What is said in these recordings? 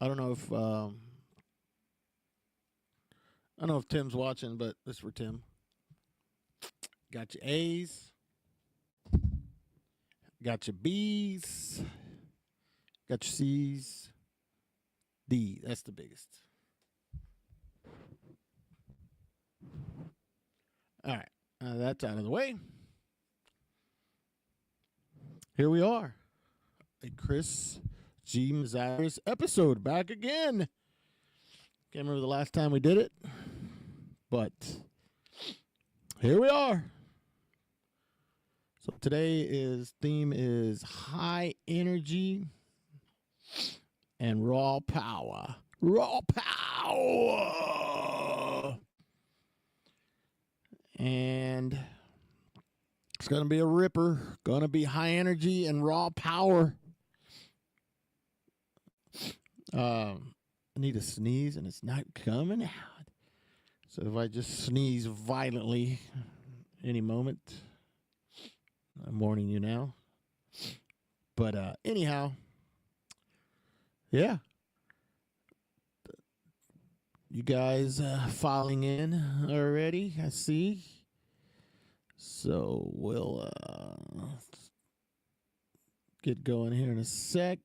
I don't know if Tim's watching, but this is for Tim. Got your A's, got your B's, got your C's, D. That's the biggest. All right, that's out of the way. Here we are, a Chris G. Mezzadurus episode, back again. Can't remember the last time we did it, but here we are. So today's theme is high energy and raw power. Raw power! And it's going to be a ripper. Going to be high energy and raw power. I need to sneeze, and it's not coming out. So if I just sneeze violently any moment, I'm warning you now. But anyhow, yeah. You guys filing in already, I see. So we'll get going here in a sec.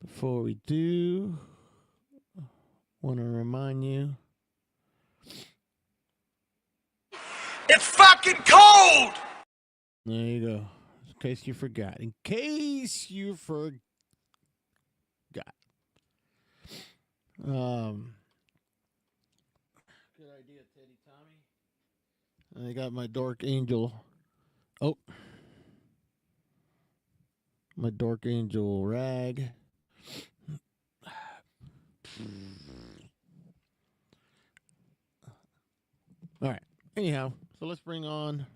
Before we do, want to remind you. It's fucking cold! There you go. In case you forgot. In case you forgot. Good idea, Teddy Tommy. I got my Dark Angel. Oh. My Dark Angel rag. All right. Anyhow, so let's bring on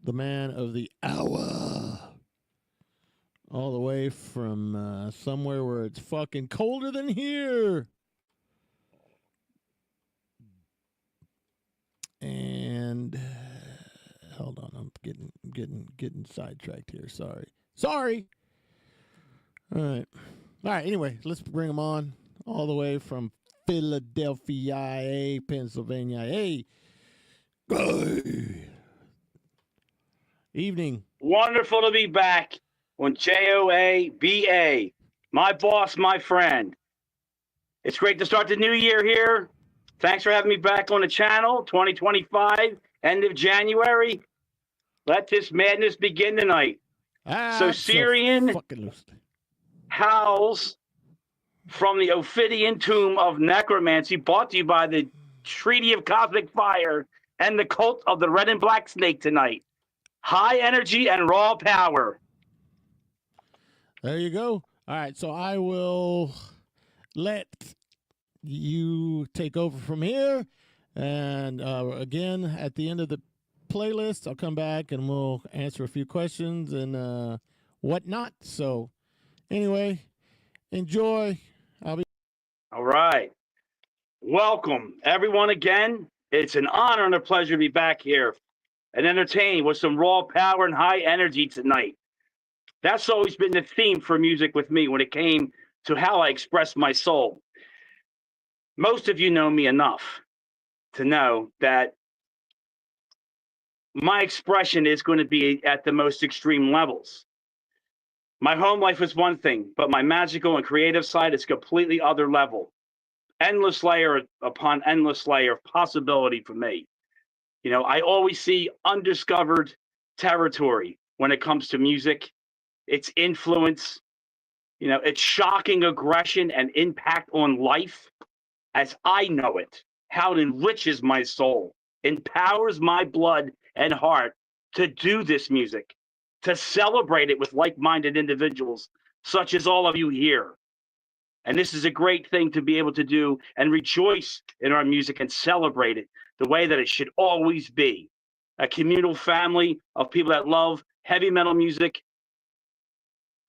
the man of the hour. All the way from somewhere where it's fucking colder than here. And hold on, I'm getting sidetracked here. Sorry. All right. Anyway, let's bring him on all the way from Philadelphia, Pennsylvania. Hey. Evening. Wonderful to be back on JOABA. My boss, my friend. It's great to start the new year here. Thanks for having me back on the channel. 2025, end of January. Let this madness begin tonight. So Syrian howls from the Ophidian tomb of necromancy, brought to you by the Treaty of Cosmic Fire and the cult of the red and black snake tonight. High energy and raw power. There you go. All right, so I will let you take over from here. And again, at the end of the playlist, I'll come back and we'll answer a few questions and whatnot. So anyway, enjoy. All right. Welcome, everyone, again. It's an honor and a pleasure to be back here and entertain with some raw power and high energy tonight. That's always been the theme for music with me when it came to how I express my soul. Most of you know me enough to know that my expression is going to be at the most extreme levels. My home life is one thing, but my magical and creative side is completely other level. Endless layer upon endless layer of possibility for me. You know, I always see undiscovered territory when it comes to music, its influence, you know, its shocking aggression and impact on life as I know it, how it enriches my soul, empowers my blood and heart to do this music, to celebrate it with like-minded individuals, such as all of you here. And this is a great thing to be able to do and rejoice in our music and celebrate it the way that it should always be. A communal family of people that love heavy metal music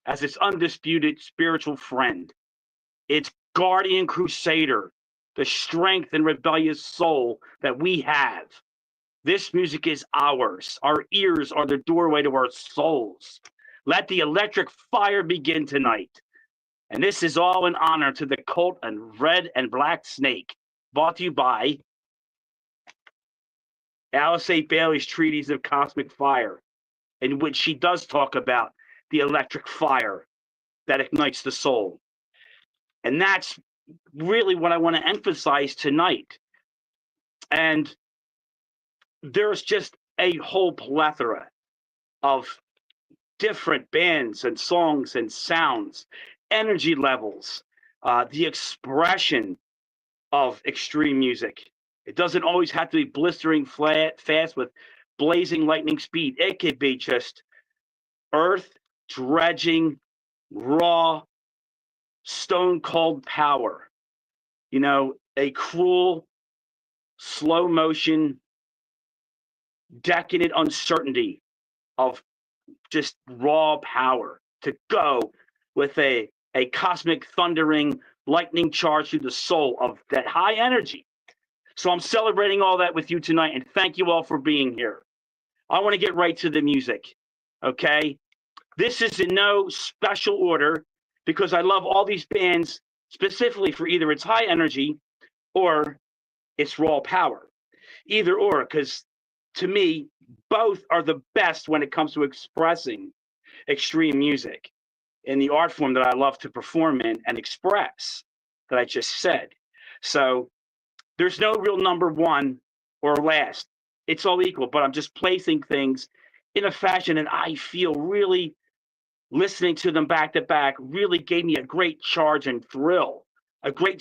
as its undisputed spiritual friend, its guardian crusader, the strength and rebellious soul that we have. This music is ours. Our ears are the doorway to our souls. Let the electric fire begin tonight. And this is all in honor to the cult and red and black snake, brought to you by Alice A. Bailey's Treatise of Cosmic Fire, in which she does talk about the electric fire that ignites the soul. And that's really what I want to emphasize tonight. And there's just a whole plethora of different bands and songs and sounds, energy levels, the expression of extreme music. It doesn't always have to be blistering fast with blazing lightning speed. It could be just earth dredging, raw, stone cold power. You know, a cruel, slow motion, decadent uncertainty of just raw power to go with a cosmic thundering lightning charge through the soul of that high energy. So I'm celebrating all that with you tonight, and thank you all for being here. I want to get right to the music, okay? This is in no special order because I love all these bands specifically for either its high energy or its raw power. Either or, because to me, both are the best when it comes to expressing extreme music in the art form that I love to perform in and express that I just said. So there's no real number one or last. It's all equal, but I'm just placing things in a fashion that I feel really, listening to them back to back, really gave me a great charge and thrill, a great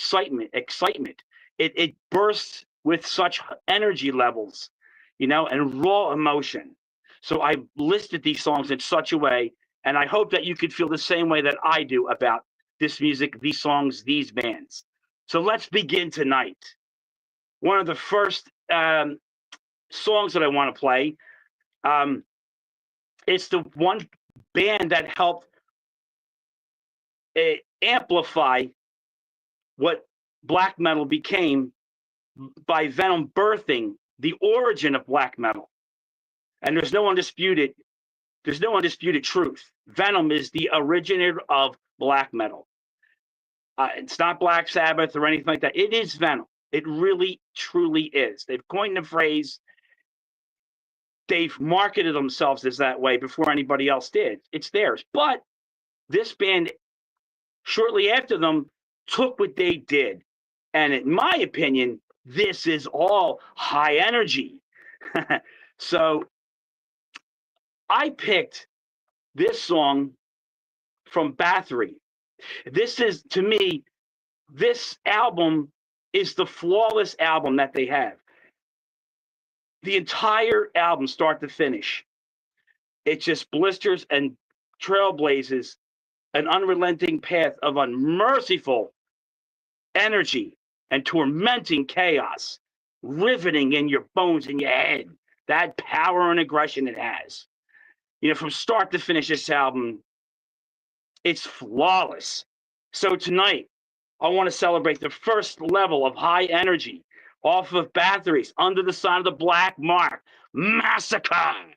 excitement. It bursts with such energy levels, you know, and raw emotion. So I listed these songs in such a way, and I hope that you could feel the same way that I do about this music, these songs, these bands. So let's begin tonight. One of the first songs that I want to play, it's the one band that helped amplify what black metal became by Venom birthing the origin of black metal. And there's no undisputed truth. Venom is the originator of black metal. It's not Black Sabbath or anything like that. It is Venom. It really, truly is. They've coined the phrase. They've marketed themselves as that way before anybody else did. It's theirs. But this band, shortly after them, took what they did. And in my opinion, this is all high energy. So I picked this song from Bathory. This is, to me, this album is the flawless album that they have. The entire album, start to finish, it just blisters and trailblazes an unrelenting path of unmerciful energy and tormenting chaos, riveting in your bones and your head. That power and aggression it has. You know, from start to finish, this album, it's flawless. So tonight, I want to celebrate the first level of high energy off of Bathory's Under the Sign of the Black Mark, Massacre. Right.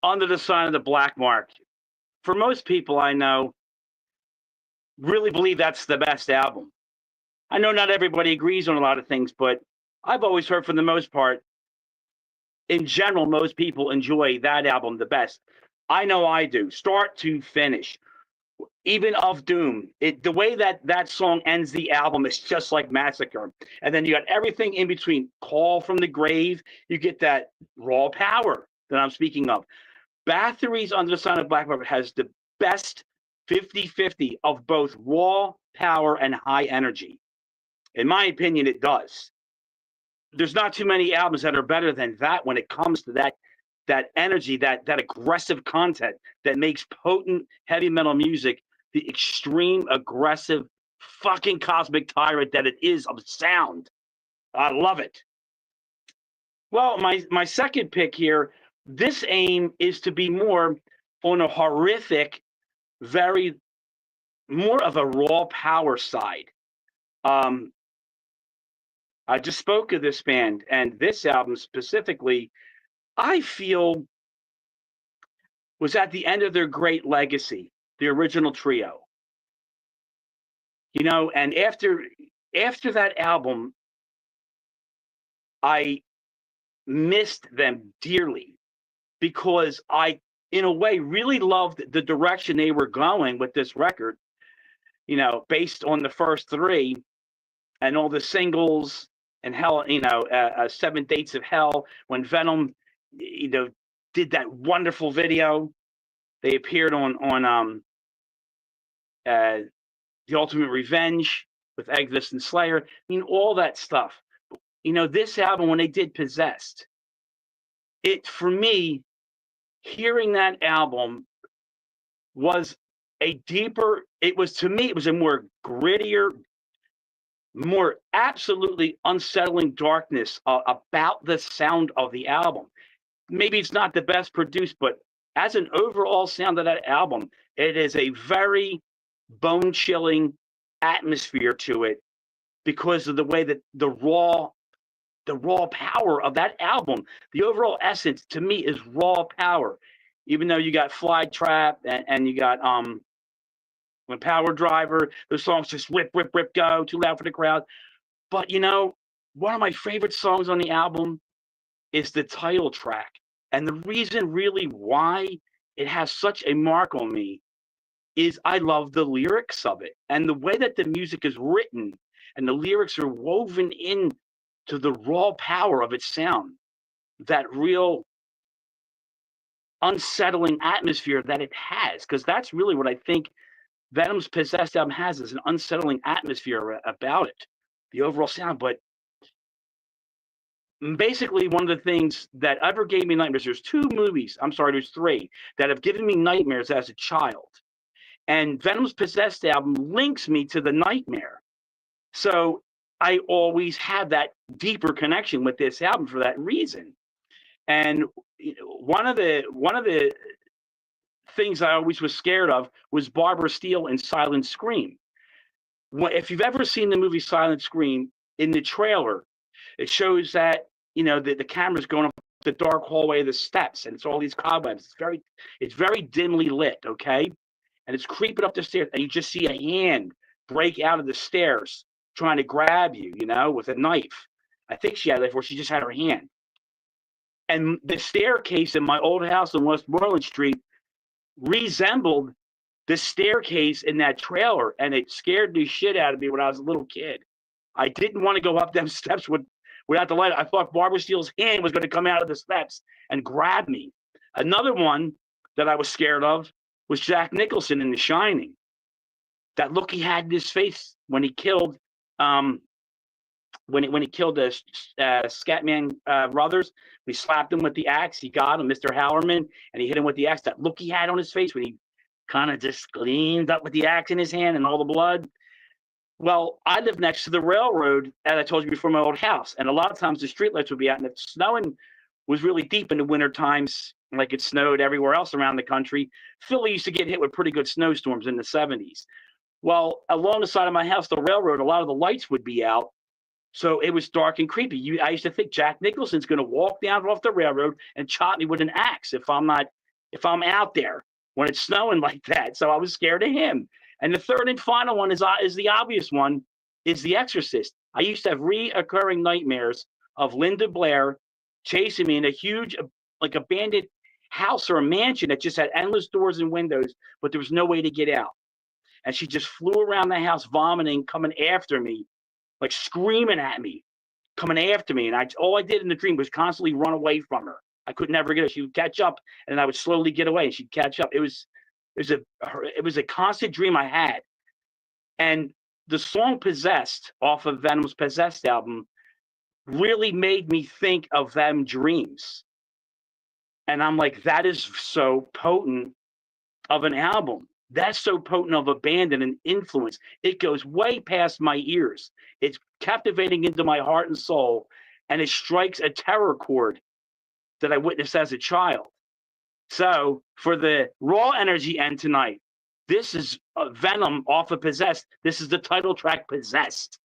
Under the Sign of the Black Mark. For most people I know, really believe that's the best album. I know not everybody agrees on a lot of things, but I've always heard, for the most part, in general, most people enjoy that album the best. I know I do, start to finish. Even Of Doom, the way that song ends the album is just like Massacre. And then you got everything in between. Call from the Grave, you get that raw power that I'm speaking of. Bathory's Under the Sign of Black Mark has the best 50-50 of both raw power and high energy. In my opinion, it does. There's not too many albums that are better than that when it comes to that energy, that aggressive content that makes potent heavy metal music the extreme, aggressive, fucking cosmic tyrant that it is of sound. I love it. Well, my second pick here, this aim is to be more on a horrific, more of a raw power side. I just spoke of this band, and this album specifically, I feel, was at the end of their great legacy, the original trio. You know, and after that album, I missed them dearly because I, in a way, really loved the direction they were going with this record, you know, based on the first three and all the singles and Hell, you know, 7 Dates of Hell, when Venom, you know, did that wonderful video. They appeared on The Ultimate Revenge with Exodus and Slayer. I mean, all that stuff. You know, this album, when they did Possessed, for me, hearing that album was a deeper, to me, it was a more grittier, more absolutely unsettling darkness about the sound of the album. Maybe it's not the best produced, but as an overall sound of that album, it is a very bone-chilling atmosphere to it because of the way that the raw power of that album, the overall essence to me is raw power. Even though you got Fly Trap and you got when Power Driver, those songs just rip, rip, rip, go, Too Loud for the Crowd. But, you know, one of my favorite songs on the album is the title track. And the reason really why it has such a mark on me is I love the lyrics of it. And the way that the music is written and the lyrics are woven in to the raw power of its sound, that real unsettling atmosphere that it has. Because that's really what I think Venom's Possessed album has, is an unsettling atmosphere about it, the overall sound. But basically, one of the things that ever gave me nightmares, there's 3 that have given me nightmares as a child. And Venom's Possessed album links me to the nightmare. So I always had that deeper connection with this album for that reason. And one of the things I always was scared of was Barbara Steele in Silent Scream. If you've ever seen the movie Silent Scream, in the trailer, it shows that, you know, the camera's going up the dark hallway of the steps, and it's all these cobwebs. It's very dimly lit, okay? And it's creeping up the stairs, and you just see a hand break out of the stairs trying to grab you, you know, with a knife. I think she had it, or she just had her hand. And the staircase in my old house on Westmoreland Street resembled the staircase in that trailer, and it scared the shit out of me when I was a little kid. I didn't want to go up them steps without the light. I thought Barbara Steele's hand was going to come out of the steps and grab me. Another one that I was scared of was Jack Nicholson in The Shining. That look he had in his face when he killed when he killed the Scatman brothers. We slapped him with the axe. He got him, Mr. Hallerman, and he hit him with the axe. That look he had on his face when he kind of just leaned up with the axe in his hand and all the blood. Well, I live next to the railroad, as I told you before, my old house. And a lot of times the streetlights would be out, and if snowing was really deep in the winter times, like it snowed everywhere else around the country, Philly used to get hit with pretty good snowstorms in the 70s. Well, along the side of my house, the railroad, a lot of the lights would be out. So it was dark and creepy. I used to think Jack Nicholson's going to walk down off the railroad and chop me with an axe if I'm not if I'm out there when it's snowing like that. So I was scared of him. And the third and final one is the obvious one, is The Exorcist. I used to have reoccurring nightmares of Linda Blair chasing me in a huge, like, abandoned house or a mansion that just had endless doors and windows, but there was no way to get out. And she just flew around the house vomiting, coming after me, like screaming at me, coming after me. And all I did in the dream was constantly run away from her. I could never get her. She would catch up, and I would slowly get away, and she'd catch up. It was a constant dream I had. And the song Possessed off of Venom's Possessed album really made me think of them dreams. And I'm like, that is so potent of an album. That's so potent of a band and an influence. It goes way past my ears. It's captivating into my heart and soul, and it strikes a terror chord that I witnessed as a child. So for the raw energy end tonight, this is Venom off of Possessed. This is the title track, Possessed.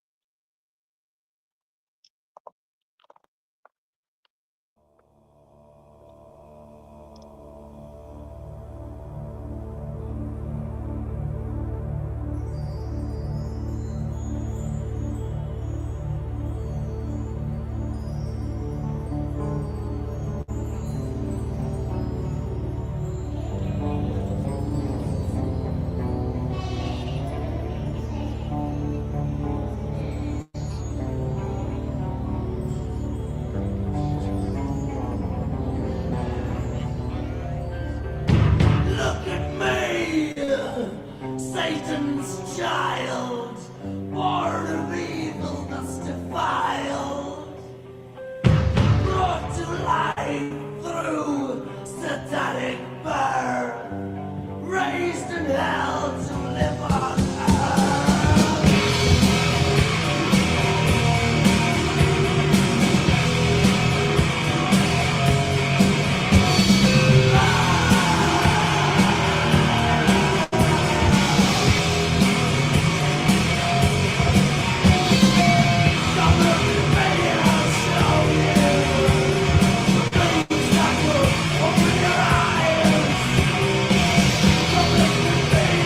Satan's child, born of evil, thus defiled, brought to life through satanic burn, raised in hell to live on open your eyes. Come with me.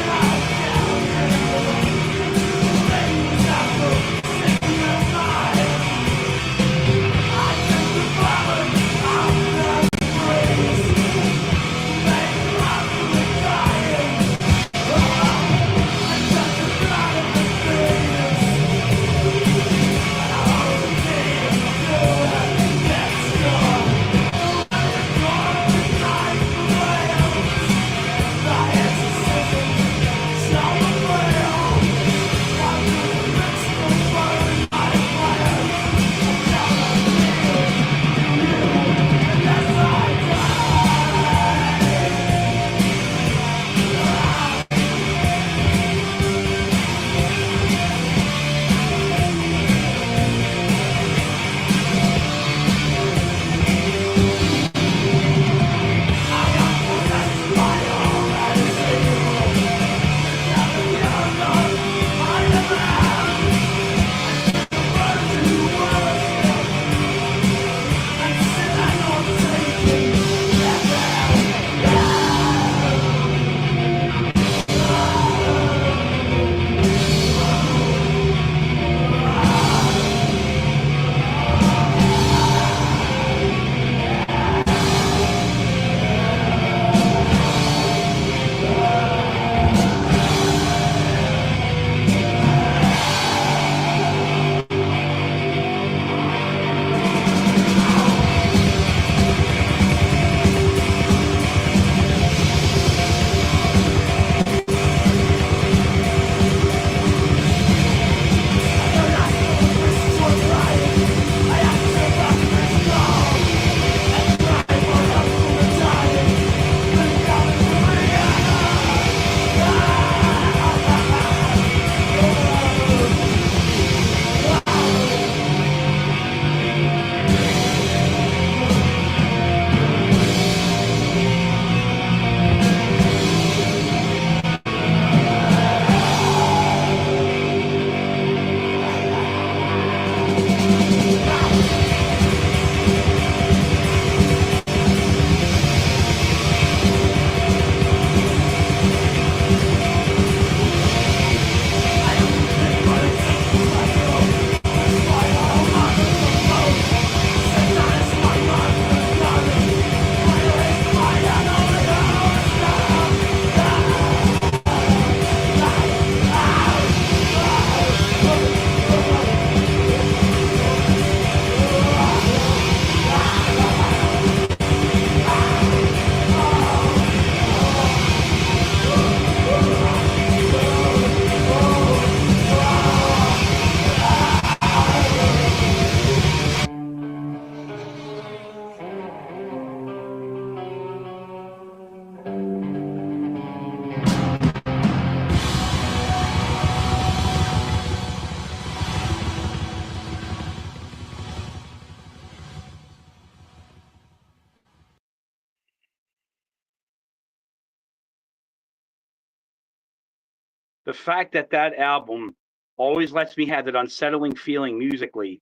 the fact that that album always lets me have that unsettling feeling musically,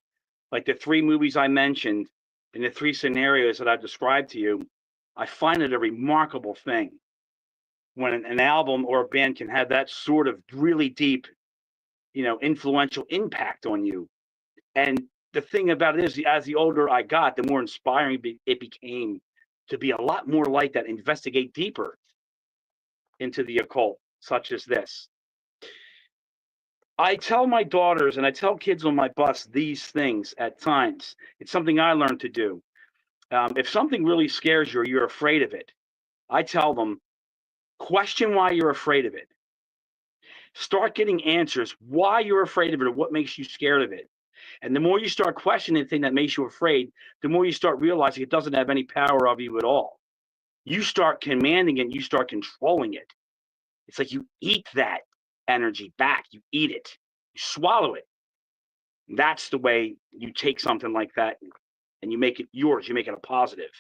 like the 3 movies I mentioned and the 3 scenarios that I've described to you, I find it a remarkable thing when an album or a band can have that sort of really deep, influential impact on you. And the thing about it is, as the older I got, the more inspiring it became to be a lot more like that, investigate deeper into the occult, such as this. I tell my daughters and I tell kids on my bus these things at times. It's something I learned to do. If something really scares you or you're afraid of it, I tell them, question why you're afraid of it. Start getting answers why you're afraid of it or what makes you scared of it. And the more you start questioning the thing that makes you afraid, the more you start realizing it doesn't have any power of you at all. You start commanding it, you start controlling it. It's like you eat that energy back, you eat it, you swallow it. That's the way you take something like that and you make it yours, you make it a positive.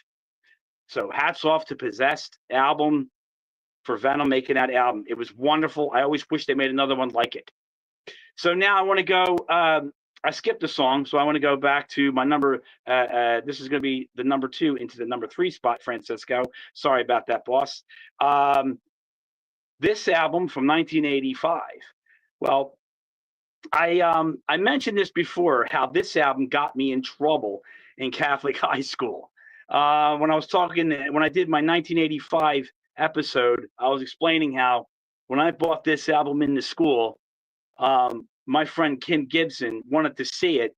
So hats off to Possessed album, for Venom making that album. It was wonderful. I always wish they made another one like it. So now I want to go, I skipped a song, so I want to go back to my number. This is going to be the number 2 into the number 3 spot, Francisco. Sorry about that, boss. This album from 1985. Well, I mentioned this before, how this album got me in trouble in Catholic high school. When I did my 1985 episode, I was explaining how when I bought this album into school, my friend Kim Gibson wanted to see it,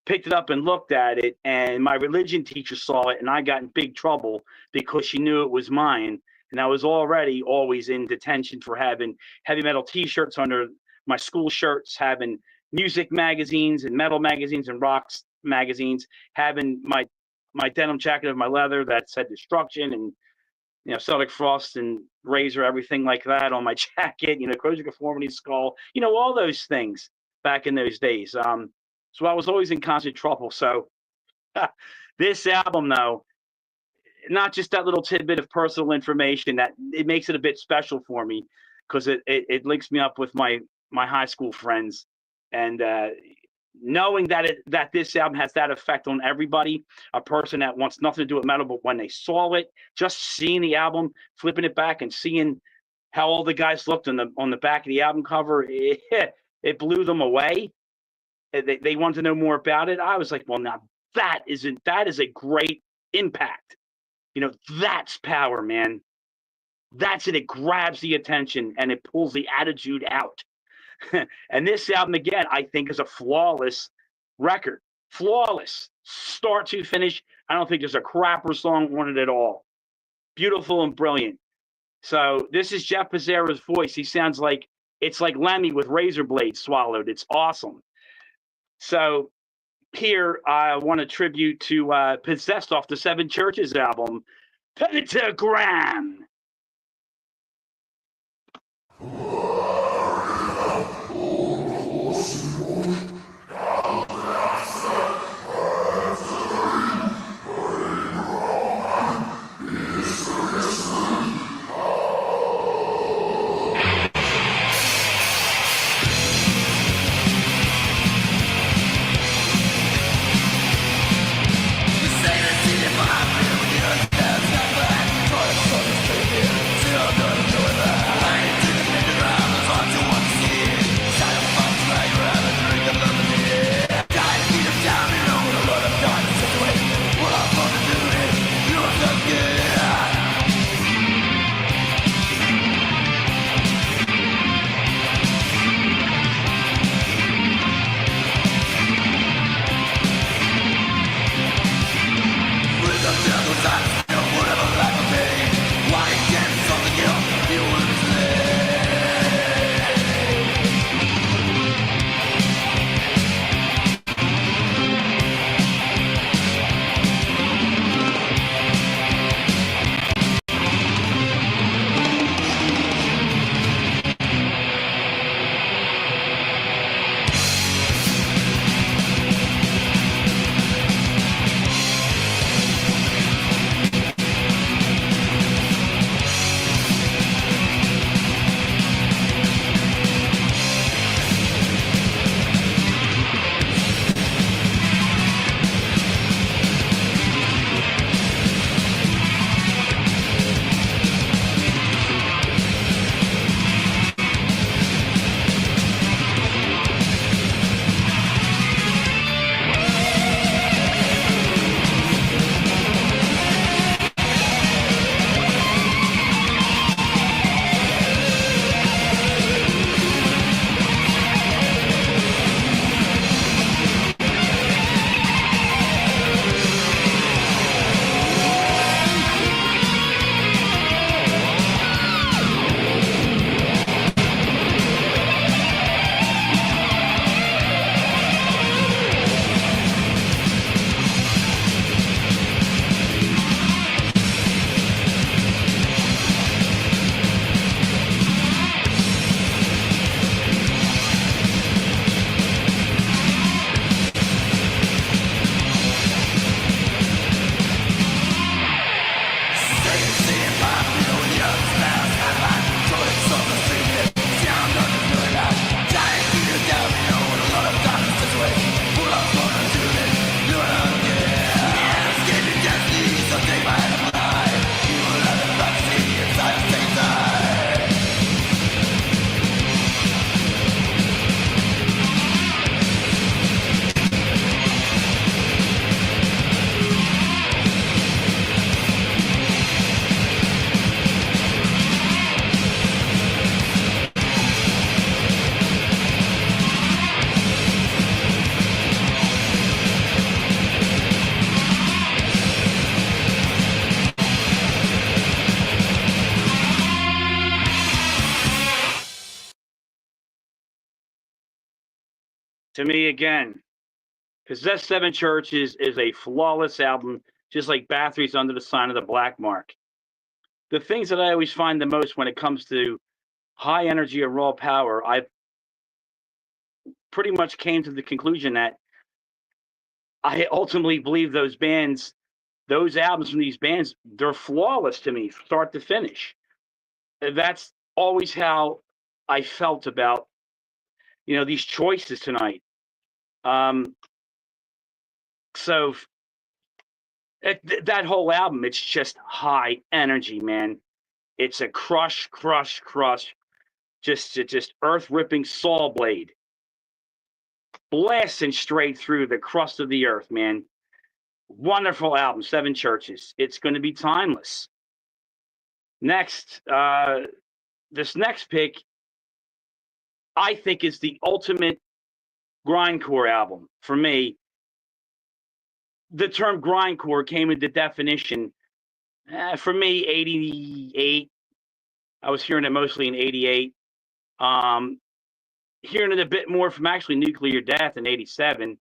picked it up and looked at it, and my religion teacher saw it, and I got in big trouble because she knew it was mine. And I was already always in detention for having heavy metal t-shirts under my school shirts, having music magazines and metal magazines and rock magazines, having my denim jacket of my leather that said Destruction and Celtic Frost and Razor, everything like that on my jacket, Corrosion Conformity skull, all those things back in those days. So I was always in constant trouble. So this album, though, not just that little tidbit of personal information, that it makes it a bit special for me because it links me up with my high school friends, and knowing that this album has that effect on everybody, a person that wants nothing to do with metal, but when they saw it, just seeing the album, flipping it back and seeing how all the guys looked on the back of the album cover, it blew them away. They wanted to know more about it. I was like, well, now that is a great impact. That's power, man. That's it. It grabs the attention and it pulls the attitude out. And this album, again, I think is a flawless record. Flawless. Start to finish. I don't think there's a crapper song on it at all. Beautiful and brilliant. So this is Jeff Pizzaro's voice. He sounds like it's like Lemmy with razor blades swallowed. It's awesome. So here I want to tribute to Possessed off the Seven Churches album, Pentagram. Pentagram. To me, again, Possessed Seven Churches is a flawless album, just like Bathory's Under the Sign of the Black Mark. The things that I always find the most when it comes to high energy or raw power, I've pretty much came to the conclusion that I ultimately believe those bands, those albums from these bands, they're flawless to me, start to finish. That's always how I felt about, these choices tonight. So that whole album, it's just high energy, man. It's a crush, just earth-ripping saw blade, blasting straight through the crust of the earth, man. Wonderful album, Seven Churches. It's going to be timeless. Next, this next pick, I think, is the ultimate grindcore album for me. The term grindcore came into definition for me 88. I was hearing it mostly in 88. Hearing it a bit more from actually Nuclear Death in 87.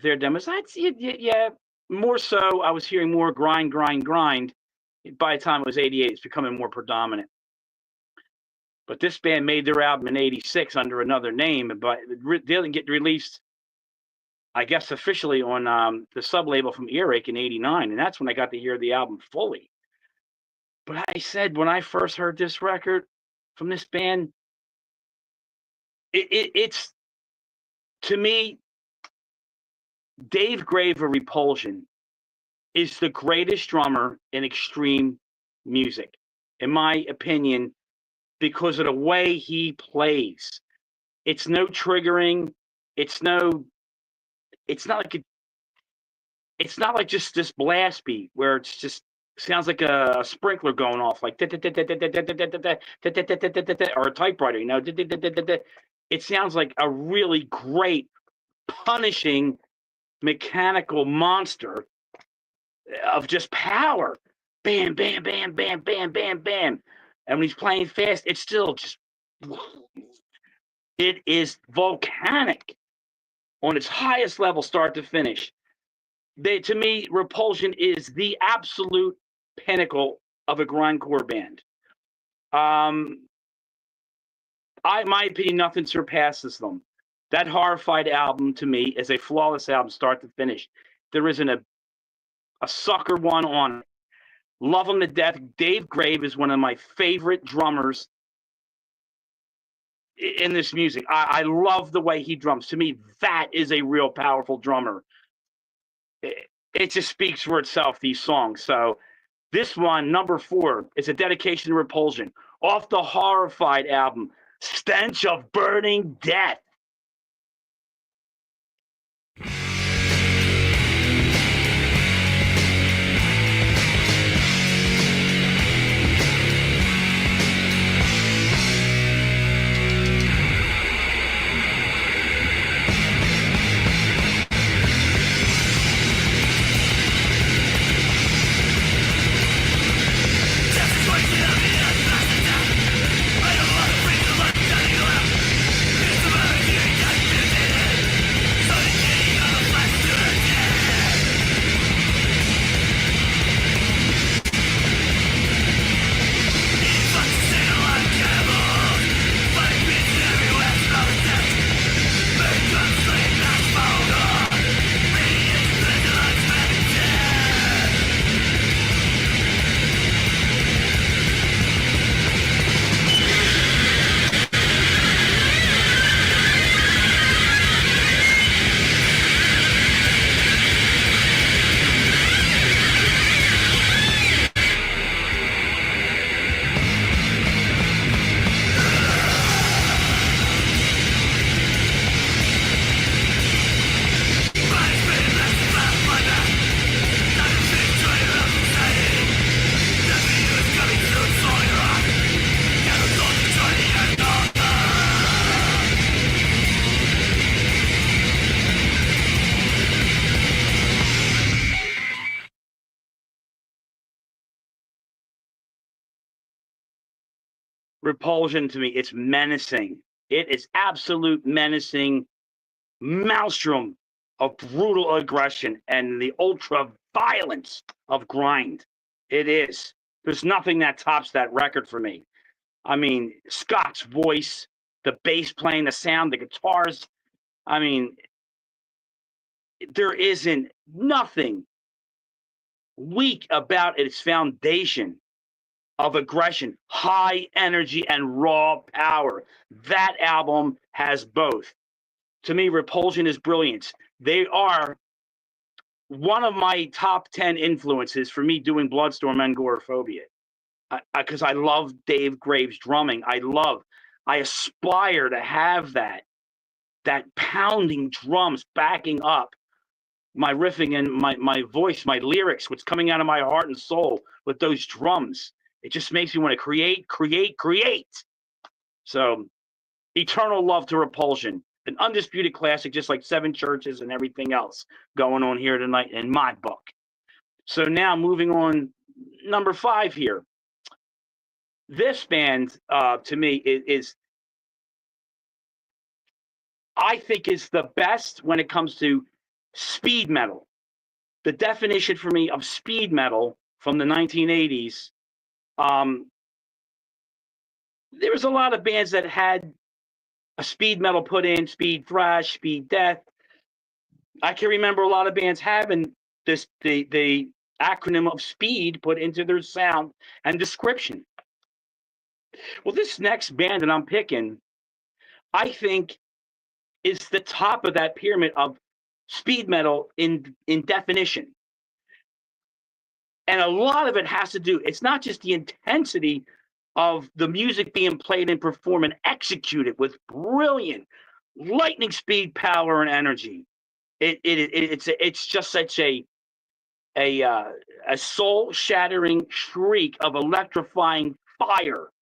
Their demos, yeah, more so. I was hearing more grind. By the time it was 88, it's becoming more predominant. But this band made their album in 86 under another name, but it didn't get released, I guess, officially on the sub-label from Earache in 89, and that's when I got to hear the album fully. But I said, when I first heard this record from this band, it's, to me, Dave Grave of Repulsion is the greatest drummer in extreme music, in my opinion, because of the way he plays. It's no triggering. It's not like just this blast beat where it's just sounds like a sprinkler going off, like or a typewriter, It sounds like a really great, punishing, mechanical monster of just power. Bam, bam, bam, bam, bam, bam, bam. And when he's playing fast, it's still just, it is volcanic on its highest level, start to finish. To me, Repulsion is the absolute pinnacle of a grindcore band. My opinion, nothing surpasses them. That Horrified album, to me, is a flawless album, start to finish. There isn't a sucker one on it. Love him to death. Dave Grave is one of my favorite drummers in this music. I love the way he drums. To me, that is a real powerful drummer. It just speaks for itself, these songs. So this one, number 4, is a dedication to Repulsion off the Horrified album, Stench of Burning Death. Repulsion, to me, it's menacing. It is absolute menacing maelstrom of brutal aggression and the ultra violence of grind. It is. There's nothing that tops that record for me. I mean, Scott's voice, the bass playing, the sound, the guitars. I mean, there isn't nothing weak about its foundation of aggression, high energy, and raw power. That album has both. To me, Repulsion is brilliant. They are one of my top 10 influences for me doing Bloodstorm and Agoraphobia. Because I love Dave Graves' drumming. I aspire to have that pounding drums backing up my riffing and my voice, my lyrics, what's coming out of my heart and soul with those drums. It just makes me want to create. So, eternal love to Repulsion. An undisputed classic, just like Seven Churches and everything else going on here tonight in my book. So now moving on, number 5 here. This band, to me, is I think is the best when it comes to speed metal. The definition for me of speed metal from the 1980s, there was a lot of bands that had a speed metal put in, speed thrash, speed death. I can remember a lot of bands having this the acronym of speed put into their sound and description. Well, this next band that I'm picking, I think, is the top of that pyramid of speed metal in definition. And a lot of it has to do, it's not just the intensity of the music being played and performed and executed with brilliant lightning speed, power, and energy. It's just such a soul-shattering shriek of electrifying fire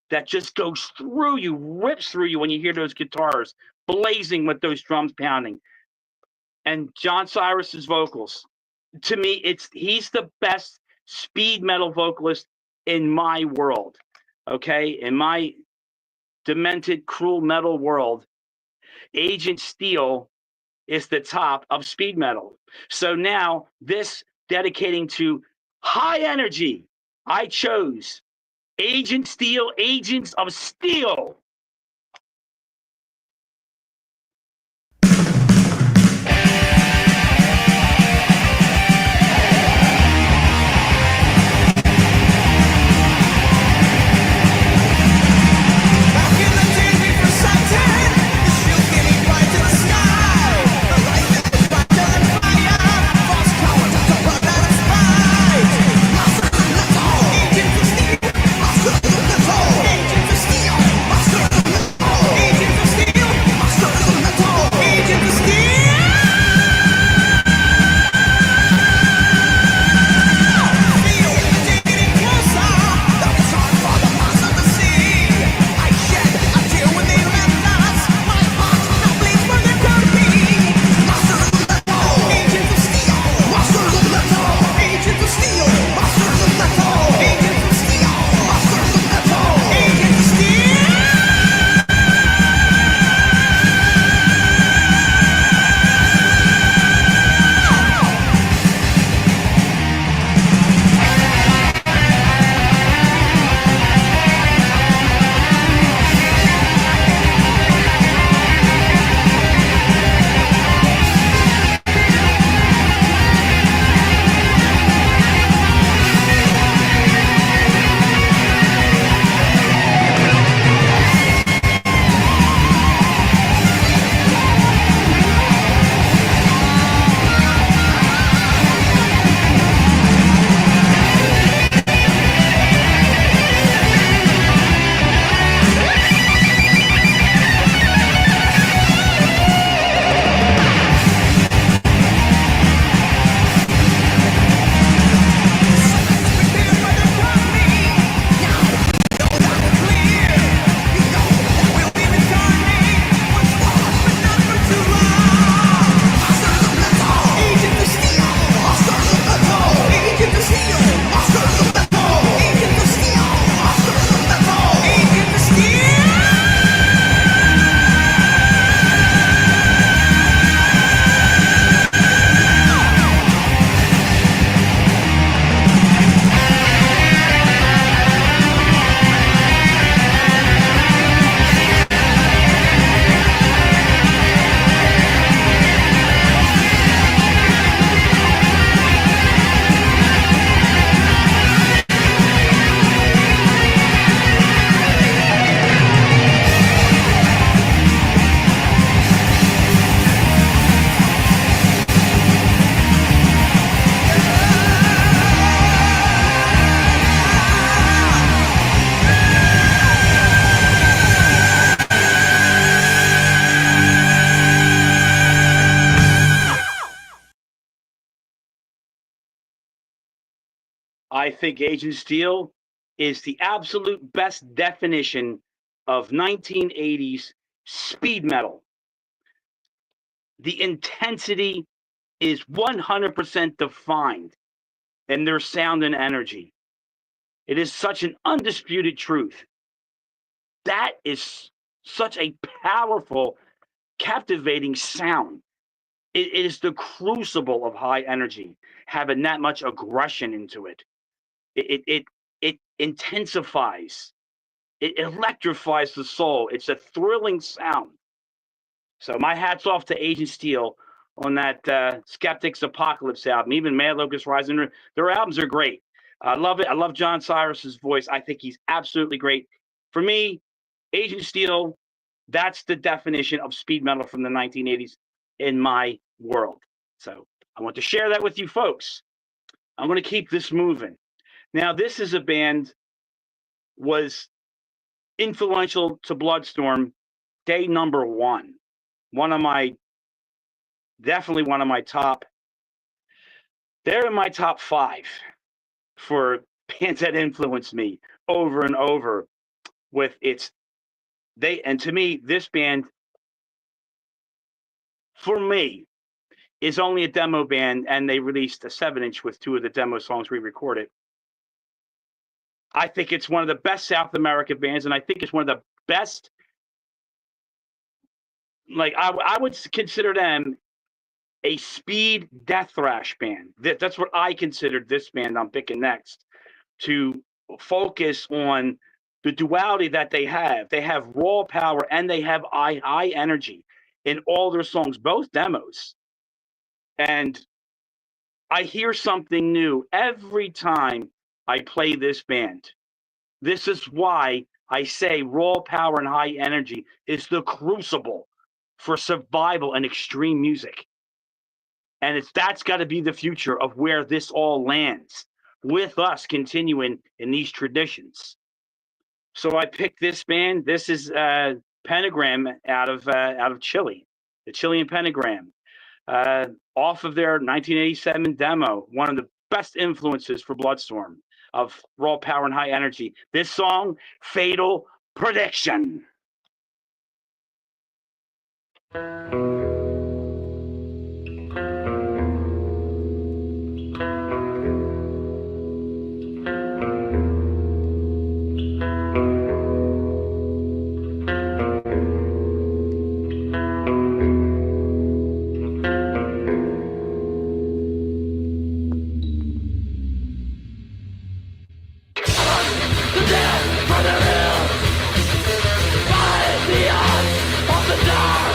that just goes through you, rips through you when you hear those guitars blazing with those drums pounding. And John Cyrus's vocals, to me, he's the best speed metal vocalist in my world. Okay, in my demented, cruel metal world, Agent Steel is the top of speed metal. So now, this dedicating to high energy, I chose Agent Steel, Agents of Steel. Agents of Steel, I think Agent Steel is the absolute best definition of 1980s speed metal. The intensity is 100% defined in their sound and energy. It is such an undisputed truth. That is such a powerful, captivating sound. It is the crucible of high energy, having that much aggression into it. It intensifies. It electrifies the soul. It's a thrilling sound. So my hat's off to Agent Steel on that Skeptics Apocalypse album. Even Mad Locust Rising, their albums are great. I love it. I love John Cyrus's voice. I think he's absolutely great. For me, Agent Steel, that's the definition of speed metal from the 1980s in my world. So I want to share that with you folks. I'm going to keep this moving. Now, this is a band was influential to Bloodstorm day number one. Definitely one of my top. They're in my top 5 for bands that influenced me over and over with and to me, this band, for me, is only a demo band, and they released a 7-inch with 2 of the demo songs we recorded. I think it's one of the best South American bands, and I think it's one of the best, like, I would consider them a speed death thrash band. That's what I considered this band I'm picking next, to focus on the duality that they have. They have raw power and they have high energy in all their songs, both demos. And I hear something new every time I play this band. This is why I say raw power and high energy is the crucible for survival and extreme music. And that's got to be the future of where this all lands, with us continuing in these traditions. So I picked this band. This is Pentagram out of Chile, the Chilean Pentagram, off of their 1987 demo, one of the best influences for Bloodstorm of raw power and high energy. This song, Fatal Prediction. Of the dark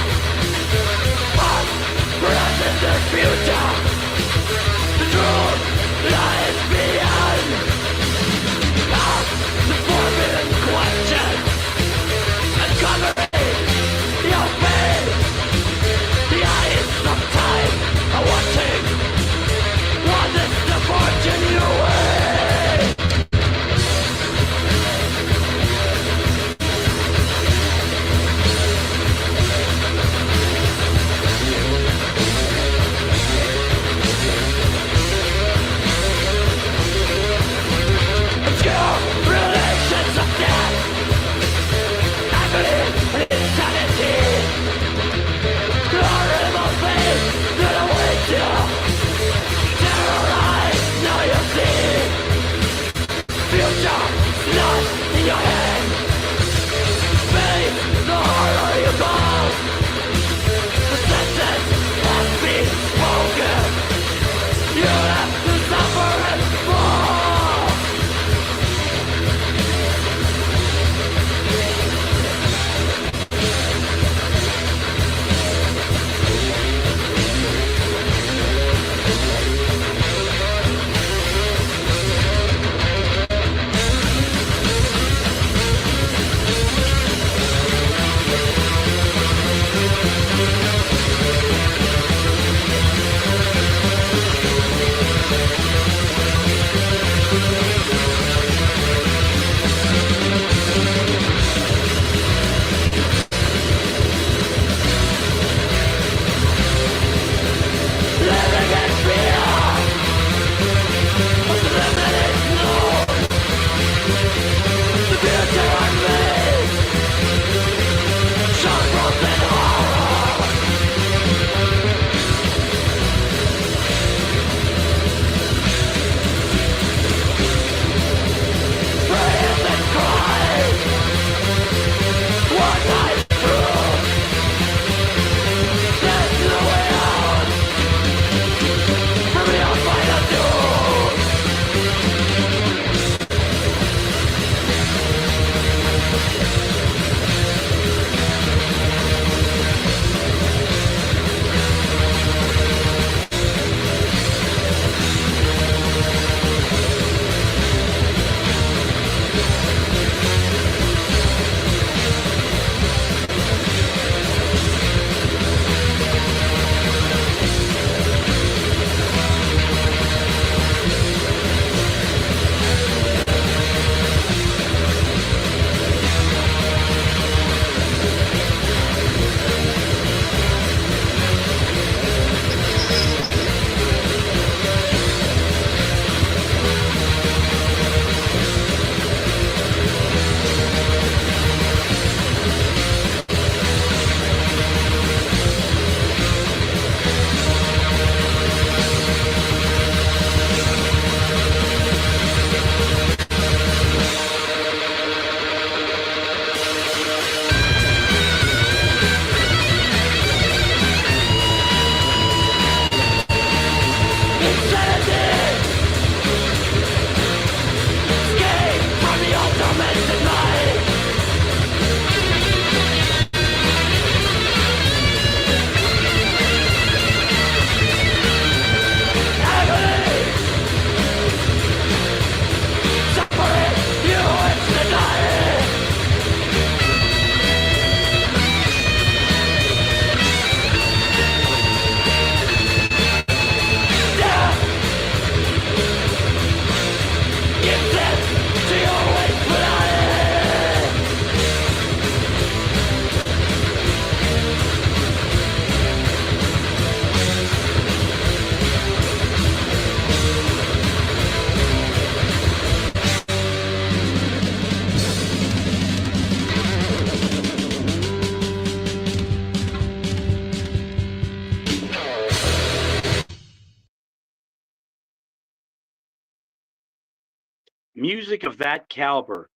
music of that caliber,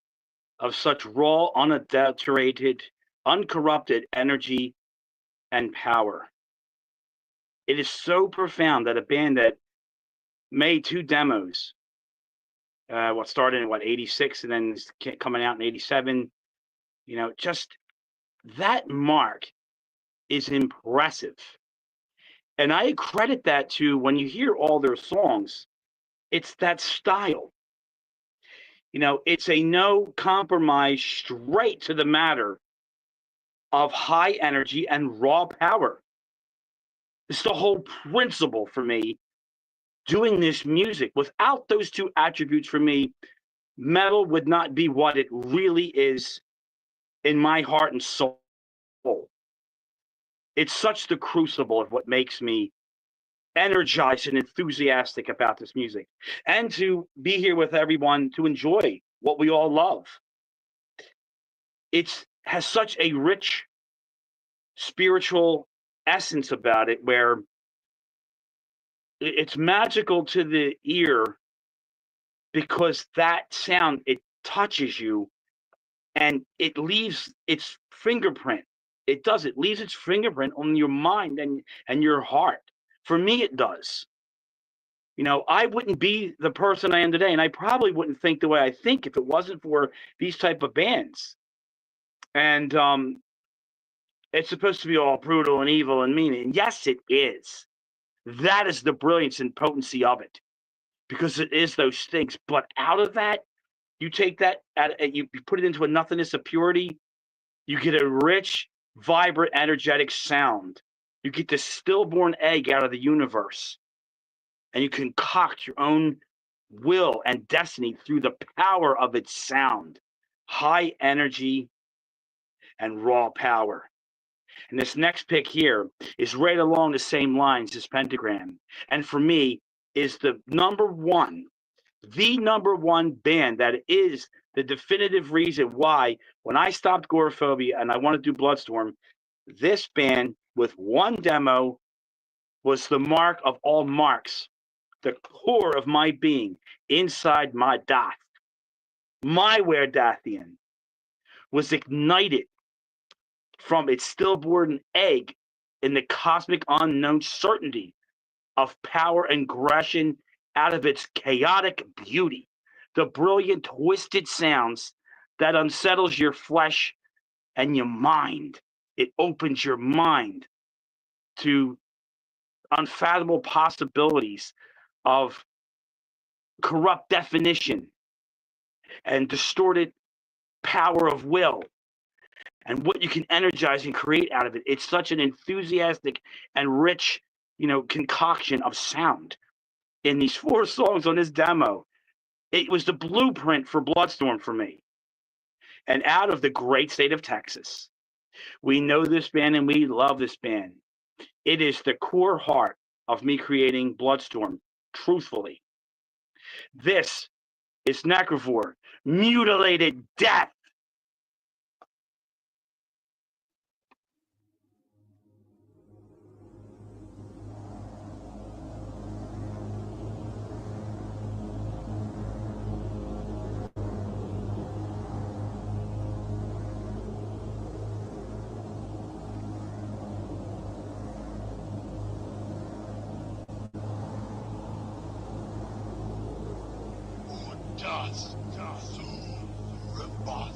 of such raw, unadulterated, uncorrupted energy and power. It is so profound that a band that made 2 demos, what started in 86 and then coming out in 87, just that mark is impressive. And I credit that to, when you hear all their songs, it's that style. It's a no compromise, straight to the matter of high energy and raw power. It's the whole principle for me doing this music. Without those 2 attributes, for me, metal would not be what it really is in my heart and soul. It's such the crucible of what makes me energized and enthusiastic about this music, and to be here with everyone to enjoy what we all love. It has such a rich spiritual essence about it, where it's magical to the ear, because that sound, it touches you and it leaves its fingerprint. It leaves its fingerprint on your mind and your heart. For me, it does. I wouldn't be the person I am today, and I probably wouldn't think the way I think if it wasn't for these type of bands. And it's supposed to be all brutal and evil and mean, and yes, it is. That is the brilliance and potency of it, because it is those things. But out of that, you take that, you put it into a nothingness of purity, you get a rich, vibrant, energetic sound. You get this stillborn egg out of the universe, and you concoct your own will and destiny through the power of its sound. High energy and raw power. And this next pick here is right along the same lines as Pentagram, and for me is the number one band that is the definitive reason why, when I stopped Agoraphobia and I want to do Bloodstorm, this band with 1 demo was the mark of all marks, the core of my being, inside my Dath. My Werdathian was ignited from its stillborn egg in the cosmic unknown certainty of power and aggression out of its chaotic beauty, the brilliant twisted sounds that unsettles your flesh and your mind. It opens your mind to unfathomable possibilities of corrupt definition and distorted power of will, and what you can energize and create out of it. It's such an enthusiastic and rich, concoction of sound in these 4 songs on this demo. It was the blueprint for Bloodstorm for me. And out of the great state of Texas, we know this band and we love this band. It is the core heart of me creating Bloodstorm, truthfully. This is Necrovore, Mutilated Death. Just so robust.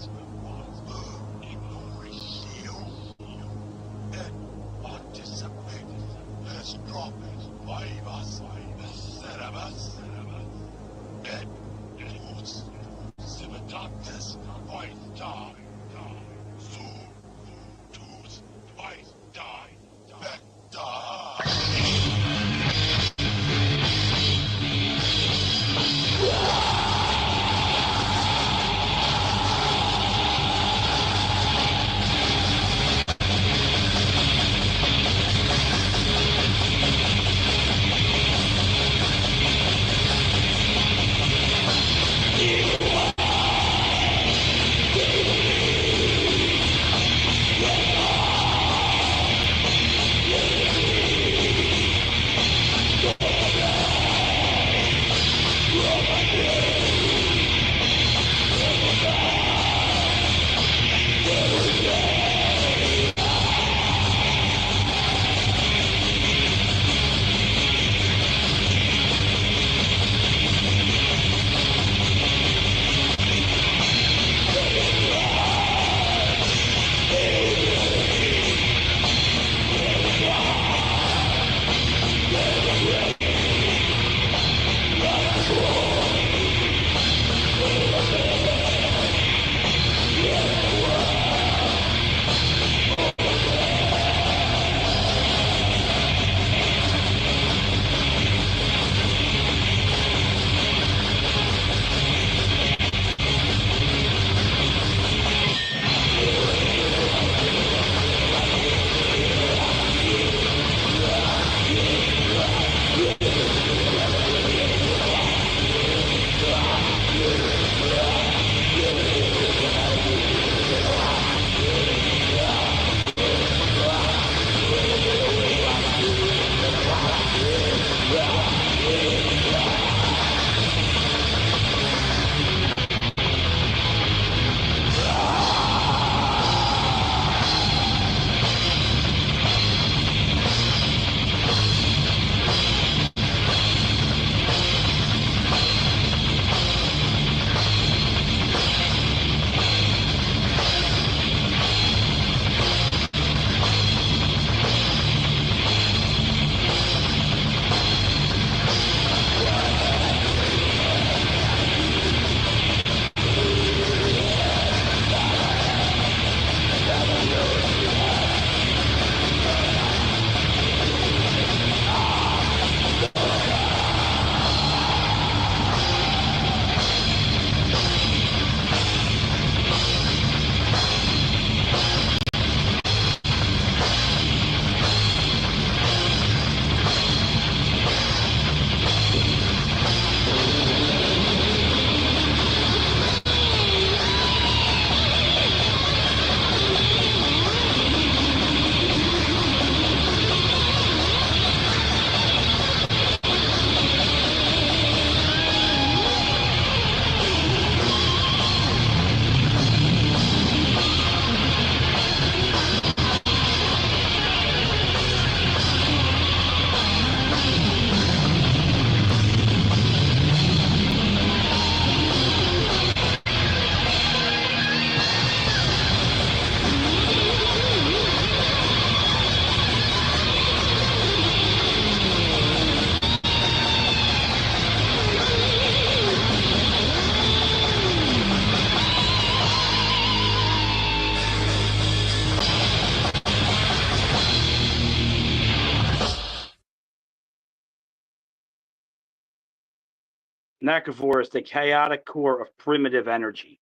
Necrovore is the chaotic core of primitive energy.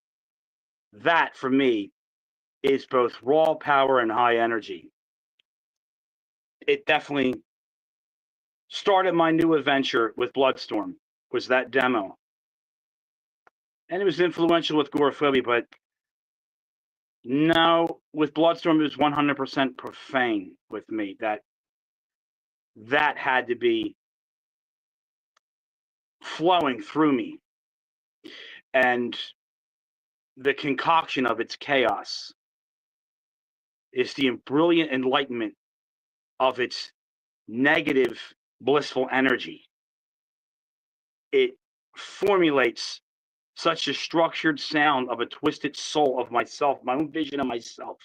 That, for me, is both raw power and high energy. It definitely started my new adventure with Bloodstorm, was that demo. And it was influential with Gorephobia, but no, with Bloodstorm, it was 100% profane with me. That had to be flowing through me. And the concoction of its chaos is the brilliant enlightenment of its negative, blissful energy. It formulates such a structured sound of a twisted soul of myself, my own vision of myself.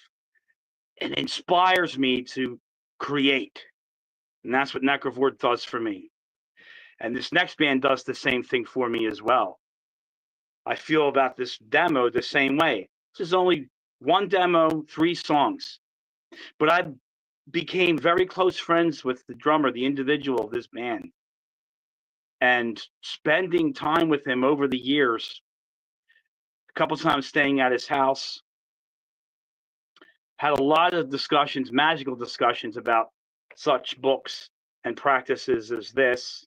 It inspires me to create. And that's what Necrovore does for me. And this next band does the same thing for me as well. I feel about this demo the same way. This is only one demo, 3 songs. But I became very close friends with the drummer, the individual of this band. And spending time with him over the years, a couple times staying at his house, had a lot of discussions, magical discussions about such books and practices as this,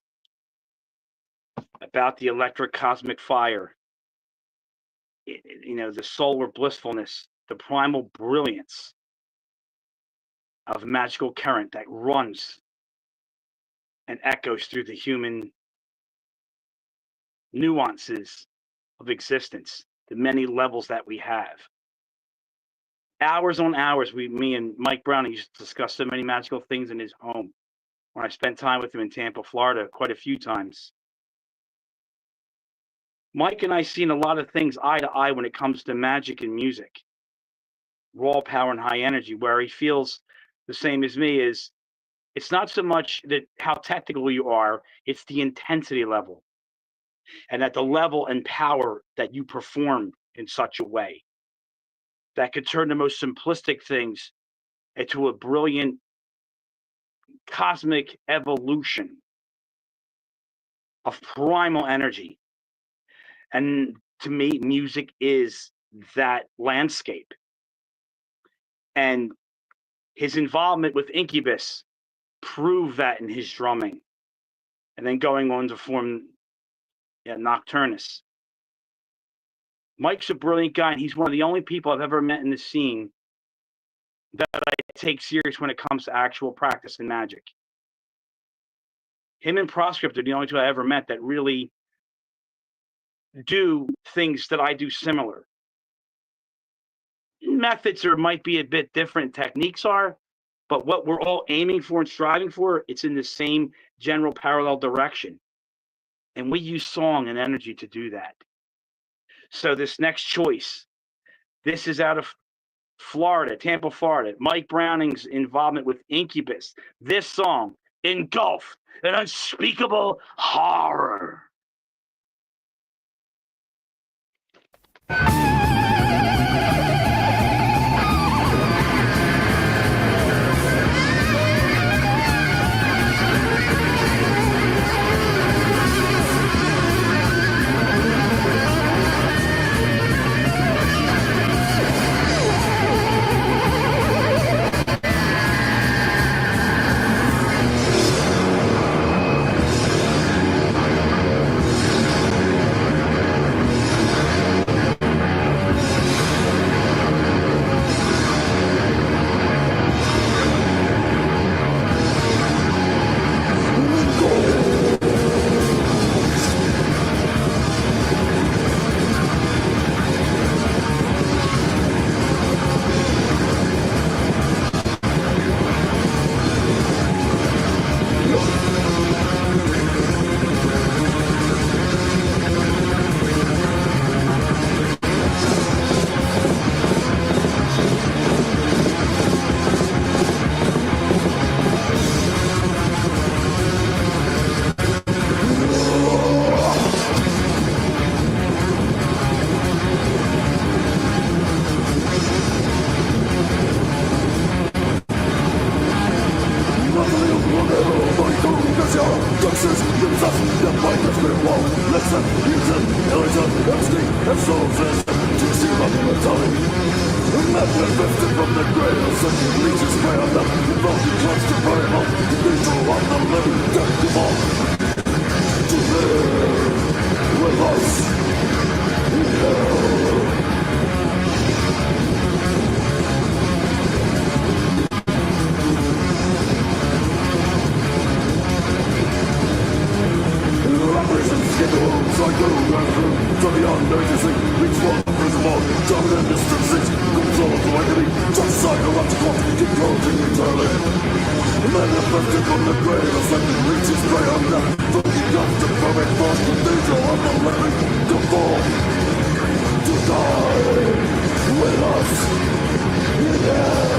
about the electric cosmic fire, the solar blissfulness, the primal brilliance of a magical current that runs and echoes through the human nuances of existence, the many levels that we have. Hours on hours, me and Mike Browning used to discuss so many magical things in his home, when I spent time with him in Tampa, Florida, quite a few times. Mike and I seen a lot of things eye to eye when it comes to magic and music, raw power and high energy, where he feels the same as me is it's not so much that how technical you are, it's the intensity level. And at the level and power that you perform in such a way that could turn the most simplistic things into a brilliant cosmic evolution of primal energy. And to me, music is that landscape. And his involvement with Incubus proved that in his drumming. And then going on to form Nocturnus. Mike's a brilliant guy, and he's one of the only people I've ever met in the scene that I take serious when it comes to actual practice in magic. Him and Proscript are the only 2 I ever met that really do things that I do similar. Methods might be a bit different, techniques are, but what we're all aiming for and striving for, it's in the same general parallel direction. And we use song and energy to do that. So this next choice, this is out of Florida, Tampa, Florida. Mike Browning's involvement with Incubus. This song, Engulfed in Unspeakable Horror. Manifested from the graves and leeches prey on them. Invoking constant primal, the angel of the living dead come on to live with us in hell. Escape the wounds I go to beyond noticing. Reach for the principle, dominant distances. Control of awakening, just psychological, keep closing eternally. Manifested from the grave, as like reaches prey on them. Looking up to perfect force, the angel of the living to fall, to die with us in hell.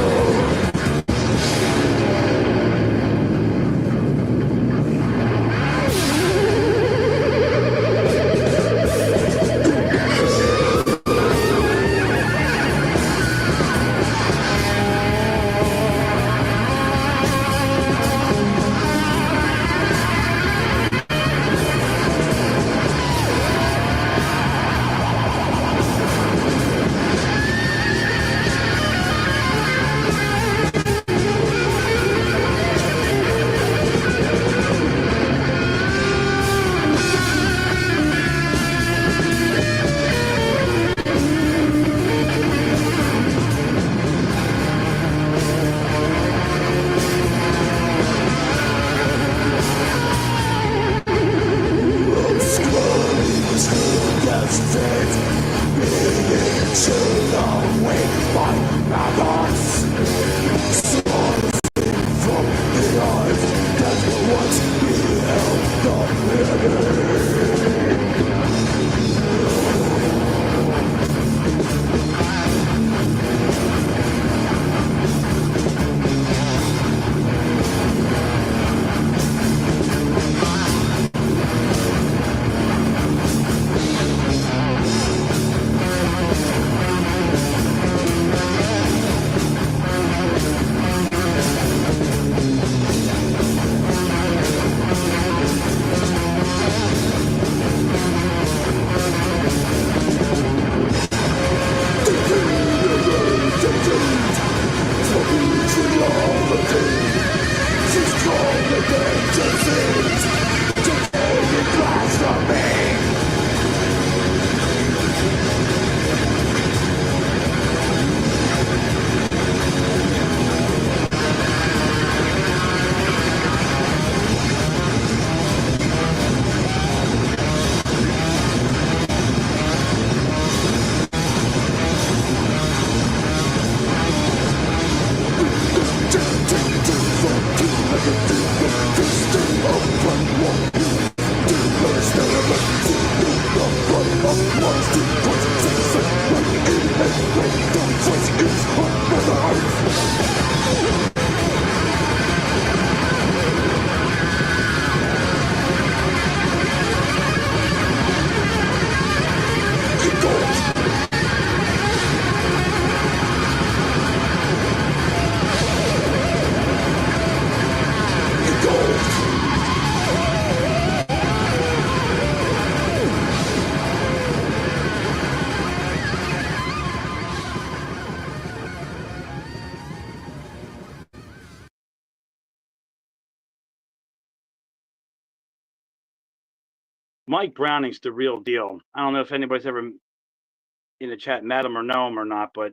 Mike Browning's the real deal. I don't know if anybody's ever in the chat met him or know him or not, but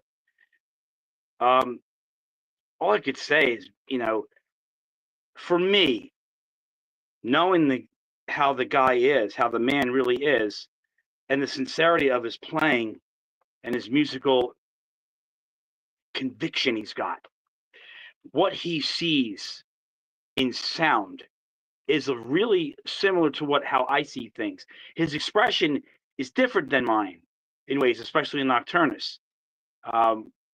all I could say is, for me, knowing how the guy is, how the man really is, and the sincerity of his playing and his musical conviction he's got, what he sees in sound is really similar to how I see things. His expression is different than mine in ways, especially in Nocturnus,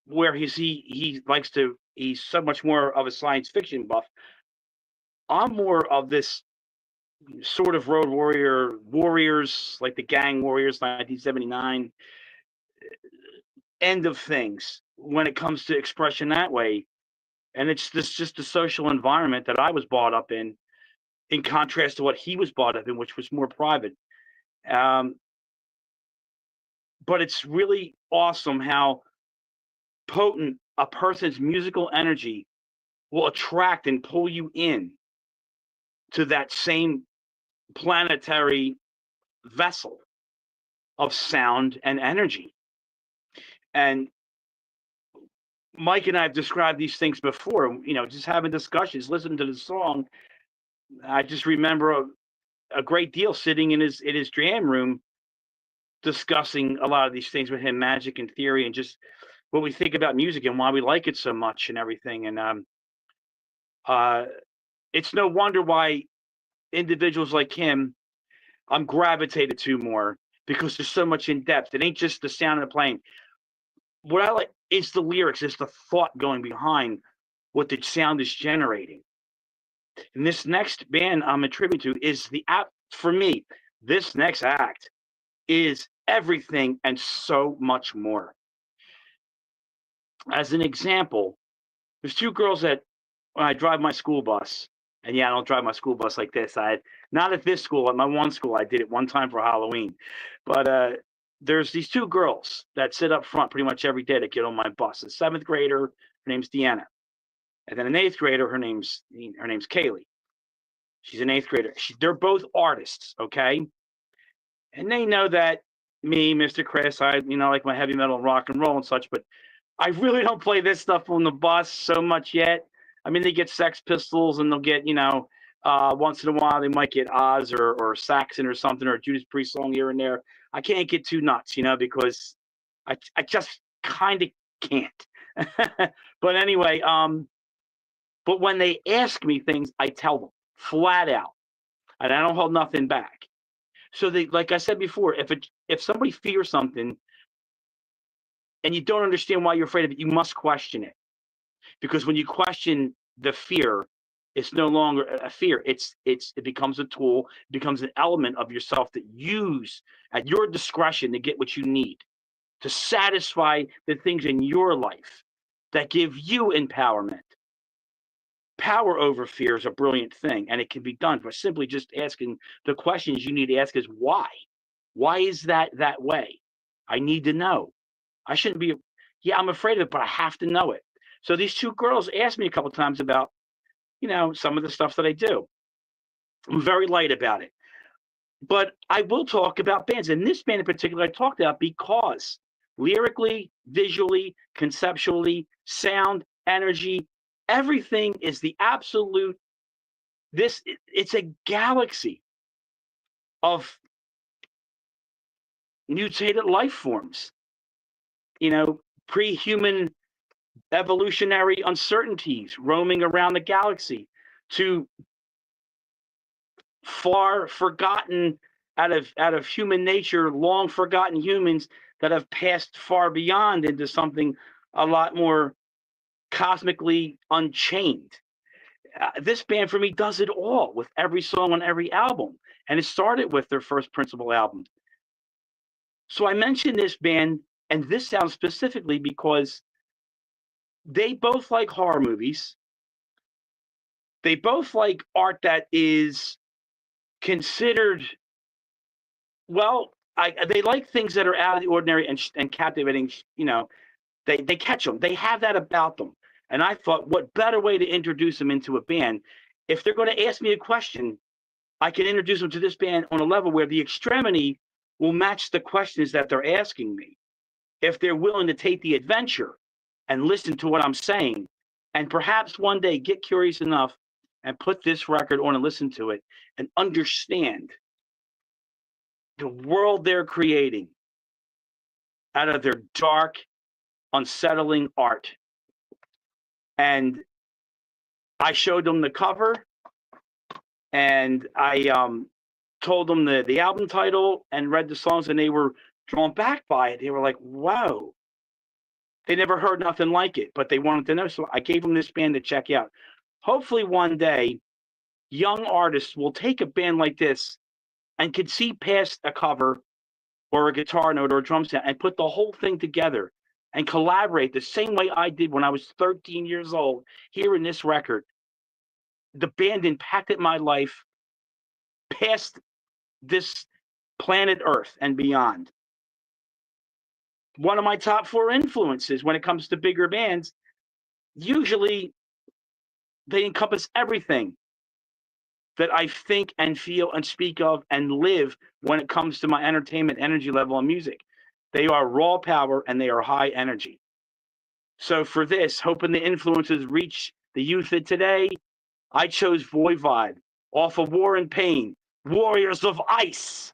where he likes to. He's so much more of a science fiction buff. I'm more of this sort of road warriors, like the Gang Warriors, 1979, end of things when it comes to expression that way. And it's just the social environment that I was brought up in contrast to what he was brought up in, which was more private. But it's really awesome how potent a person's musical energy will attract and pull you in to that same planetary vessel of sound and energy. And Mike and I have described these things before, just having discussions, listening to the song. I just remember a great deal sitting in his jam room discussing a lot of these things with him, magic and theory, and just what we think about music and why we like it so much and everything. And it's no wonder why individuals like him I'm gravitated to more, because there's so much in depth. It ain't just the sound of the playing. What I like is the lyrics, is the thought going behind what the sound is generating. And this next band I'm attributing to is for me, this next act is everything and so much more. As an example, there's two girls that when I drive my school bus, and yeah, I don't drive my school bus like this. Not at this school, at my one school, I did it one time for Halloween. But there's these two girls that sit up front pretty much every day that get on my bus. A 7th grader, her name's Deanna. And then an 8th grader, her name's Kaylee. She's an 8th grader. They're both artists, okay? And they know that me, Mr. Chris, I like my heavy metal, rock and roll and such, but I really don't play this stuff on the bus so much yet. I mean, they get Sex Pistols and they'll get, once in a while they might get Oz or Saxon or something, or a Judas Priest song here and there. I can't get too nuts, because I just kind of can't. But anyway, but when they ask me things, I tell them flat out, and I don't hold nothing back. So they, like I said before, if somebody fears something and you don't understand why you're afraid of it, you must question it. Because when you question the fear, it's no longer a fear. It becomes a tool, it becomes an element of yourself that you use at your discretion to get what you need, to satisfy the things in your life that give you empowerment. Power over fear is a brilliant thing, and it can be done by simply just asking the questions you need to ask is why? Why is that way? I need to know. I shouldn't be, I'm afraid of it, but I have to know it. So these two girls asked me a couple times about, some of the stuff that I do. I'm very light about it. But I will talk about bands. And this band in particular I talked about because lyrically, visually, conceptually, sound, energy, everything is the absolute, it's a galaxy of mutated life forms, pre-human evolutionary uncertainties roaming around the galaxy, to far forgotten out of human nature, long forgotten humans that have passed far beyond into something a lot more cosmically unchained. This band for me does it all with every song on every album, and it started with their first Principle album. So I mentioned this band and this sound specifically because they both like horror movies. They both like art that is considered, they like things that are out of the ordinary and captivating. They catch them. They have that about them. And I thought, what better way to introduce them into a band? If they're going to ask me a question, I can introduce them to this band on a level where the extremity will match the questions that they're asking me. If they're willing to take the adventure and listen to what I'm saying, and perhaps one day get curious enough and put this record on and listen to it and understand the world they're creating out of their dark, unsettling art. And I showed them the cover, and I told them the album title and read the songs, and they were drawn back by it. They were like, wow. They never heard nothing like it, but they wanted to know. So I gave them this band to check out. Hopefully one day, young artists will take a band like this and could see past a cover or a guitar note or a drum set and put the whole thing together and collaborate the same way I did when I was 13 years old here in this record. The band impacted my life past this planet Earth and beyond. one of my top 4 influences when it comes to bigger bands. Usually they encompass everything that I think and feel and speak of and live when it comes to my entertainment energy level on music. They are raw power and they are high energy. So for this, hoping the influences reach the youth of today, I chose Voivod off of War and Pain, Warriors of Ice.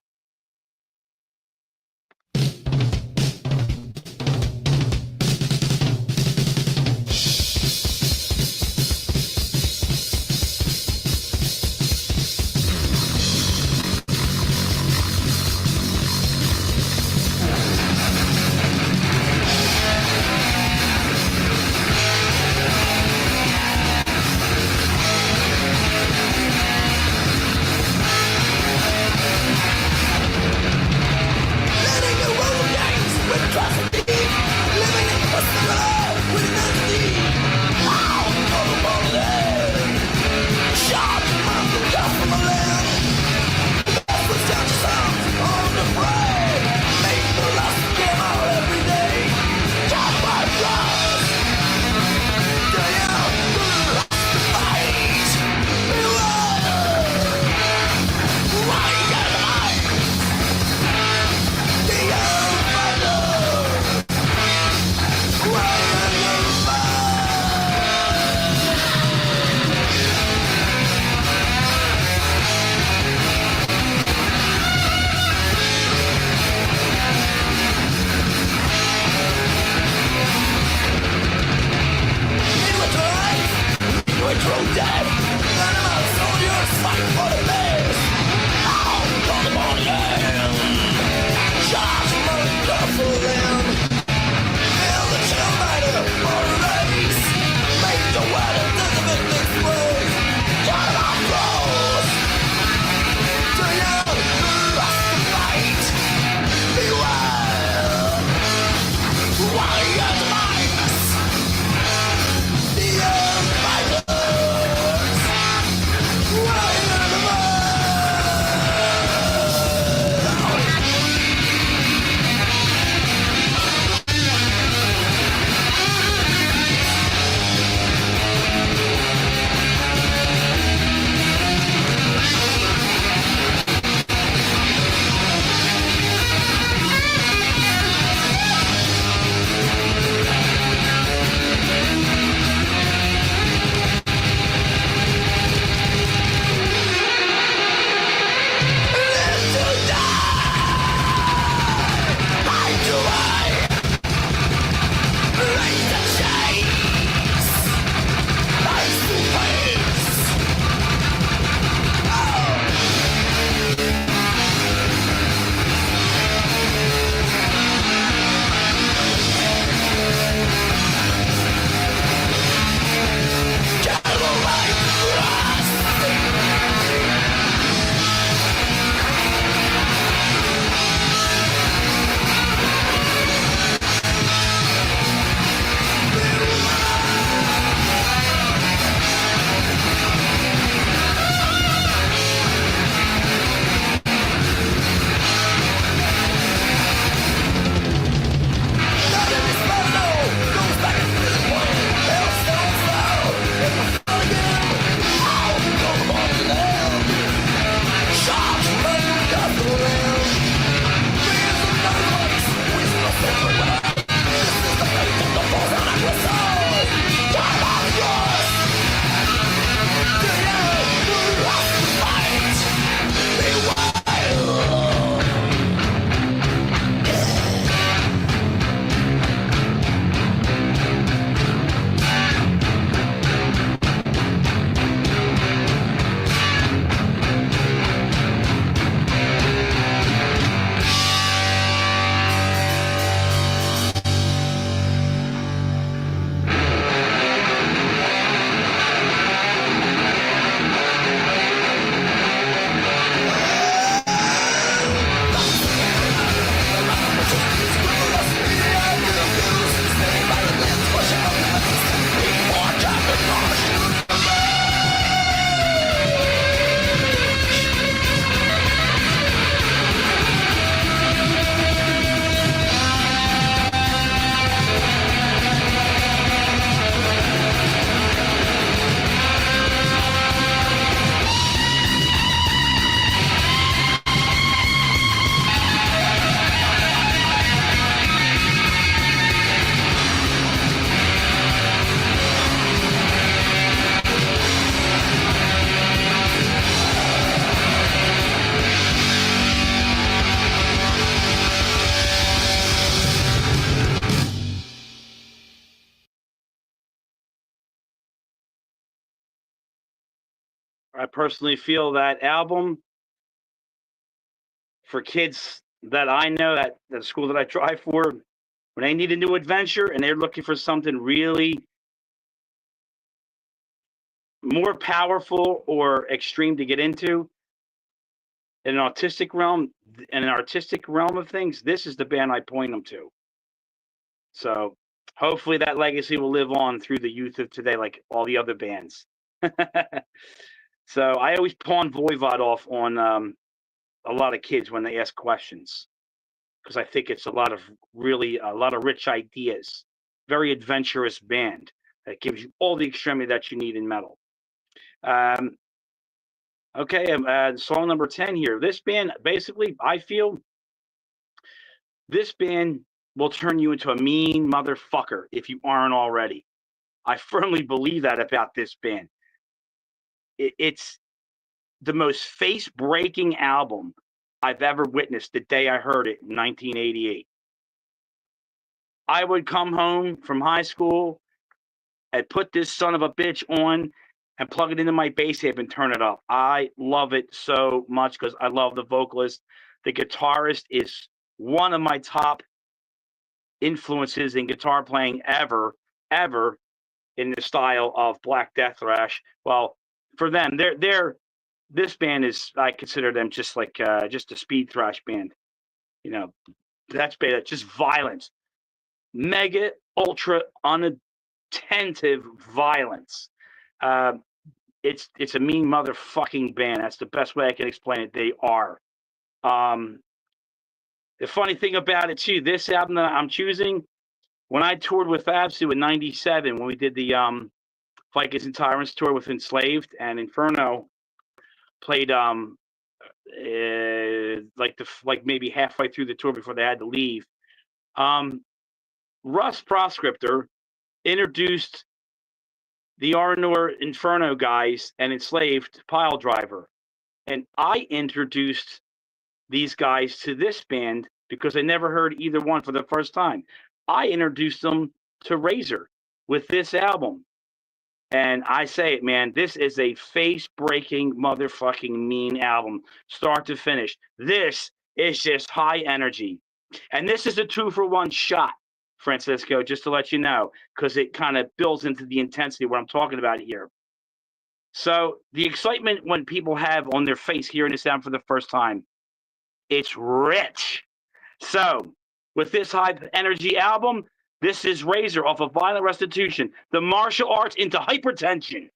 I personally feel that album for kids that I know that the school that I drive for, when they need a new adventure and they're looking for something really more powerful or extreme to get into in an artistic realm of things, this is the band I point them to. So hopefully that legacy will live on through the youth of today, like all the other bands. So I always pawn Voivod off on a lot of kids when they ask questions, because I think it's a lot of rich ideas, very adventurous band that gives you all the extremity that you need in metal. Okay, song number 10 here. This band, basically, I feel this band will turn you into a mean motherfucker if you aren't already. I firmly believe that about this band. It's the most face-breaking album I've ever witnessed the day I heard it in 1988. I would come home from high school and put this son of a bitch on and plug it into my bass amp and turn it up. I love it so much because I love the vocalist. The guitarist is one of my top influences in guitar playing ever in the style of Black Death thrash. Well, for them, this band is, I consider them just like just a speed thrash band. You know, that's just violence, mega ultra unattentive violence. It's a mean motherfucking band. That's the best way I can explain it. They are. The funny thing about it too, this album that I'm choosing, when I toured with Absu in '97, when we did the Vikings and Tyrants tour with Enslaved and Inferno, played like maybe halfway through the tour before they had to leave. Russ Proscriptor introduced the Arnor Inferno guys and Enslaved Pile Driver, and I introduced these guys to this band because I never heard either one for the first time. I introduced them to Razor with this album. And I say it, man, this is a face-breaking, motherfucking mean album, start to finish. This is just high energy. And this is a 2-for-1 shot, Francisco, just to let you know, because it kind of builds into the intensity of what I'm talking about here. So the excitement when people have on their face hearing this album for the first time, it's rich. So with this high energy album, this is Razor off of Violent Restitution, the martial arts into hypertension.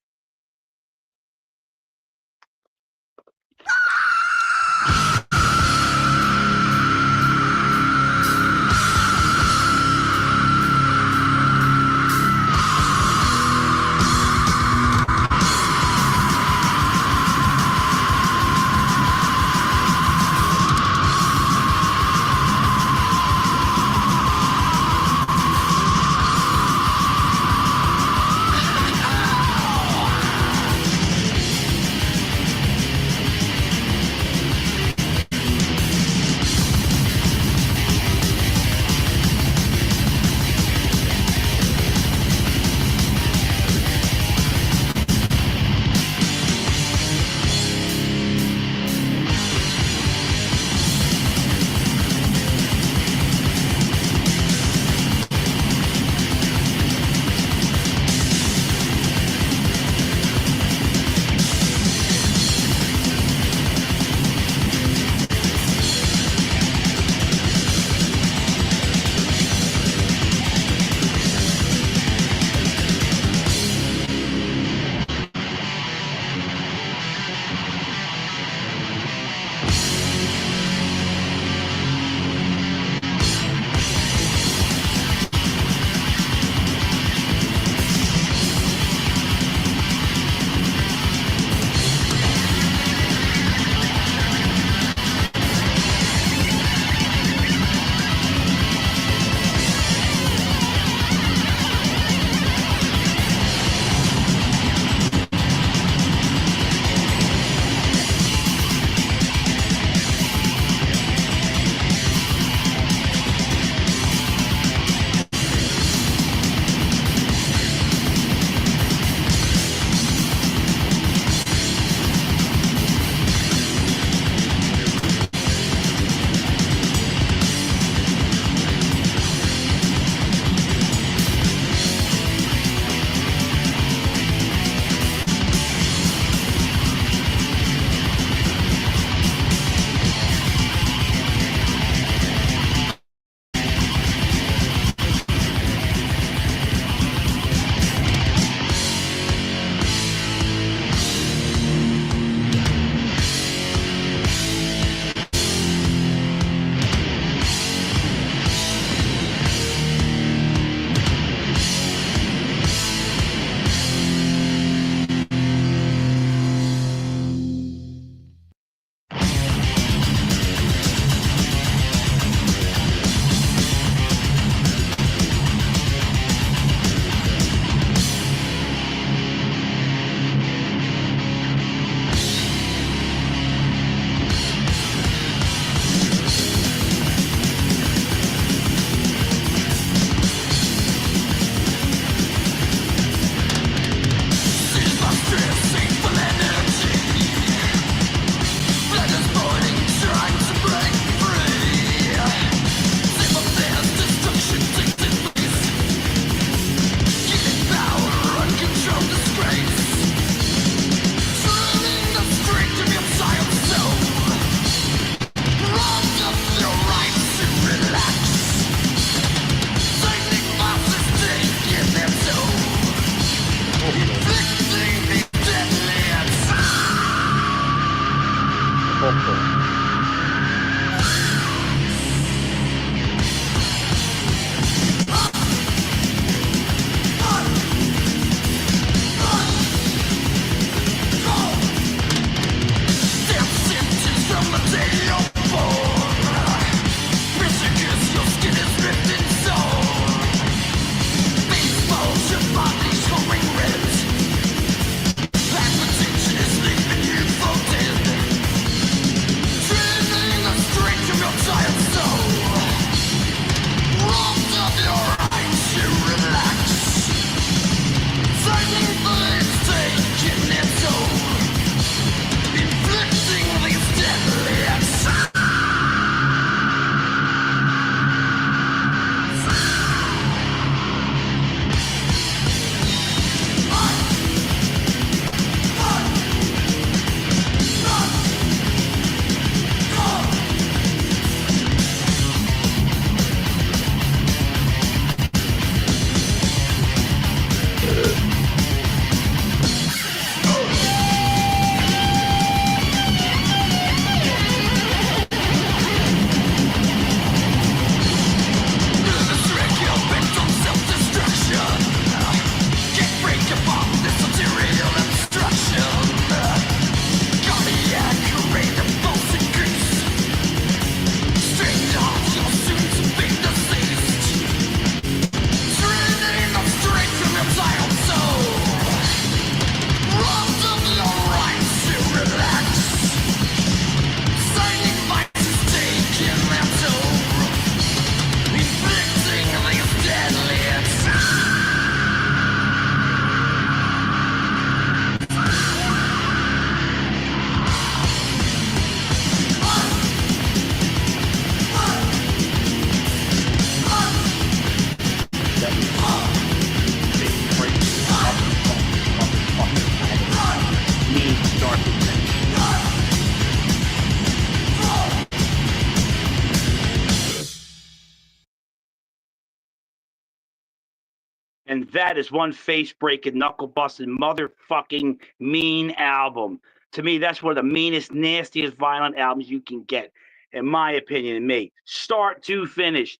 And that is one face-breaking, knuckle-busting, motherfucking mean album. To me, that's one of the meanest, nastiest, violent albums you can get, in my opinion, and me. Start to finish.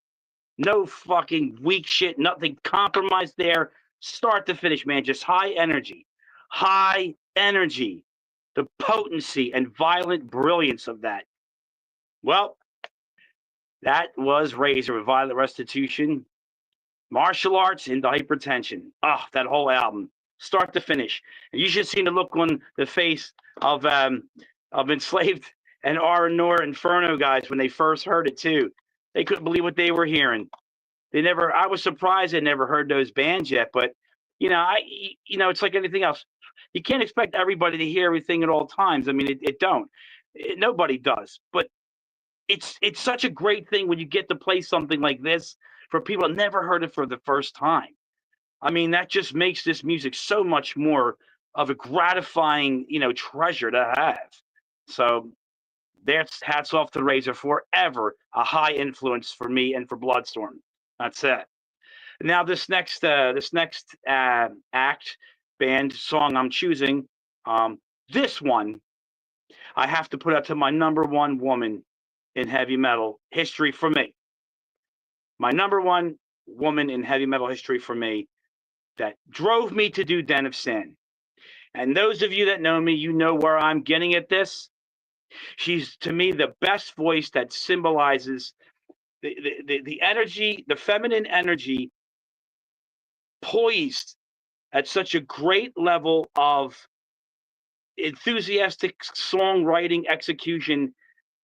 No fucking weak shit, nothing compromised there. Start to finish, man. Just high energy. High energy. The potency and violent brilliance of that. Well, that was Razor with Violent Restitution. Martial arts into hypertension. Oh, that whole album, start to finish. And you should see the look on the face of Enslaved and Aranor Inferno guys when they first heard it too. They couldn't believe what they were hearing. I was surprised they never heard those bands yet. But it's like anything else. You can't expect everybody to hear everything at all times. I mean, nobody does. But it's such a great thing when you get to play something like this for people that never heard it for the first time. I mean, that just makes this music so much more of a gratifying, treasure to have. So that's hats off to Razor, forever a high influence for me and for Bloodstorm. That's it. Now this next act, band, song I'm choosing, this one I have to put up to my number one woman in heavy metal history for me. My number one woman in heavy metal history for me that drove me to do Den of Sin. And those of you that know me, you know where I'm getting at this. She's, to me, the best voice that symbolizes the energy, the feminine energy, poised at such a great level of enthusiastic songwriting execution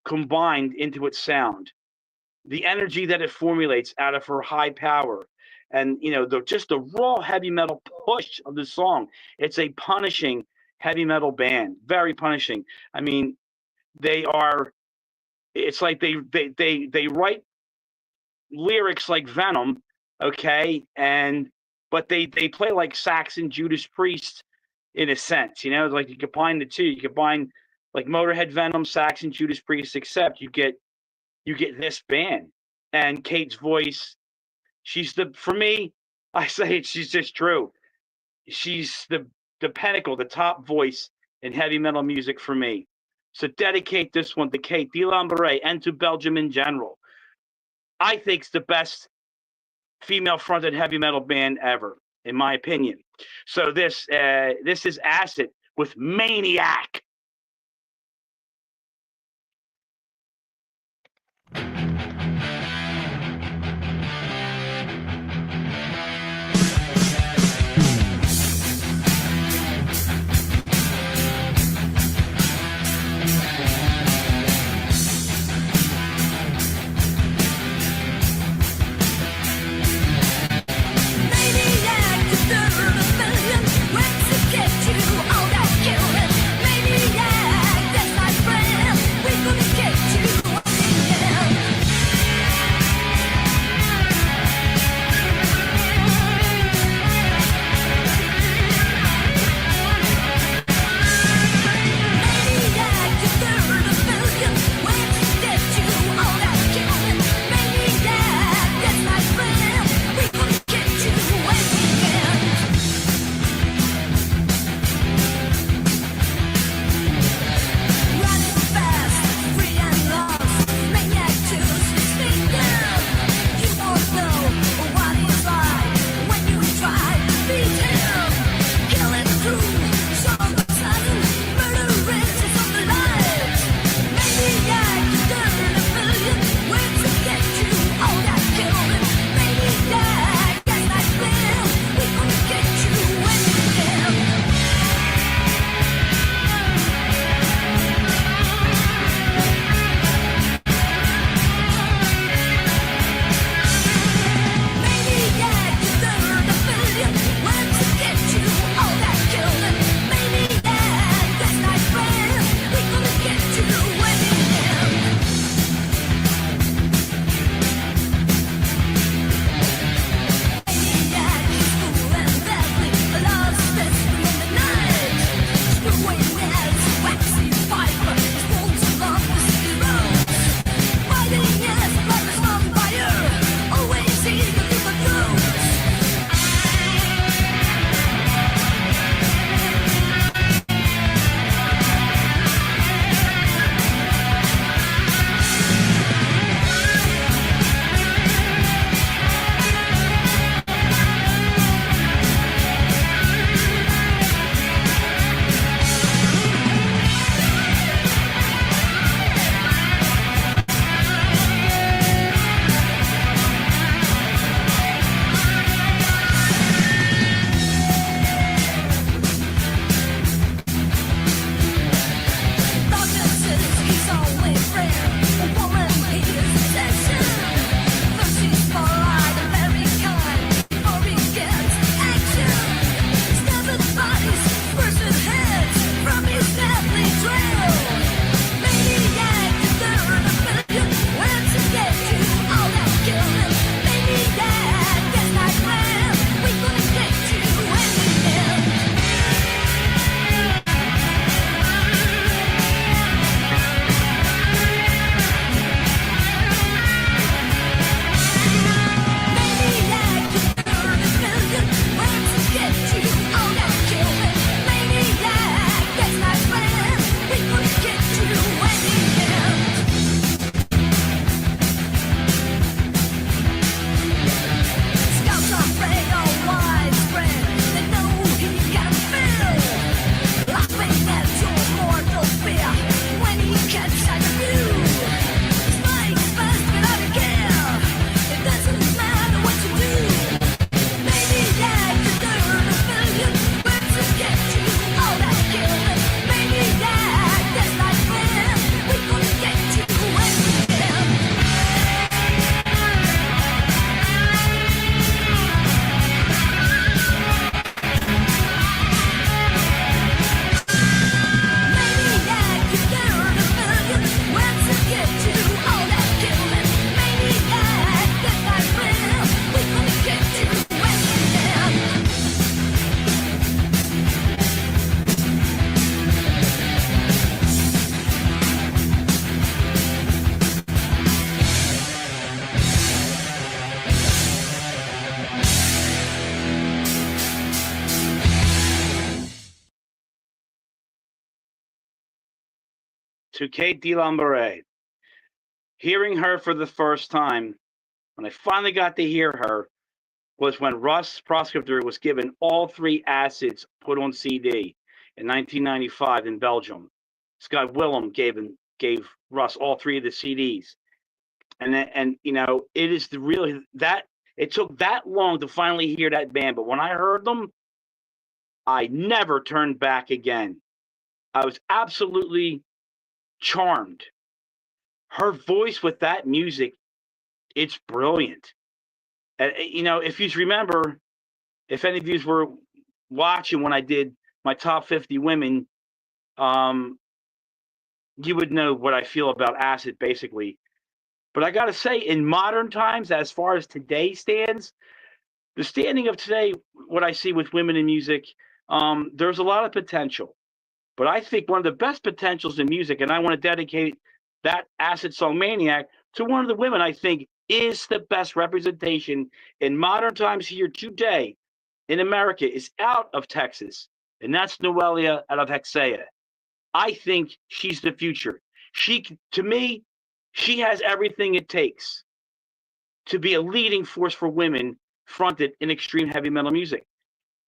combined into its sound. The energy that it formulates out of her high power, and just the raw heavy metal push of the song. It's a punishing heavy metal band, very punishing. I mean, it's like they write lyrics like Venom, okay, but they play like Saxon Judas Priest in a sense. Like you combine the two. You combine like Motorhead, Venom, Saxon Judas Priest, except you get this band. And Kate's voice, for me, I say she's just true. She's the pinnacle, the top voice in heavy metal music for me. So dedicate this one to Kate Delambre and to Belgium in general. I think it's the best female-fronted heavy metal band ever, in my opinion. So this is Acid with Maniac. Maniac, the third of a million, whence to get you all that killing. Maniac. to Kate DeLambre. Hearing her for the first time, when I finally got to hear her, was when Russ Proscriptor was given all 3 acids put on CD in 1995 in Belgium. Scott Willem gave Russ all 3 of the CDs. And you know, it is really that it took that long to finally hear that band, but when I heard them, I never turned back again. I was absolutely charmed. Her voice with that music, it's brilliant. And you know, if you remember, if any of you were watching when I did my top 50 women, you would know what I feel about acid, basically. But I got to say, in modern times, as far as today stands, the standing of today, what I see with women in music, there's a lot of potential. But I think one of the best potentials in music, and I want to dedicate that Acid Song Maniac to one of the women I think is the best representation in modern times here today in America, is out of Texas, and that's Noelia out of Hexea. I think she's the future. To me, she has everything it takes to be a leading force for women fronted in extreme heavy metal music.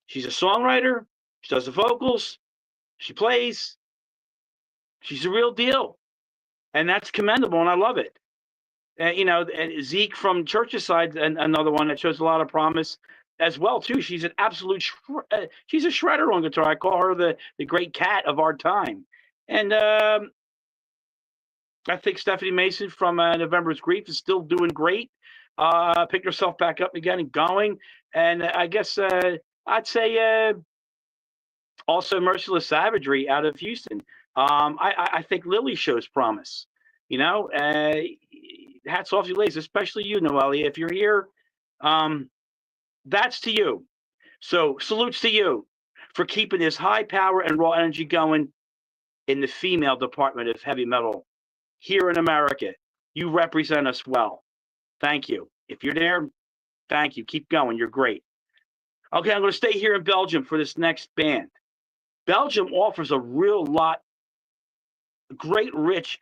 She's a songwriter. She does the vocals. She plays. She's a real deal. And that's commendable, and I love it. You know, Zeke from Churcheside, and another one that shows a lot of promise as well, too. She's an absolute she's a shredder on guitar. I call her the great cat of our time. And I think Stephanie Mason from November's Grief is still doing great. Picked herself back up again and going. And I guess I'd say also Merciless Savagery out of Houston. I think Lily shows promise. You know, hats off to you ladies, especially you, Noelia. If you're here, that's to you. So salutes to you for keeping this high power and raw energy going in the female department of heavy metal here in America. You represent us well. Thank you. If you're there, thank you. Keep going. You're great. Okay, I'm going to stay here in Belgium for this next band. Belgium offers a real lot, great, rich,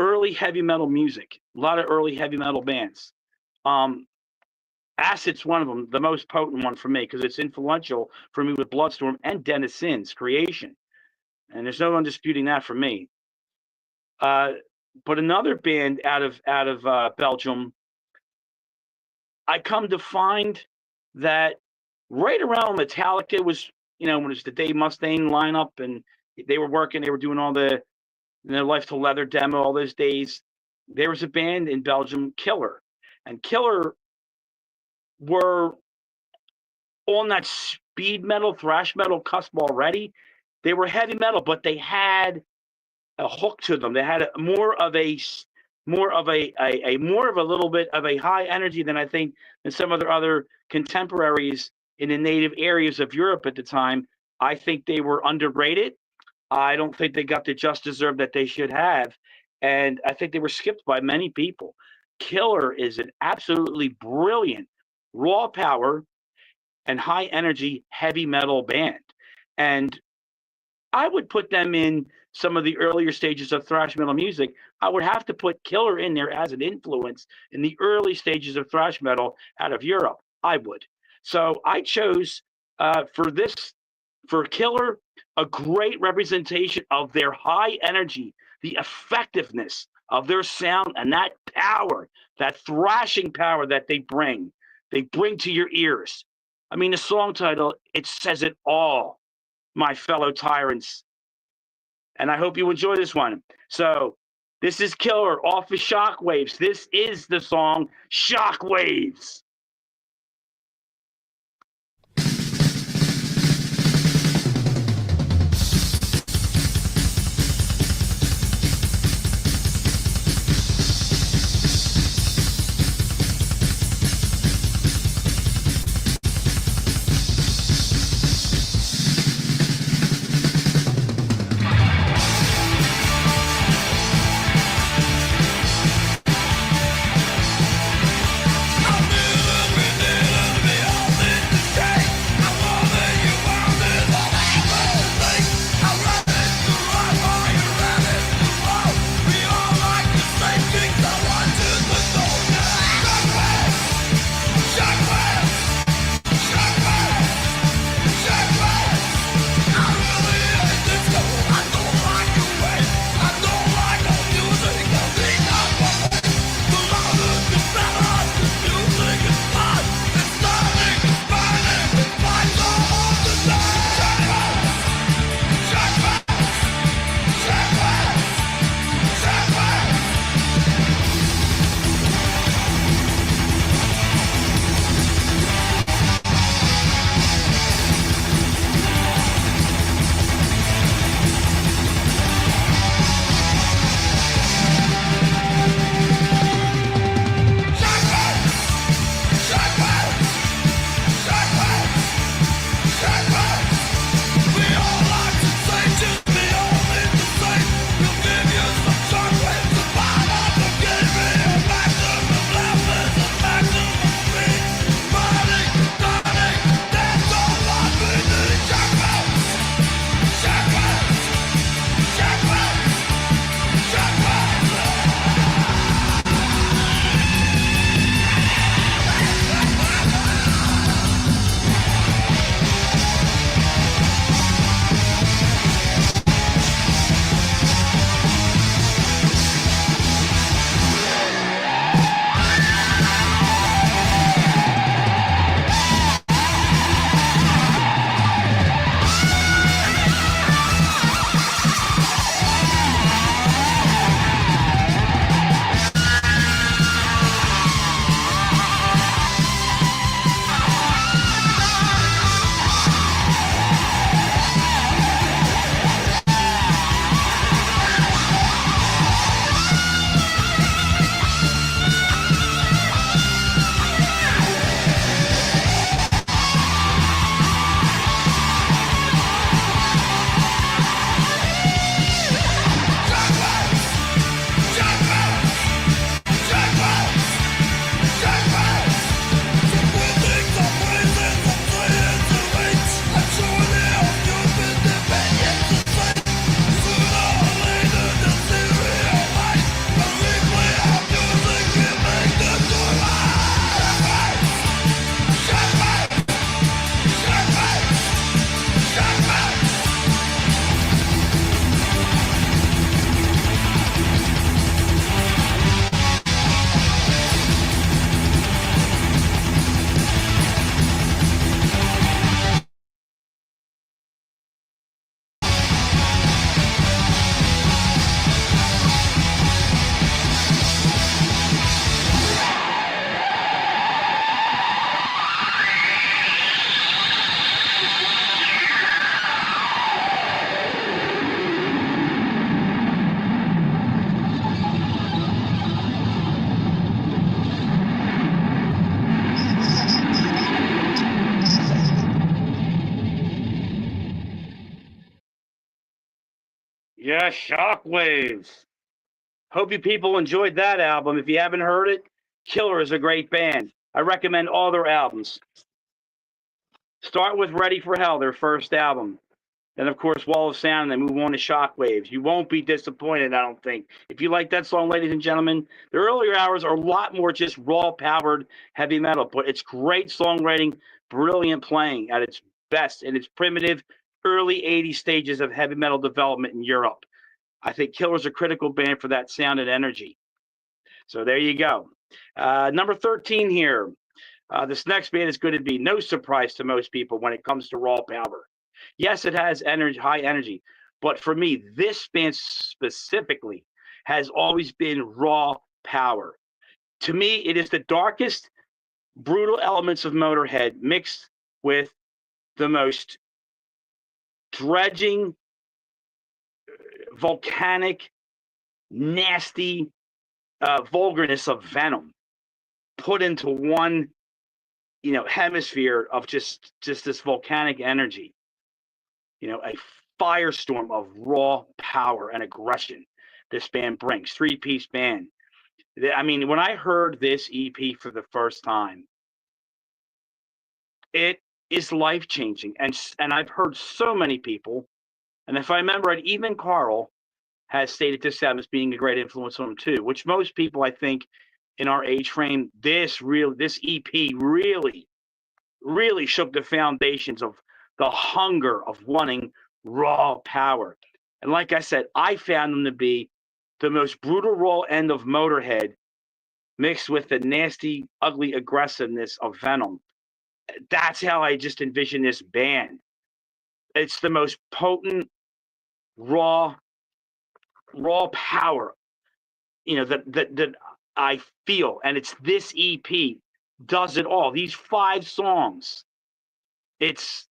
early heavy metal music. A lot of early heavy metal bands. Acid's one of them, the most potent one for me, because it's influential for me with Bloodstorm and Dennis Sin's Creation. And there's no one disputing that for me. But another band out of Belgium, I come to find that right around Metallica was, you know, when it was the Dave Mustaine lineup and they were doing all the Life to Leather demo all those days. There was a band in Belgium, Killer. And Killer were on that speed metal, thrash metal cusp already. They were heavy metal, but they had a hook to them. They had more of a little bit of a high energy than I think than some of their other contemporaries in the native areas of Europe at the time. I think they were underrated. I don't think they got the just deserve that they should have. And I think they were skipped by many people. Killer is an absolutely brilliant, raw power and high energy heavy metal band. And I would put them in some of the earlier stages of thrash metal music. I would have to put Killer in there as an influence in the early stages of thrash metal out of Europe. I would. So I chose for Killer, a great representation of their high energy, the effectiveness of their sound, and that power, that thrashing power that they bring to your ears. I mean, the song title, it says it all, my fellow tyrants. And I hope you enjoy this one. So this is Killer off of Shockwaves. This is the song Shockwaves. I knew Yeah, Shockwaves. Hope you people enjoyed that album. If you haven't heard it, Killer is a great band. I recommend all their albums. Start with Ready for Hell, their first album. Then, of course, Wall of Sound, and then move on to Shockwaves. You won't be disappointed, I don't think. If you like that song, ladies and gentlemen, the earlier hours are a lot more just raw-powered heavy metal, but it's great songwriting, brilliant playing at its best in its primitive early 80s stages of heavy metal development in Europe. I think Killer's a critical band for that sound and energy. So there you go. Number 13 here. This next band is going to be no surprise to most people when it comes to raw power. Yes, it has energy, high energy, but for me, this band specifically has always been raw power. To me, it is the darkest, brutal elements of Motorhead mixed with the most dredging, volcanic, nasty vulgarness of Venom put into one, hemisphere of just this volcanic energy. A firestorm of raw power and aggression this band brings. Three-piece band. I mean, when I heard this EP for the first time, it is life-changing. And I've heard so many people, and if I remember right, even Carl has stated this as being a great influence on him too, which most people, I think, in our age frame, this EP really shook the foundations of the hunger of wanting raw power. And like I said, I found them to be the most brutal raw end of Motorhead mixed with the nasty, ugly aggressiveness of Venom. That's how I just envision this band. It's the most potent, raw power, that I feel. And it's this EP does it all. These 5 songs. It's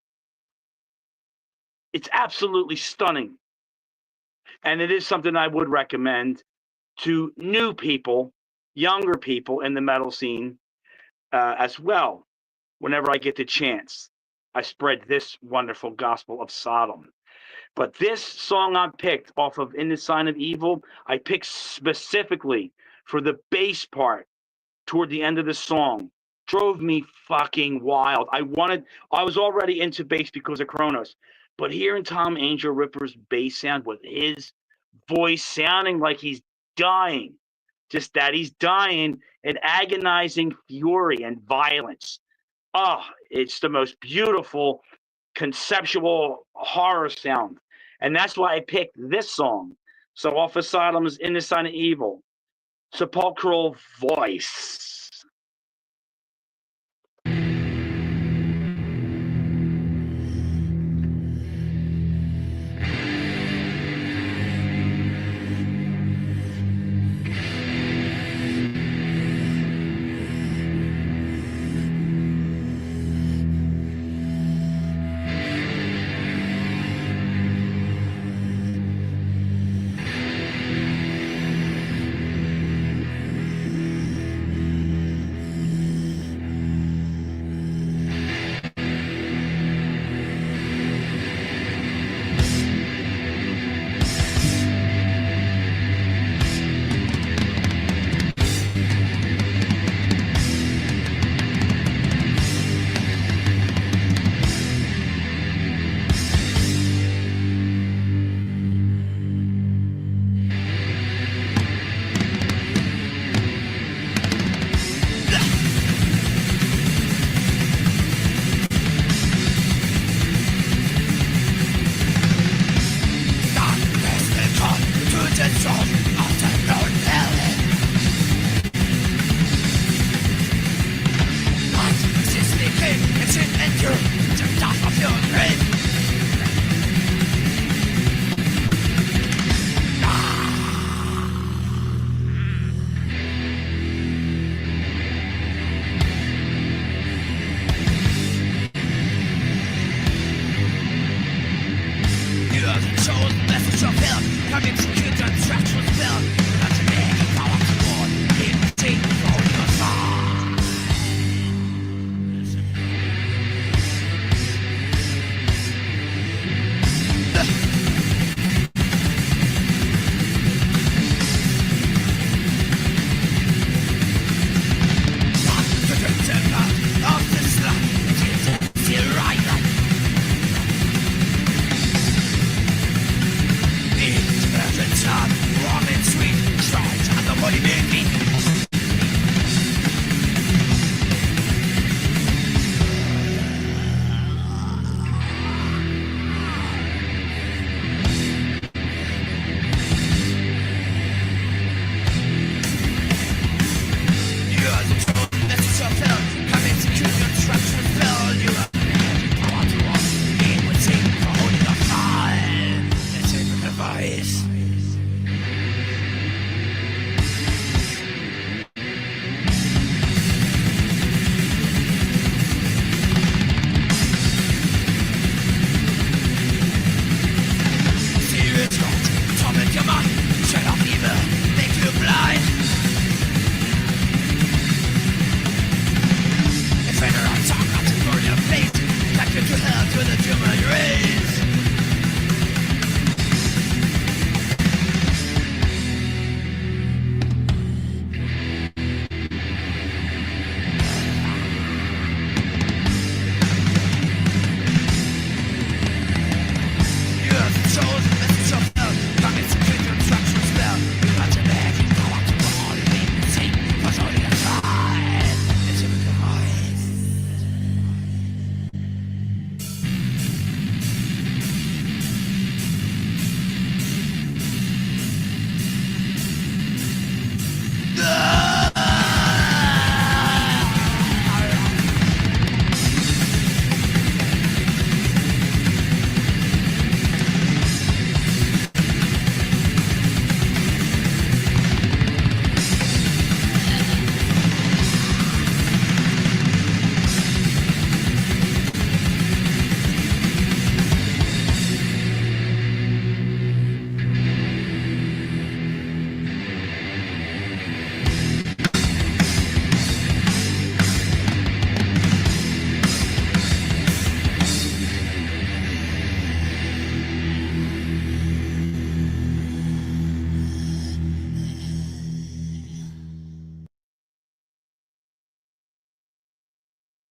absolutely stunning. And it is something I would recommend to new people, younger people in the metal scene as well. Whenever I get the chance, I spread this wonderful gospel of Sodom. But this song I picked off of In the Sign of Evil, I picked specifically for the bass part toward the end of the song. Drove me fucking wild. I was already into bass because of Kronos. But hearing Tom Angel Ripper's bass sound with his voice sounding like he's dying, just that he's dying in agonizing fury and violence. Oh, it's the most beautiful conceptual horror sound. And that's why I picked this song. So off of Sodom's In the Sign of Evil, Sepulchral Voice.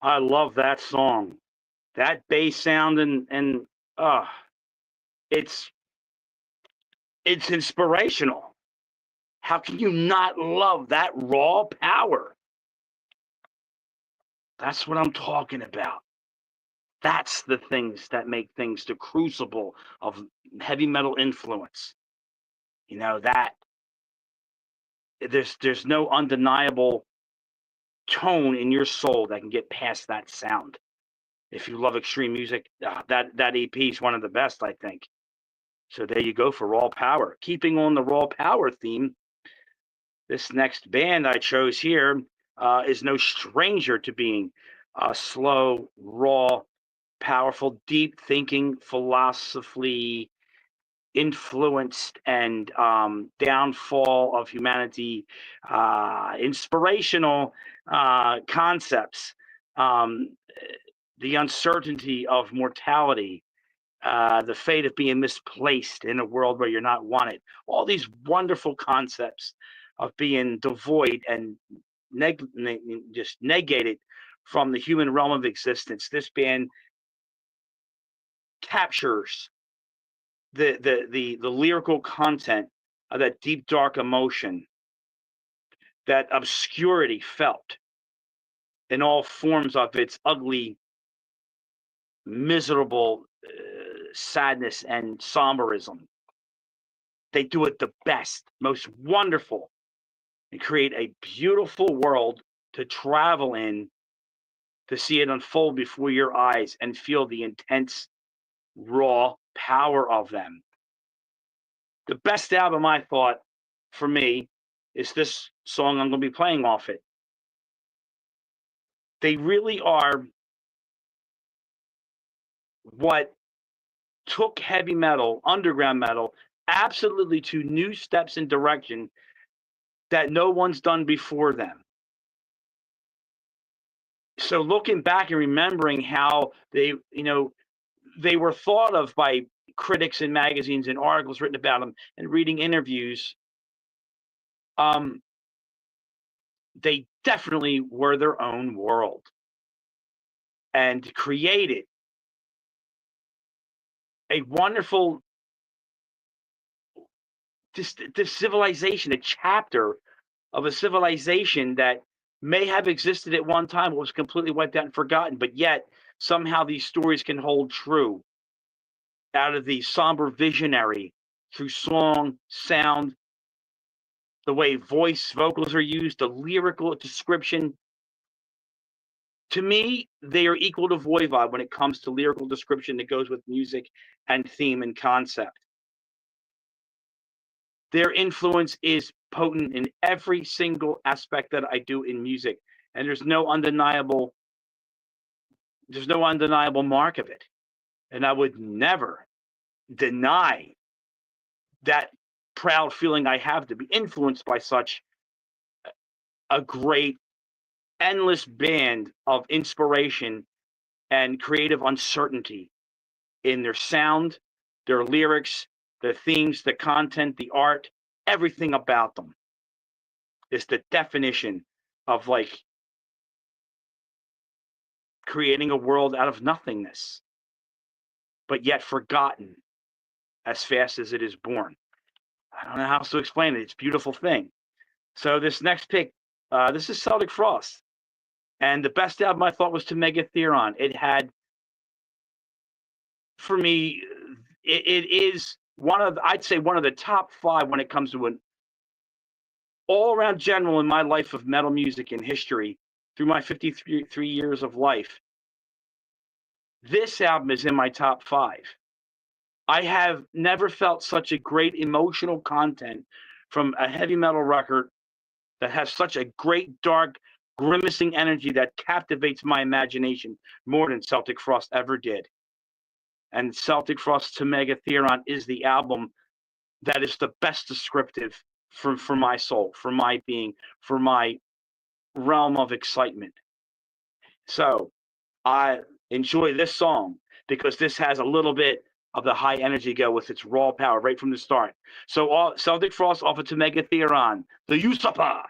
I love that song. That bass sound and it's inspirational. How can you not love that raw power? That's what I'm talking about. That's the things that make things the crucible of heavy metal influence. You know, that there's no undeniable tone in your soul that can get past that sound. If you love extreme music, that EP is one of the best, I think. So there you go for raw power. Keeping on the raw power theme, this next band I chose here is no stranger to being slow, raw, powerful, deep thinking, philosophically influenced, and downfall of humanity, inspirational concepts, the uncertainty of mortality, the fate of being misplaced in a world where you're not wanted. All these wonderful concepts of being devoid and just negated from the human realm of existence. This band captures the lyrical content of that deep, dark emotion, that obscurity felt in all forms of its ugly, miserable sadness and somberism. They do it the best, most wonderful, and create a beautiful world to travel in, to see it unfold before your eyes and feel the intense, raw power of them. The best album, I thought, for me, is this song I'm going to be playing off it. They really are what took heavy metal, underground metal, absolutely to new steps in direction that no one's done before them. So looking back and remembering how they were thought of by critics in magazines and articles written about them, and reading interviews, they definitely were their own world and created a wonderful this civilization, a chapter of a civilization that may have existed at one time but was completely wiped out and forgotten, but yet somehow these stories can hold true out of the somber visionary through song, sound, the way vocals are used, the lyrical description. To me, they are equal to Voivod when it comes to lyrical description that goes with music and theme and concept. Their influence is potent in every single aspect that I do in music, and there's no undeniable mark of it. And I would never deny that proud feeling I have to be influenced by such a great, endless band of inspiration and creative uncertainty in their sound, their lyrics, the themes, the content, the art. Everything about them is the definition of like creating a world out of nothingness, but yet forgotten as fast as it is born. I don't know how else to explain it. It's a beautiful thing. So this next pick, this is Celtic Frost. And the best album I thought was To Megatheron. It had, for me, it is I'd say one of the top 5 when it comes to an all-around general in my life of metal music and history through my 53 years of life. This album is in my top 5. I have never felt such a great emotional content from a heavy metal record that has such a great, dark, grimacing energy that captivates my imagination more than Celtic Frost ever did. And Celtic Frost To Megatheron is the album that is the best descriptive for my soul, for my being, for my realm of excitement. So I enjoy this song because this has a little bit of the high energy go with its raw power right from the start. So Celtic Frost offered To Megatheron, the usurper.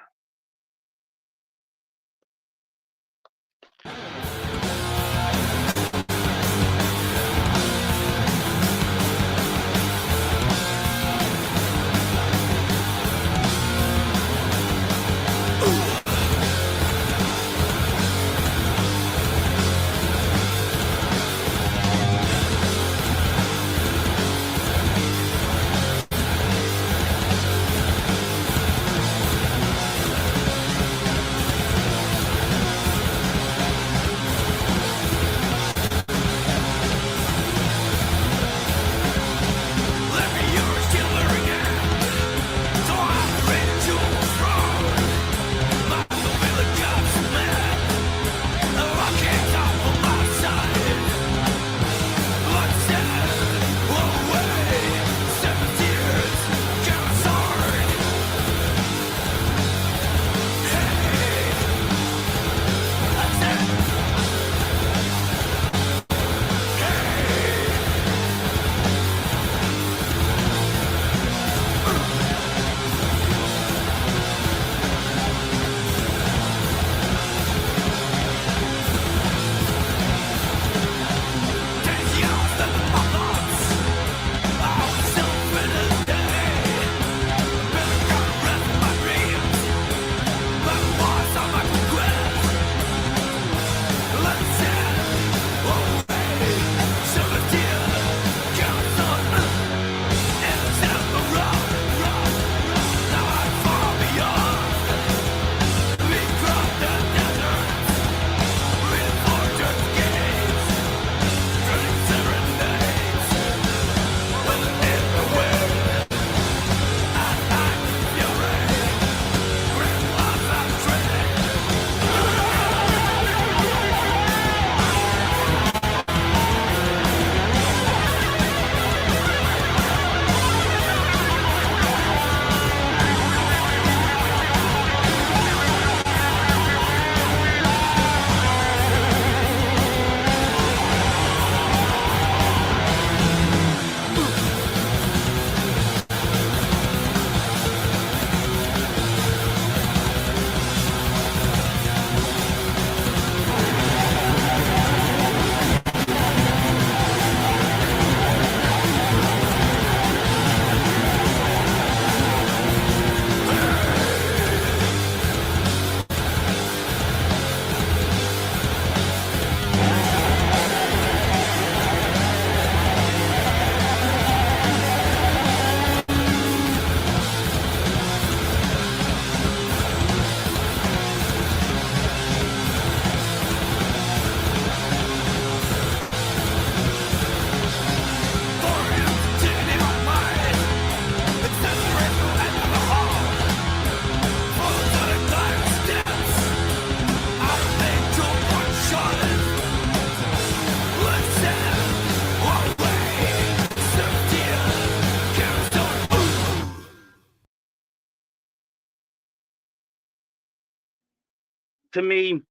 to me,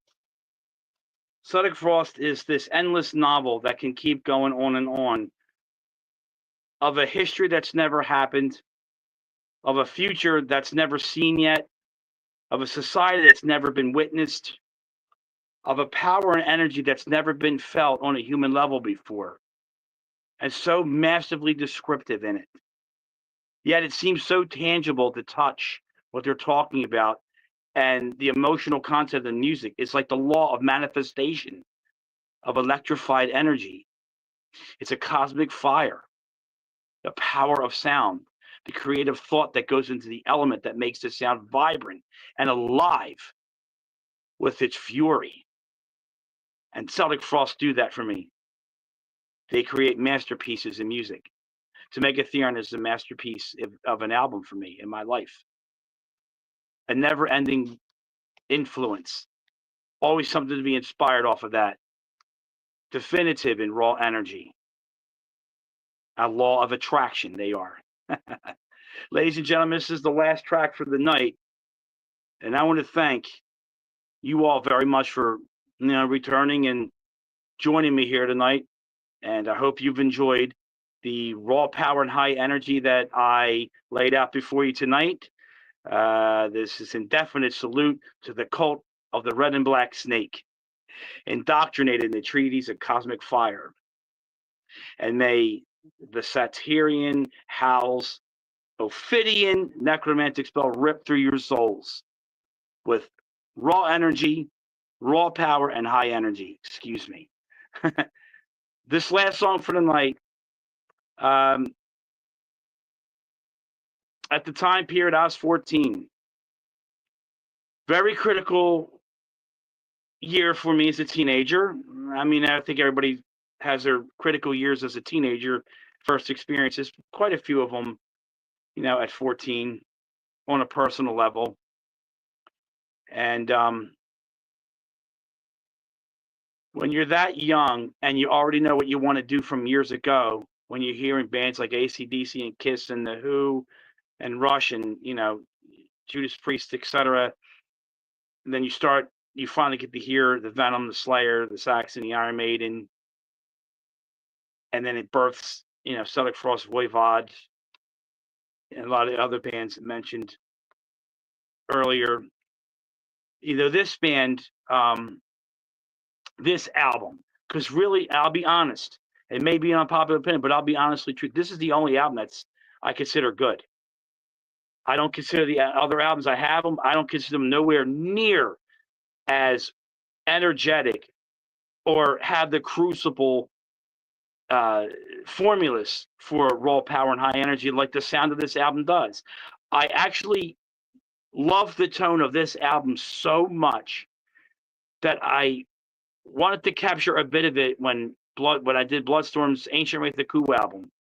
Celtic Frost is this endless novel that can keep going on and on of a history that's never happened, of a future that's never seen yet, of a society that's never been witnessed, of a power and energy that's never been felt on a human level before, and so massively descriptive in it. Yet it seems so tangible to touch what they're talking about, and the emotional content of the music is like the law of manifestation of electrified energy. It's a cosmic fire, the power of sound, the creative thought that goes into the element that makes the sound vibrant and alive with its fury. And Celtic Frost do that for me. They create masterpieces in music. To Make a Theorem is a masterpiece of an album for me in my life. A never-ending influence. Always something to be inspired off of that. Definitive in raw energy. A law of attraction, they are. Ladies and gentlemen, this is the last track for the night. And I want to thank you all very much for returning and joining me here tonight. And I hope you've enjoyed the raw power and high energy that I laid out before you tonight. This is indefinite salute to the cult of the red and black snake, indoctrinated in the treaties of cosmic fire. And may the Satyrian howls, Ophidian necromantic spell rip through your souls with raw energy, raw power, and high energy. Excuse me. This last song for the night, at the time period, I was 14. Very critical year for me as a teenager. I mean, I think everybody has their critical years as a teenager, first experiences, quite a few of them, at 14 on a personal level. And when you're that young and you already know what you want to do from years ago, when you're hearing bands like AC/DC and Kiss and The Who and Rush and, Judas Priest, etc., and then you finally get to hear the Venom, the Slayer, the Saxon, the Iron Maiden, and then it births, Celtic Frost, Voivod, and a lot of the other bands mentioned earlier. This band, this album, because really, I'll be honest, it may be an unpopular opinion, but I'll be honestly true. This is the only album that's I consider good. I don't consider the other albums I have them. I don't consider them nowhere near as energetic or have the crucible formulas for raw power and high energy like the sound of this album does. I actually love the tone of this album so much that I wanted to capture a bit of it when I did Bloodstorm's Ancient Wraith of Ku album.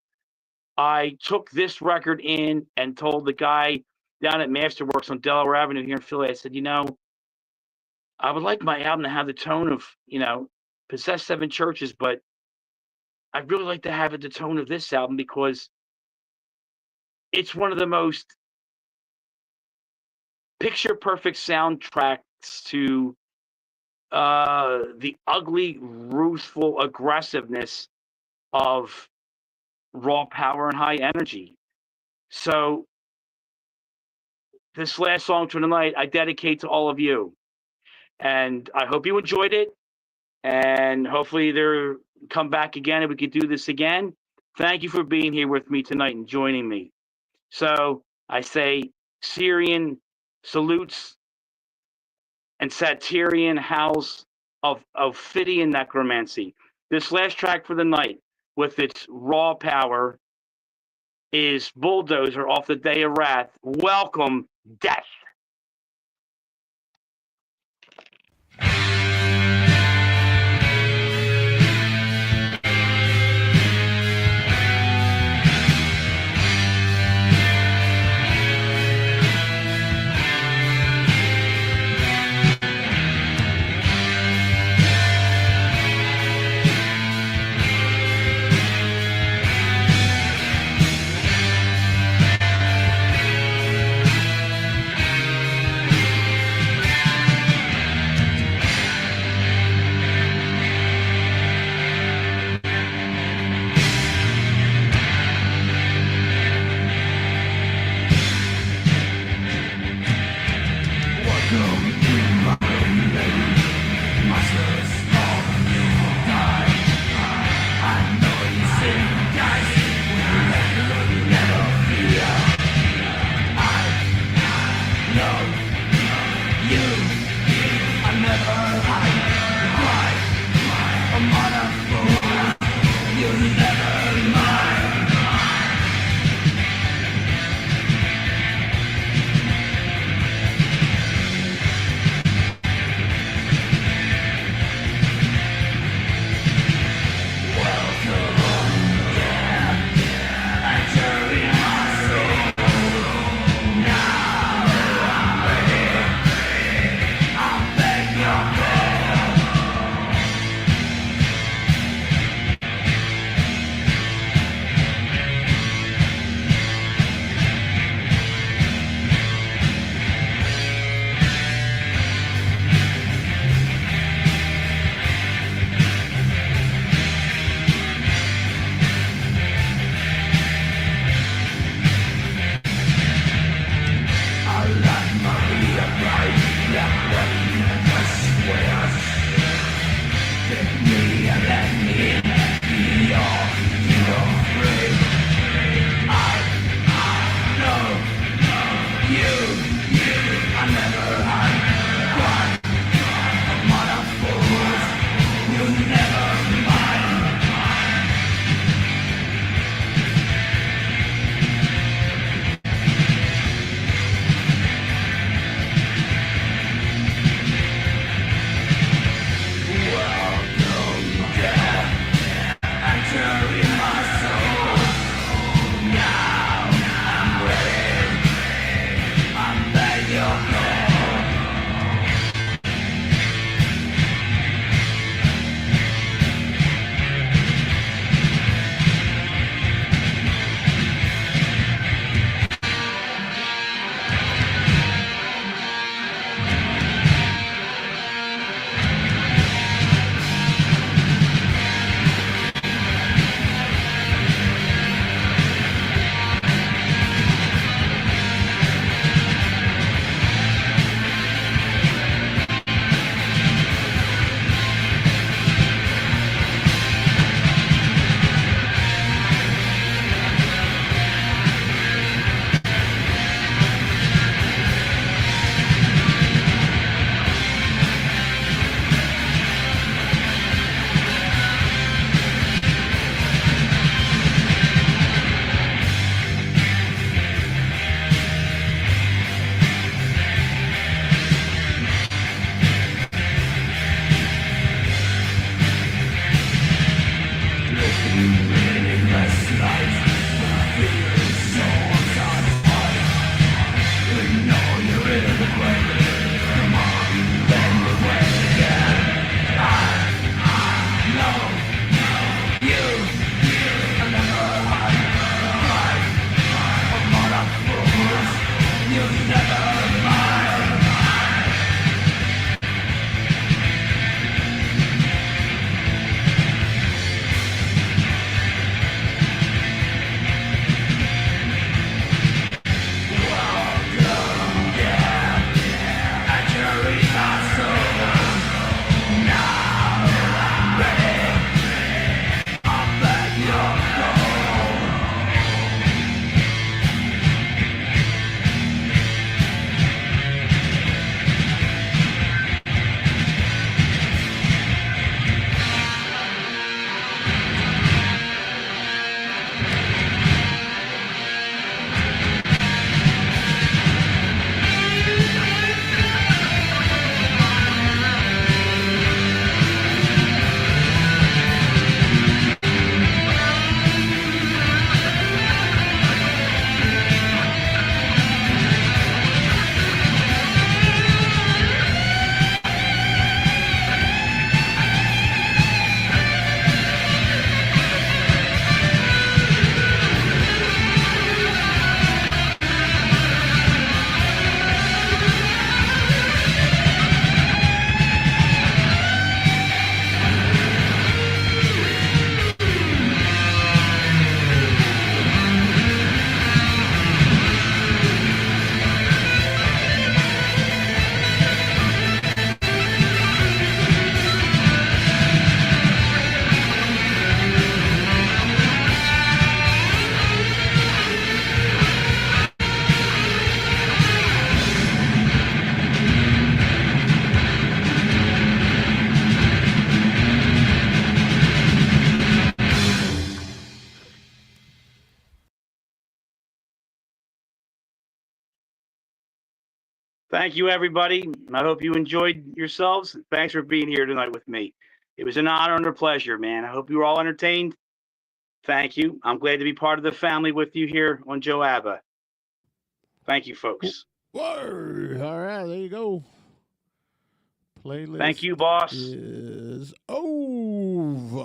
I took this record in and told the guy down at Masterworks on Delaware Avenue here in Philly, I said, I would like my album to have the tone of, Possessed Seven Churches, but I'd really like to have it the tone of this album because it's one of the most picture-perfect soundtracks to the ugly, ruthful aggressiveness of raw power and high energy. So this last song for the night, I dedicate to all of you. And I hope you enjoyed it. And hopefully they'll come back again and we could do this again. Thank you for being here with me tonight and joining me. So I say Syrian salutes and Satyrian howls of Ophidian necromancy. This last track for the night, with its raw power, is Bulldozer off the Day of Wrath. Welcome, Death. Thank you, everybody. I hope you enjoyed yourselves. Thanks for being here tonight with me. It was an honor and a pleasure, man. I hope you were all entertained. Thank you. I'm glad to be part of the family with you here on JOABA. Thank you, folks. Whoa. All right, there you go. Playlist. Thank you, boss. Is over.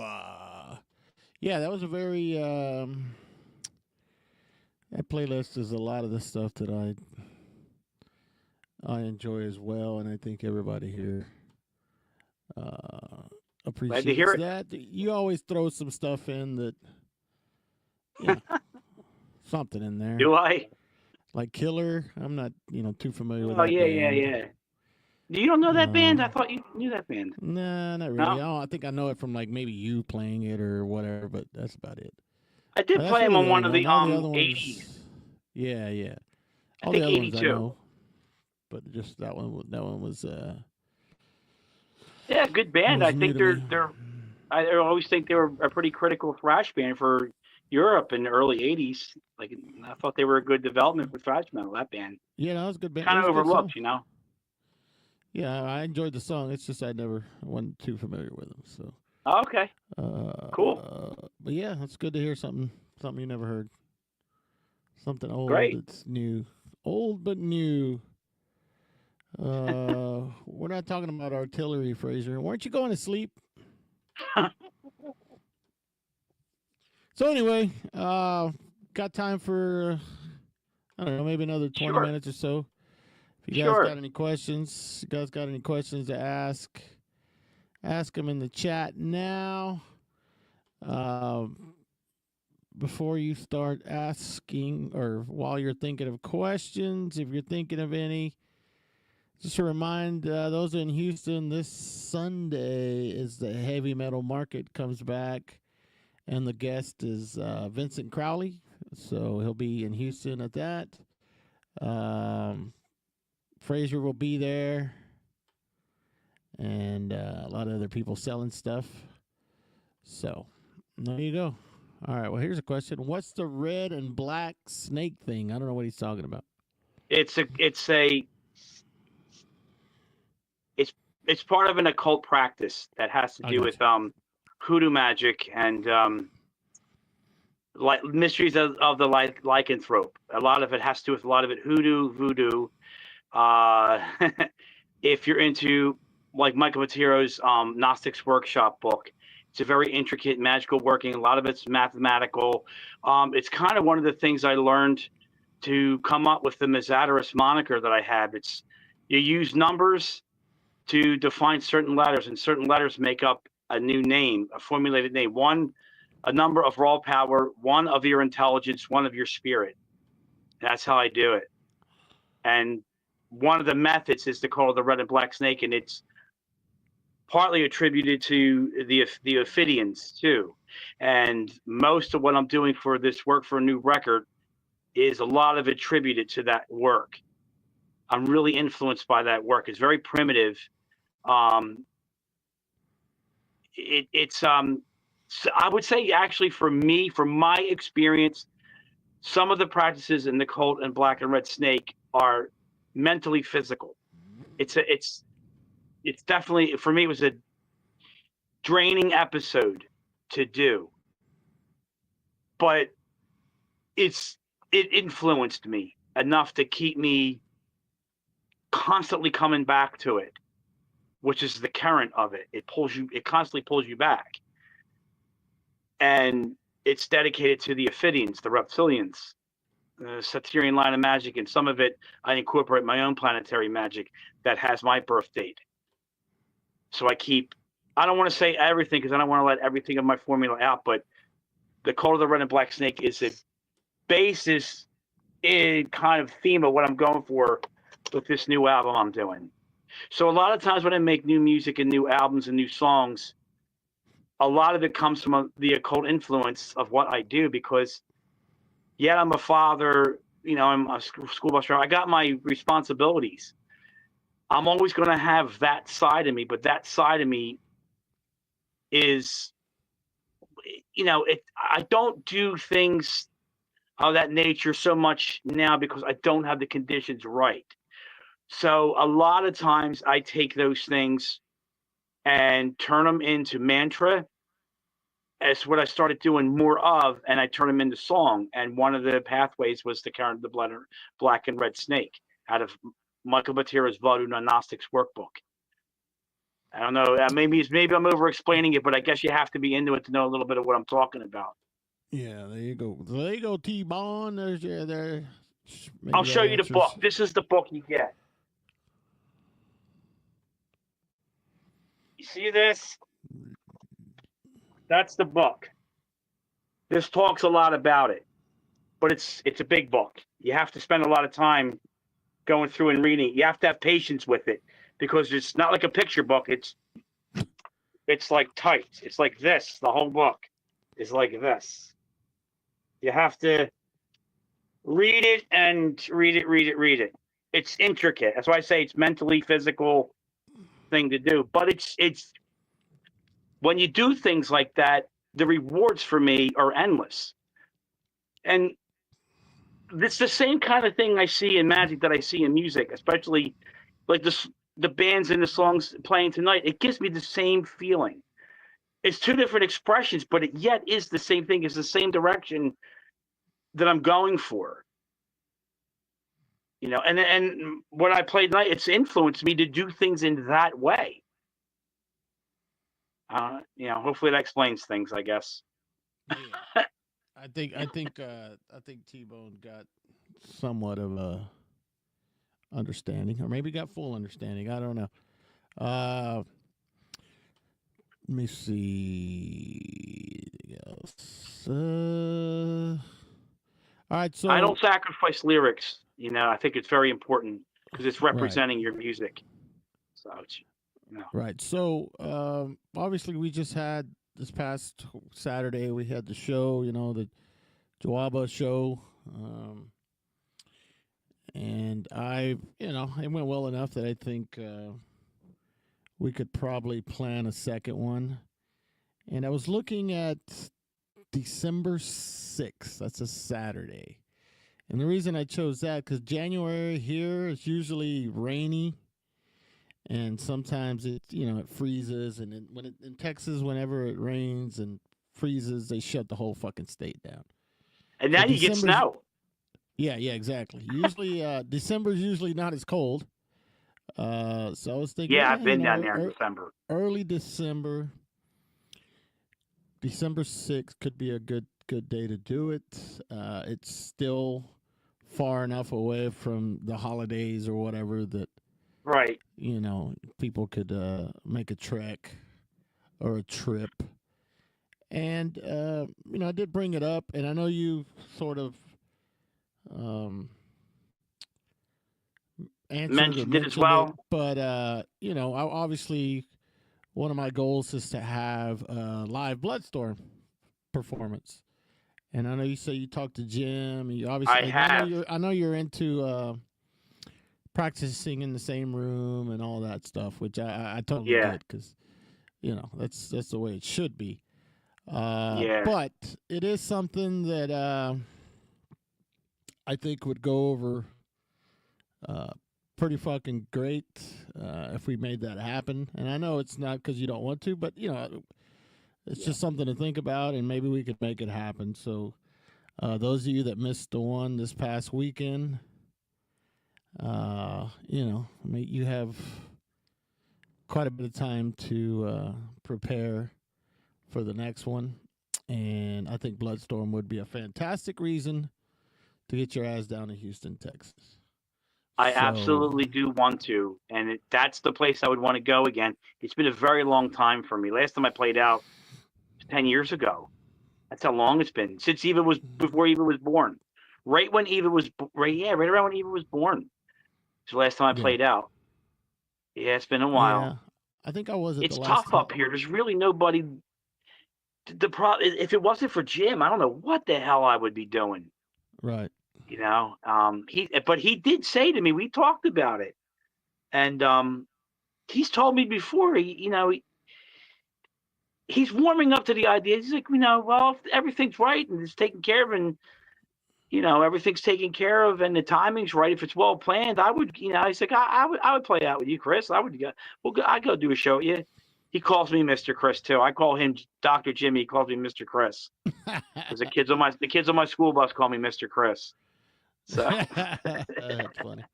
Yeah, that was a very that playlist is a lot of the stuff that I enjoy as well, and I think everybody here appreciates Glad to hear it. that. You always throw some stuff in that, you know, something in there. Do I? Like Killer. I'm not, too familiar with Oh, that yeah, band. yeah. You don't know that band? I thought you knew that band. Nah, not really. No? I think I know it from like maybe you playing it or whatever, but that's about it. I did That's play him really on one of the all other ones- 80s. Yeah, yeah. I All think the other 82. ones I know, but just that one was. Yeah, good band. was I think new to me. I always think they were a pretty critical thrash band for Europe in the early 80s. Like, I thought they were a good development for thrash metal, that band. Yeah, that was a good band. Kind It of was a good song. overlooked, Yeah, I enjoyed the song. It's just I wasn't too familiar with them. So. Oh, okay. Cool. But yeah, it's good to hear something you never heard. Something old Great. that's new. Old but new. We're not talking about artillery, Fraser. Weren't you going to sleep? So anyway, got time for, I don't know, maybe another 20 Sure. minutes or so. If you guys Sure. got any questions, to ask them in the chat now. Before you start asking, or while you're thinking of questions, if you're thinking of any, just to remind those in Houston, this Sunday is the heavy metal market comes back, and the guest is Vincent Crowley, so he'll be in Houston at that. Fraser will be there, and a lot of other people selling stuff. So there you go. All right, well, here's a question. What's the red and black snake thing? I don't know what he's talking about. It's part of an occult practice that has to do with hoodoo magic and like mysteries of the lycanthrope. A lot of it has to do with a lot of it hoodoo, voodoo. If you're into like Michael Matero's Gnostics Workshop book, it's a very intricate magical working. A lot of it's mathematical. It's kind of one of the things I learned to come up with the Mezzadurus moniker that I have. It's you use numbers to define certain letters, and certain letters make up a new name, a formulated name. One, a number of raw power, one of your intelligence, one of your spirit. That's how I do it. And one of the methods is to call the red and black snake, and it's partly attributed to the Ophidians too. And most of what I'm doing for this work for a new record is a lot of attributed to that work. I'm really influenced by that work. It's very primitive. It's so I would say actually for me, from my experience, some of the practices in the Occult and Black and Red Snake are mentally physical. It's definitely, for me, it was a draining episode to do, but it influenced me enough to keep me constantly coming back to it, which is the current of it. It constantly pulls you back. And it's dedicated to the Ophidians, the reptilians, the Satyrian line of magic, and some of it I incorporate my own planetary magic that has my birth date. So I don't want to say everything because I don't want to let everything of my formula out, but the Cult of the Red and Black Snake is a basis in kind of theme of what I'm going for with this new album I'm doing. So a lot of times when I make new music and new albums and new songs, a lot of it comes from the occult influence of what I do, because I'm a father, I'm a school bus driver. I got my responsibilities. I'm always going to have that side of me, but that side of me is, I don't do things of that nature so much now because I don't have the conditions right. So a lot of times I take those things and turn them into mantra. That's what I started doing more of, and I turn them into song. And one of the pathways was the Black and Red Snake out of Michael Matero's Voodoo Gnostics workbook. I don't know. Maybe I'm over explaining it, but I guess you have to be into it to know a little bit of what I'm talking about. Yeah, there you go. There you go, T-Bone. I'll show you the book. This is the book you get. You see this? That's the book. This talks a lot about it, but it's a big book. You have to spend a lot of time going through and reading. You have to have patience with it because it's not like a picture book. It's like tight. It's like this. The whole book is like this. You have to read it and read it. It's intricate. That's why I say it's mentally physical thing to do. But it's when you do things like that, the rewards for me are endless. And it's the same kind of thing I see in magic that I see in music, especially like the bands and the songs playing tonight. It gives me the same feeling. It's two different expressions, but it yet is the same thing. It's the same direction that I'm going for. And when I played tonight, it's influenced me to do things in that way. Hopefully that explains things, I guess. Yeah. I think T-Bone got somewhat of a understanding, or maybe got full understanding. I don't know. Let me see. Else. All right, so I don't sacrifice lyrics. I think it's very important because it's representing your music. So, Right. So, obviously, we just had this past Saturday. We had the show. The JOABA show. And it went well enough that I think we could probably plan a second one. And I was looking at December 6th. That's a Saturday. And the reason I chose that, because January here is usually rainy. And sometimes it freezes. And in Texas, whenever it rains and freezes, they shut the whole fucking state down. And now you get snow. Yeah, exactly. Usually, December's usually not as cold. So I was thinking. Yeah, I've been down there in December. Early December, December 6th could be a good day to do it. It's still far enough away from the holidays or whatever that, right? People could make a trek or a trip. And I did bring it up, and I know you sort of mentioned it as well. But obviously, one of my goals is to have a live Bloodstorm performance. And I know you say you talked to Jim. You obviously, I have. I know you're into practicing in the same room and all that stuff, which I totally get, because that's the way it should be. But it is something that I think would go over pretty fucking great if we made that happen. And I know it's not because you don't want to, but it's just something to think about, and maybe we could make it happen. So those of you that missed the one this past weekend, you have quite a bit of time to prepare for the next one. And I think Bloodstorm would be a fantastic reason to get your ass down to Houston, Texas. I absolutely do want to, and that's the place I would want to go again. It's been a very long time for me. Last time I played out was 10 years ago. That's how long it's been, since before Eva was born. Right when Eva was, right around when Eva was born. It's the last time I played out. Yeah, it's been a while. Yeah, I think I was. It's tough up here. There's really nobody. The problem, if it wasn't for Jim, I don't know what the hell I would be doing. Right. But he did say to me, we talked about it, and he's told me before, he's warming up to the idea. He's like, well, if everything's right and it's taken care of, and everything's taken care of, and the timing's right, if it's well planned, I would, he's like, I would play out with you, Chris. I would go. Well, I go do a show with you. He calls me Mr. Chris too. I call him Dr. Jimmy. He calls me Mr. Chris. Because the kids on my school bus call me Mr. Chris. So that's funny.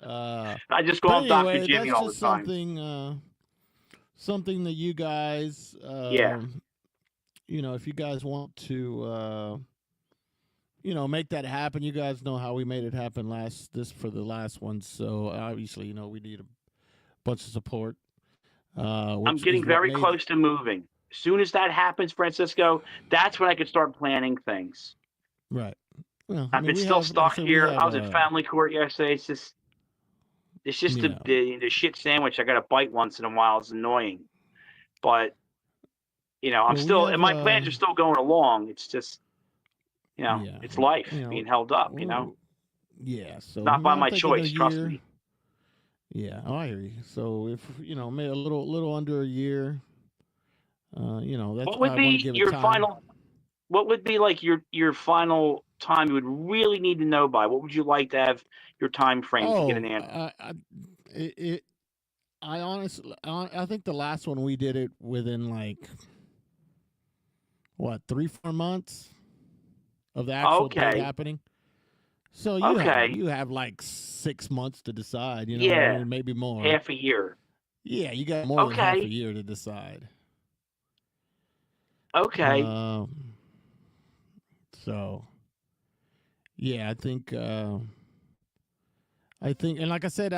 I just call him Dr. Jimmy all the time. Something that you guys, if you guys want to, make that happen. You guys know how we made it happen for the last one. So obviously, we need a bunch of support. I'm getting very close to moving. As soon as that happens, Francisco, that's when I can start planning things. Right. Well, I've been still stuck here. I was at family court yesterday. It's just the shit sandwich. I got to bite once in a while. It's annoying, but I'm still, and my plans are still going along. It's just, it's life being held up. Yeah. So not by my choice. Trust me. Yeah, I hear you. So if maybe a little under a year, that's what would be your final. What would be like your final time you would really need to know by? What would you like to have your time frame to get an answer? I honestly, I think the last one we did it within 3-4 months of the actual thing happening. So you have 6 months to decide, maybe more. Half a year. Yeah, you got more than half a year to decide. Okay. So, yeah, I think, and like I said,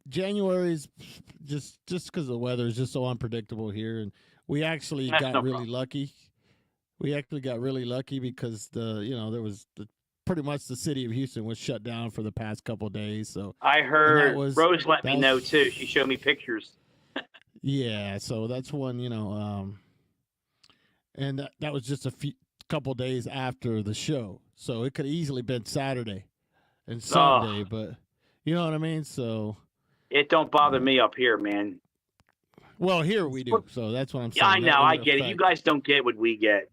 January is just because the weather is just so unpredictable here, and we actually got really lucky. We actually got really lucky because there was pretty much the city of Houston was shut down for the past couple of days. So I heard Rose let me know too. She showed me pictures. Yeah, so that's one, and that was just a couple days after the show. So it could have easily been Saturday and Sunday, but you know what I mean? So it don't bother me up here, man. Well, here we do. So that's what I'm saying. Yeah, I know. I get it. You guys don't get what we get.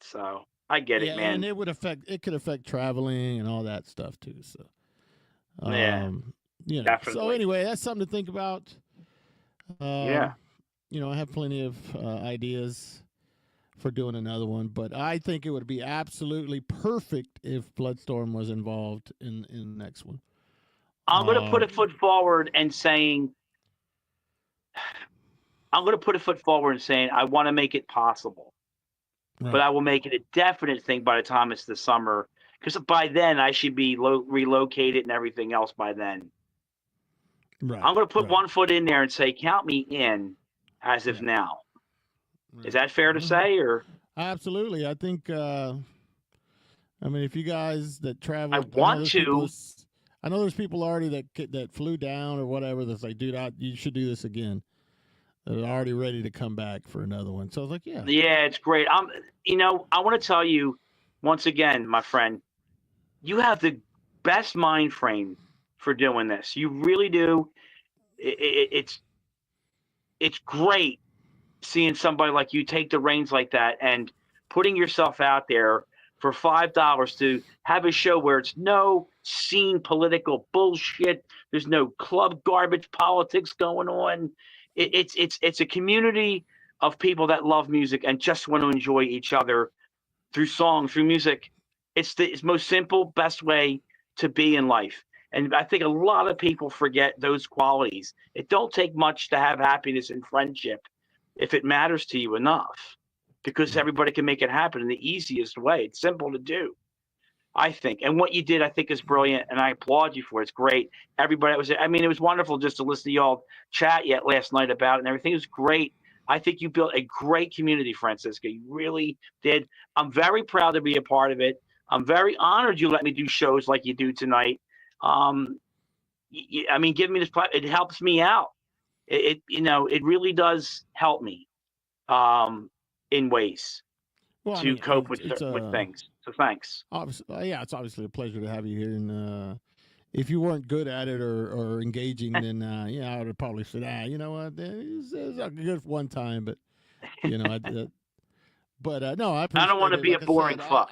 So I get it, man. And it could affect traveling and all that stuff too. So, definitely. So anyway, that's something to think about. I have plenty of ideas for doing another one. But I think it would be absolutely perfect if Bloodstorm was involved in the next one. I'm going to put a foot forward and saying, I want to make it possible. Right. But I will make it a definite thing by the time it's the summer, because by then I should be relocated and everything else by then. Right. I'm going to put one foot in there and say, count me in as of now. Right. Is that fair to say? Or absolutely. I think, I mean, if you guys that travel, I know there's people already that flew down or whatever that's like, dude, you should do this again. They're already ready to come back for another one. So I was like, yeah. Yeah, it's great. I want to tell you once again, my friend, you have the best mind frame for doing this. You really do. It's great seeing somebody like you take the reins like that and putting yourself out there for $5 to have a show where it's no scene political bullshit. There's no club garbage politics going on. It's a community of people that love music and just want to enjoy each other through song, through music. It's the most simple, best way to be in life. And I think a lot of people forget those qualities. It don't take much to have happiness and friendship if it matters to you enough, because everybody can make it happen in the easiest way. It's simple to do, I think. And what you did, I think, is brilliant, and I applaud you for it. It's great. Everybody it was wonderful just to listen to y'all chat last night about it and everything. It was great. I think you built a great community, Francisco. You really did. I'm very proud to be a part of it. I'm very honored you let me do shows like you do tonight. Give me this platform. It helps me out. It really does help me in ways to cope with things. So thanks. It's obviously a pleasure to have you here. And if you weren't good at it or engaging, then I would have probably said, you know what, it was good for one time, but no, I appreciate I don't want to be a boring fuck.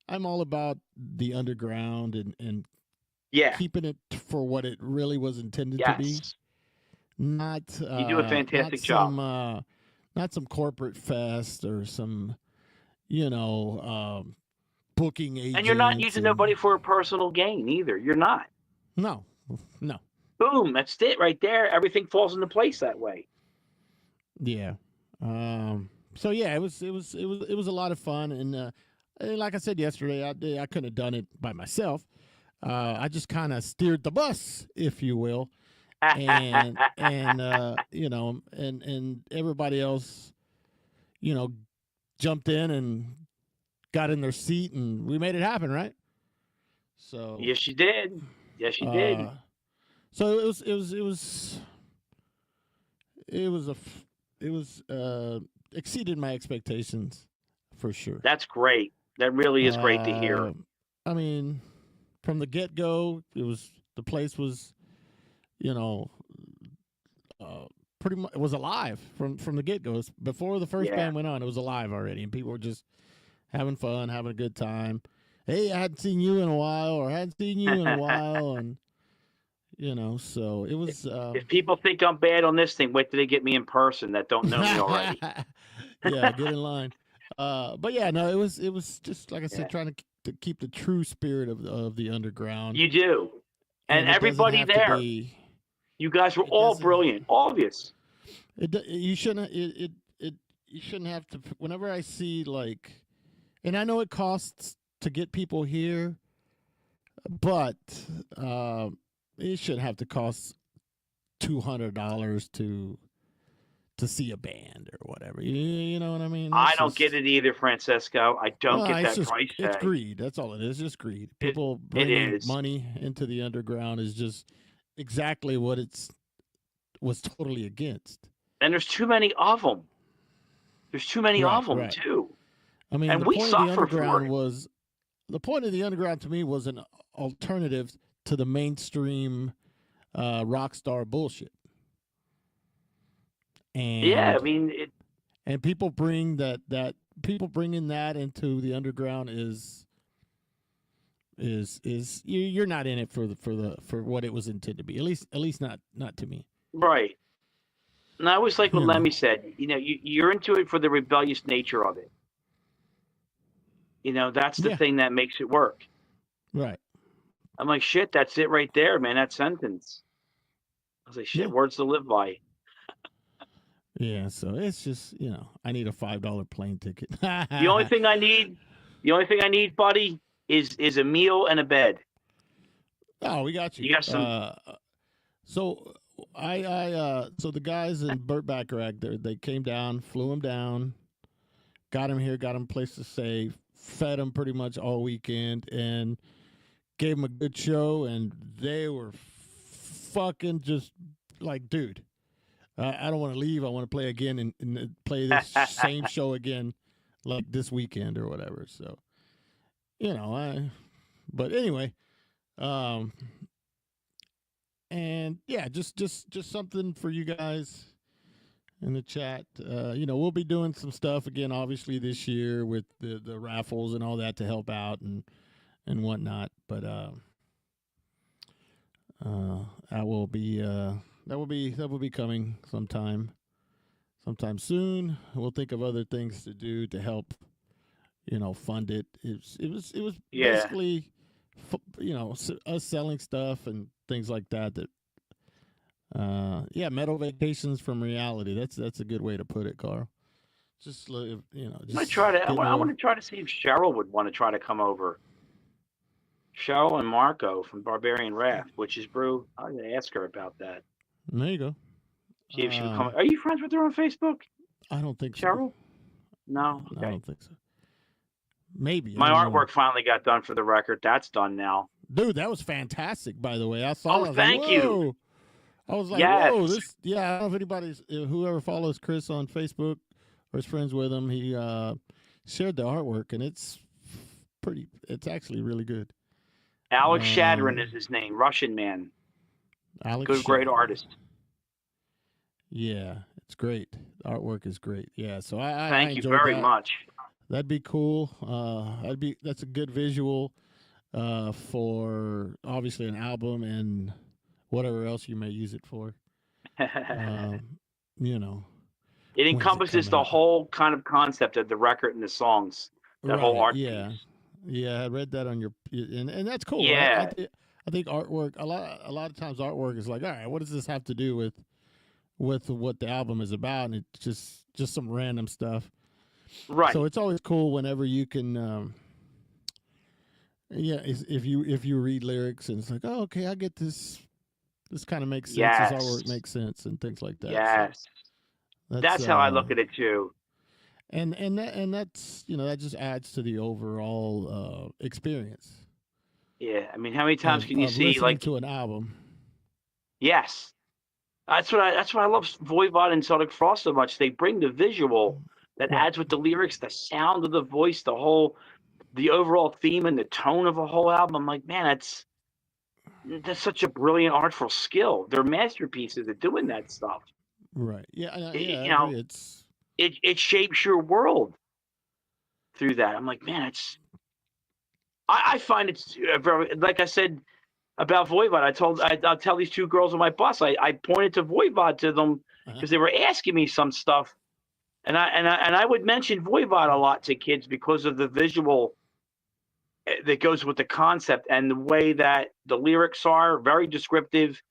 I'm all about the underground and keeping it for what it really was intended to be. Not you do a fantastic job. Not some corporate fest or some, booking agent. And you're not using nobody for a personal gain either. You're not. No. Boom, that's it right there. Everything falls into place that way. Yeah. So yeah, it was a lot of fun, and like I said yesterday, I couldn't have done it by myself. I just kind of steered the bus, if you will. And everybody else, jumped in and got in their seat, and we made it happen, right? So yes, you did. So it was exceeded my expectations for sure. That's great. That really is great to hear. I mean, from the get-go, the place was, pretty much, it was alive from the get-go. Before the first band went on, it was alive already, and people were just having fun, having a good time. Hey, I hadn't seen you in a while, and so it was. If people think I'm bad on this thing, wait till they get me in person that don't know me already. Yeah, get in line. But yeah, no, it was just like I said, trying to keep the true spirit of the underground. You do, and everybody there. You guys were all brilliant, obvious. You shouldn't have to. Whenever I see and I know it costs to get people here, but it shouldn't have to cost $200 to see a band or whatever. You know what I mean? I don't get it either, Francisco. I don't get that price tag. It's greed. That's all it is. Just greed. People bringing money into the underground is just exactly what was totally against. And there's too many of them. There's too many of them too. I mean, and we suffer for it. The point of the underground to me was an alternative to the mainstream rock star bullshit. And and people bring bringing that into the underground is you're not in it for what it was intended to be. At least not to me. Right. And I always like what You know. Lemmy said. You know, you're into it for the rebellious nature of it. You know, that's the Yeah. thing that makes it work. Right. I'm like, shit, that's it right there, man. That sentence. I was like, shit, Yeah. words to live by. Yeah, so it's just, I need a $5 plane ticket. The only thing I need, buddy, is a meal and a bed. Oh, we got you. You got some. So so the guys in Burt Bacharach, they came down, flew him down, got him here, got him a place to stay, fed him pretty much all weekend, and gave him a good show, and they were fucking just like, dude, I don't want to leave. I want to play again and play this same show again, like this weekend or whatever. So, but anyway, and yeah, just something for you guys in the chat. We'll be doing some stuff again, obviously this year with the raffles and all that to help out and whatnot. But that will be coming sometime soon. We'll think of other things to do to help, fund it. It was basically, us selling stuff and things like that. Metal vacations from reality. That's a good way to put it, Carl. Just I want to try to see if Cheryl would want to try to come over. Cheryl and Marco from Barbarian Raft, which is brew. I'm gonna ask her about that. There you go. See if she can come. Are you friends with her on Facebook? I don't think so. Cheryl? No. Okay. I don't think so. Maybe. My artwork finally got done for the record. That's done now. Dude, that was fantastic, by the way. I saw it. Thank you. I was like, yes. Whoa, I don't know if whoever follows Chris on Facebook or is friends with him, he shared the artwork, and it's actually really good. Alex Shadrin is his name, Russian man. Alex great artist. Yeah, it's great. The artwork is great. Yeah, so I thank you very much. That'd be cool. That's a good visual for obviously an album and whatever else you may use it for. It encompasses the whole kind of concept of the record and the songs. The whole art piece. Yeah, I read that on your, and that's cool. Yeah, I think artwork. A lot of times artwork is like, all right, what does this have to do with what the album is about? And it's just some random stuff. Right. So it's always cool whenever you can. If you read lyrics and it's like, oh, okay, I get this. This kind of makes sense. Yes. This artwork makes sense and things like that. Yes. So that's how I look at it too. And that's that just adds to the overall experience. Yeah, I mean, how many times can you see to an album? Yes, that's why I love Voivod and Celtic Frost so much. They bring the visual that adds with the lyrics, the sound of the voice, the overall theme and the tone of a whole album. I'm like, man, that's such a brilliant artful skill. They're masterpieces at doing that stuff. Right. Yeah. I agree. It shapes your world through that. I'm like, man, I find it's very, like I said about Voivod. I'll tell these two girls on my bus. I pointed to Voivod to them because they were asking me some stuff, and I would mention Voivod a lot to kids because of the visual that goes with the concept and the way that the lyrics are very descriptive,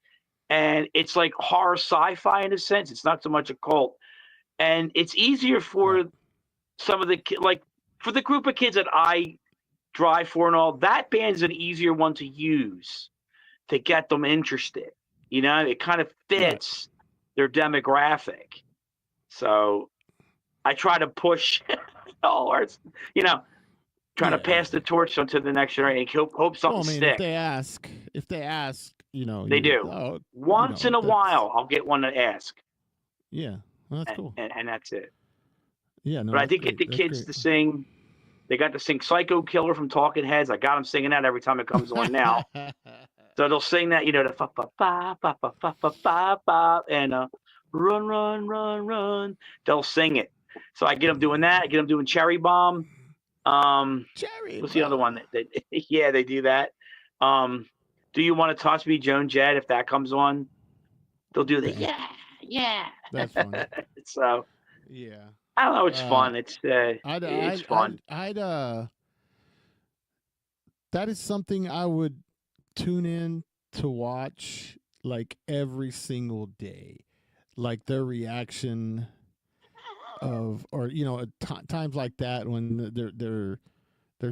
and it's like horror sci-fi in a sense. It's not so much a cult. And it's easier for some of the for the group of kids that I drive for and all, that band's an easier one to use to get them interested. It kind of fits their demographic. So I try to push all arts, trying to pass the torch onto the next generation. Hope something sticks. If they ask, they do. Once in a while, I'll get one to ask. Yeah. Well, that's cool. And that's it. Yeah, no, but I did get the kids to sing. They got to sing "Psycho Killer" from Talking Heads. I got them singing that every time it comes on now. So they'll sing that, the fa fa fa fa fa fa fa fa fa, and run run run run. They'll sing it. So I get them doing that. I get them doing "Cherry Bomb." What's the other one? Yeah, they do that. Do You Want to Touch Me, Joan Jett? If that comes on, they'll do the yeah. That's funny. So Yeah. I don't know. It's fun. It's fun. That is something I would tune in to watch like every single day, like their reaction of, or times like that when they're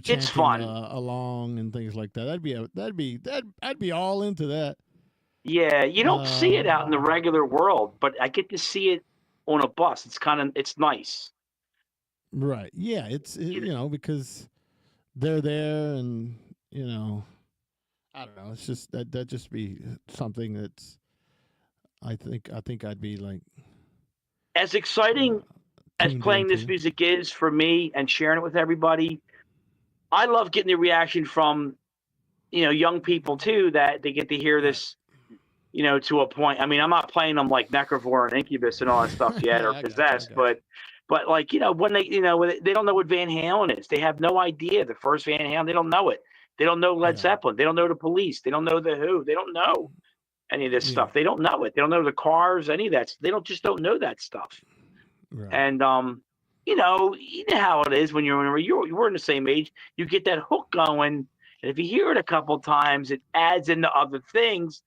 chanting fun. along and things like that. I'd be all into that. Yeah, you don't see it out in the regular world, but I get to see it on a bus. It's nice. Right. Yeah. Because they're there, and I don't know. It's just that just be something that's. I think I'd be like. As exciting as playing this music is for me and sharing it with everybody, I love getting the reaction from, young people too, that they get to hear this, to a point. I mean, I'm not playing them like Necrovore and Incubus and all that stuff yet, or Possessed, but like, when they don't know what Van Halen is. They have no idea. The first Van Halen, they don't know it. They don't know Led Zeppelin. They don't know the Police. They don't know the Who. They don't know any of this stuff. They don't know it. They don't know the Cars, any of that. They don't know that stuff. Right. And you know how it is when we're in the same age. You get that hook going, and if you hear it a couple times, it adds into other things,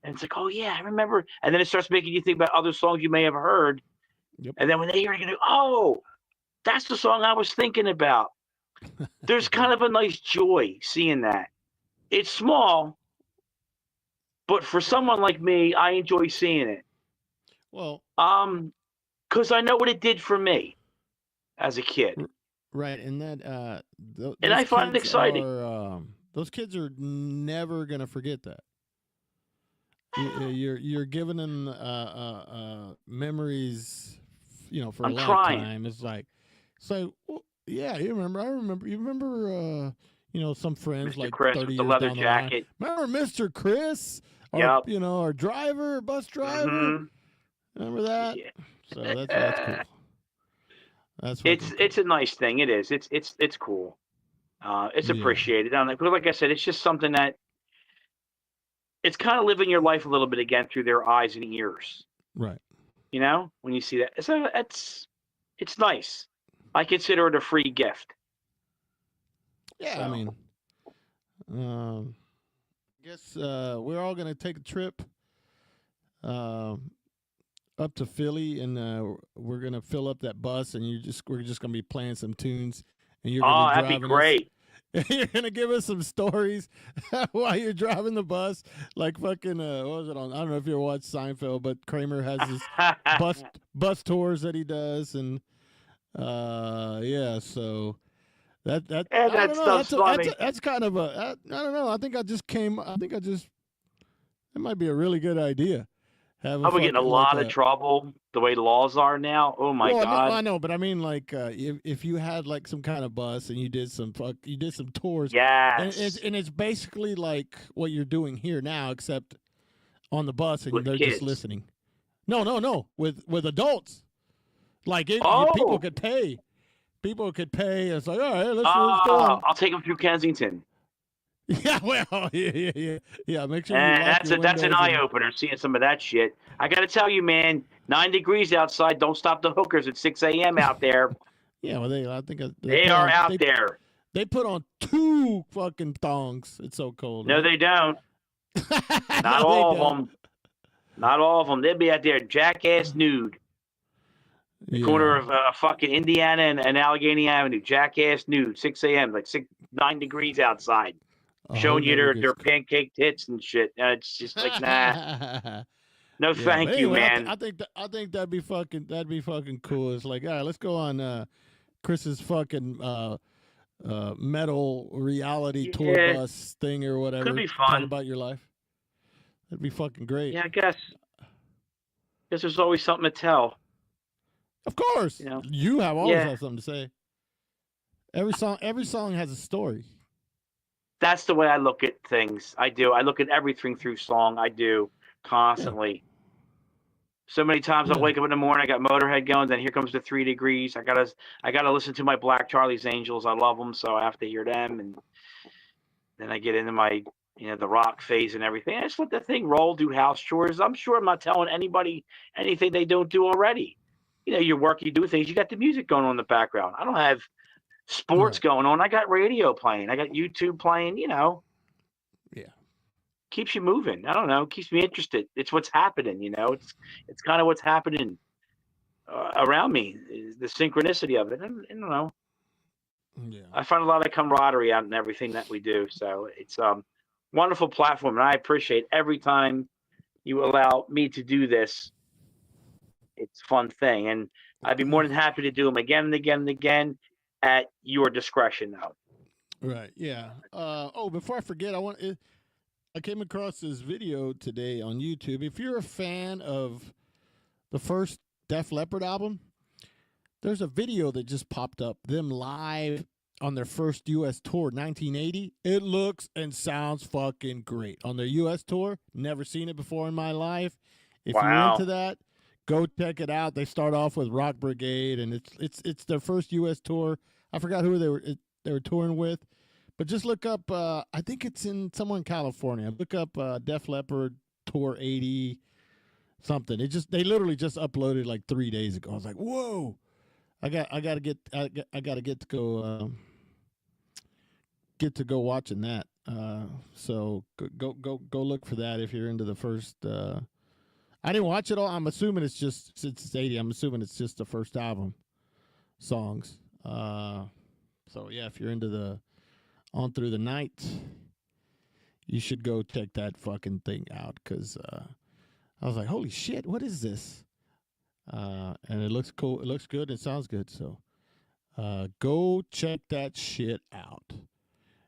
and it's like, oh yeah, I remember. And then it starts making you think about other songs you may have heard. Yep. And then when they hear it, you go, oh, that's the song I was thinking about. There's kind of a nice joy seeing that. It's small, but for someone like me, I enjoy seeing it. Well, because I know what it did for me as a kid. Right, and that and I find it exciting. Those kids are never gonna forget that. You're giving them memories, for a lifetime. It's like, well, yeah, you remember, some friends Mr. like Chris 30 with years the leather down jacket. The line. Remember Mr. Chris? Yep. Our bus driver. Mm-hmm. Remember that? Yeah. So that's cool. That's it's a nice thing. It is. It's cool. It's appreciated. But like I said, it's just something that it's kind of living your life a little bit again through their eyes and ears. Right. When you see that, so it's nice. I consider it a free gift. Yeah, so. I mean, I guess we're all gonna take a trip up to Philly, and we're gonna fill up that bus, and we're just gonna be playing some tunes, and you're gonna be that'd be great. You're gonna give us some stories while you're driving the bus, like fucking what was it on? I don't know if you ever watched Seinfeld, but Kramer has his bus tours that he does, and so that funny. That's kind of I don't know. I think it might be a really good idea. I'm getting a lot of trouble the way laws are now. Oh my God! I know, but I mean, like, if you had like some kind of bus and you did some tours, yes, and it's basically like what you're doing here now, except on the bus, and they're kids. Just listening. No, with adults. Like people could pay. People could pay. It's like, all right, let's go on. I'll take them through Kensington. Yeah, well, yeah. Make sure. And that's an eye opener. Seeing some of that shit. I got to tell you, man. 9 degrees outside. Don't stop the hookers at 6 a.m. out there. Yeah, well, they are out there. They put on 2 fucking thongs. It's so cold. No, they don't. Not all of them. Not all of them. They'll be out there jackass nude. The corner of fucking Indiana and Allegheny Avenue. Jackass nude. 6 a.m. Like 9 degrees outside. Showing you their pancake tits and shit. It's just like, nah. No, thank you, man. I think that'd be fucking cool. It's like, all right, let's go on Chris's fucking metal reality tour bus thing or whatever. Could be fun. Talk about your life. That'd be fucking great. Yeah, I guess there's always something to tell. Of course, you always have something to say. Every song has a story. That's the way I look at things. I do. I look at everything through song. I do constantly. Yeah. So many times I'll wake up in the morning. I got Motorhead going. Then here comes the 3 Degrees. I gotta listen to my Black Charlie's Angels. I love them, so I have to hear them. And then I get into my you know, the rock phase and everything. I just let the thing roll, do house chores. I'm sure I'm not telling anybody anything they don't do already. You know, you work, you do things. You got the music going on in the background. I don't have sports going on. I got radio playing. I got YouTube playing. You know, Yeah. keeps you moving. I don't know. Keeps me interested. It's what's happening. You know, it's kind of what's happening around me. Is the synchronicity of it. I don't know. Yeah. I find a lot of camaraderie out in everything that we do. So it's wonderful platform, and I appreciate every time you allow me to do this. It's a fun thing, and I'd be more than happy to do them again and again and again at your discretion, though. Right. Yeah. Before I forget, I came across this video today on YouTube. If you're a fan of the first Def Leppard album, there's a video that just popped up, them live on their first U.S. tour, 1980. It looks and sounds fucking great. On their U.S. tour, never seen it before in my life. If you're into that, go check it out. They start off with Rock Brigade, and it's their first U.S. tour. I forgot who they were touring with, but just look up. I think it's somewhere in California. Look up Def Leppard Tour 80 something. They literally just uploaded like 3 days ago. I was like, whoa. I gotta get to go watching that. So go look for that if you're into the first. I didn't watch it all. I'm assuming it's 80. I'm assuming it's just the first album songs. So yeah, if you're into the On Through the Night, you should go check that fucking thing out, because I was like, holy shit, what is this? And it looks cool. It looks good. It sounds good. So go check that shit out.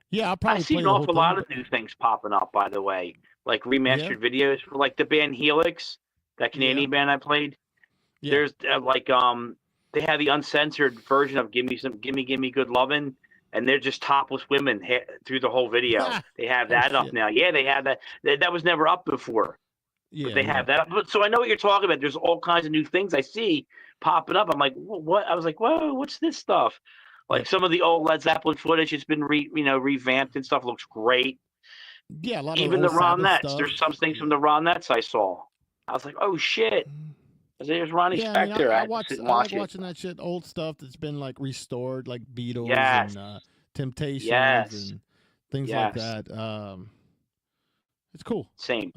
Yeah, I'll probably. I see an awful lot of new things popping up, by the way, like remastered videos for like the band Helix, that Canadian band I played. Yeah. There's they have the uncensored version of Gimme Good Lovin', and they're just topless women through the whole video. They have that up now. Yeah, they have that. That was never up before. Yeah, but they have that. So I know what you're talking about. There's all kinds of new things I see popping up. I'm like, what? I was like, whoa, what's this stuff? Like some of the old Led Zeppelin footage, it's been revamped and stuff. Looks great. Yeah, a lot even of the Ronettes. There's some things from the Ronettes I saw. I was like, oh shit. There's Ronnie Spector. I like watching that shit, old stuff that's been like restored, like Beatles and Temptations and things like that. It's cool. Same.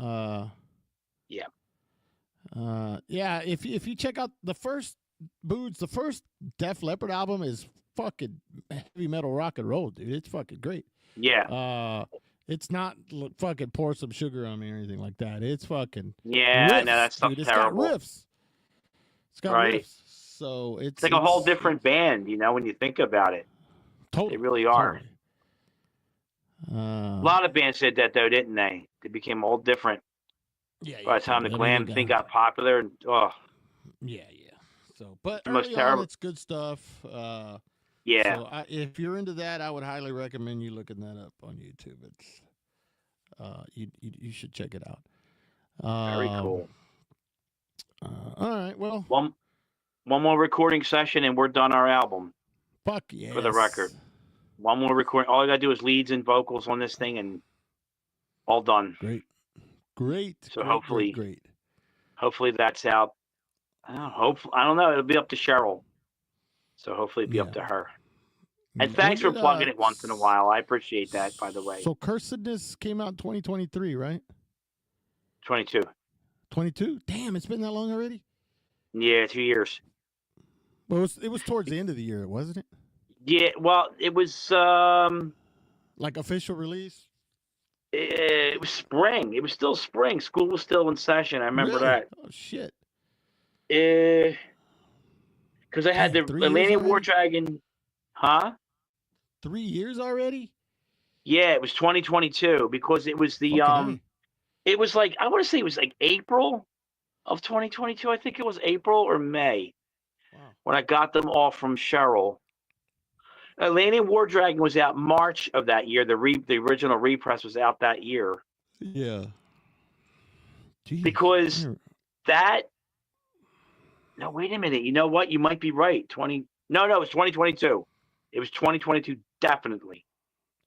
If you check out the first Def Leppard album is fucking heavy metal rock and roll, dude. It's fucking great. Yeah. It's not fucking pour some sugar on me or anything like that. It's fucking riffs, I know that stuff's terrible. It's got riffs. So it's like a whole different band, when you think about it. Totally. They really are. Totally. A lot of bands did that though, didn't they? They became all different. Yeah. By the time the glam thing got popular, and Yeah. So, but the most terrible. It's good stuff. Yeah. So if you're into that, I would highly recommend you looking that up on YouTube. It's you should check it out. Very cool. All right. Well, one more recording session and we're done our album. Fuck yes. For the record, one more recording. All I gotta do is leads and vocals on this thing, and all done. Great. So great. Hopefully that's out. I don't know. It'll be up to Cheryl. So hopefully it'll be up to her. And thanks for plugging it once in a while. I appreciate that, by the way. So Cursedness came out in 2023, right? 22. 22? Damn, it's been that long already? Yeah, 2 years. Well, it was towards the end of the year, wasn't it? Yeah, well, it was... like official release? It was spring. It was still spring. School was still in session. I remember that. Oh, shit. Because I had the Atlantean War Dragon. Huh? 3 years already? Yeah, it was 2022 because it was the it was like, I want to say it was like April of 2022. I think it was April or May when I got them all from Cheryl. Atlantean War Dragon was out March of that year. The original repress was out that year. Yeah. Jeez. Because that. No, wait a minute. You know what? You might be right. No, it was 2022. It was 2022, definitely.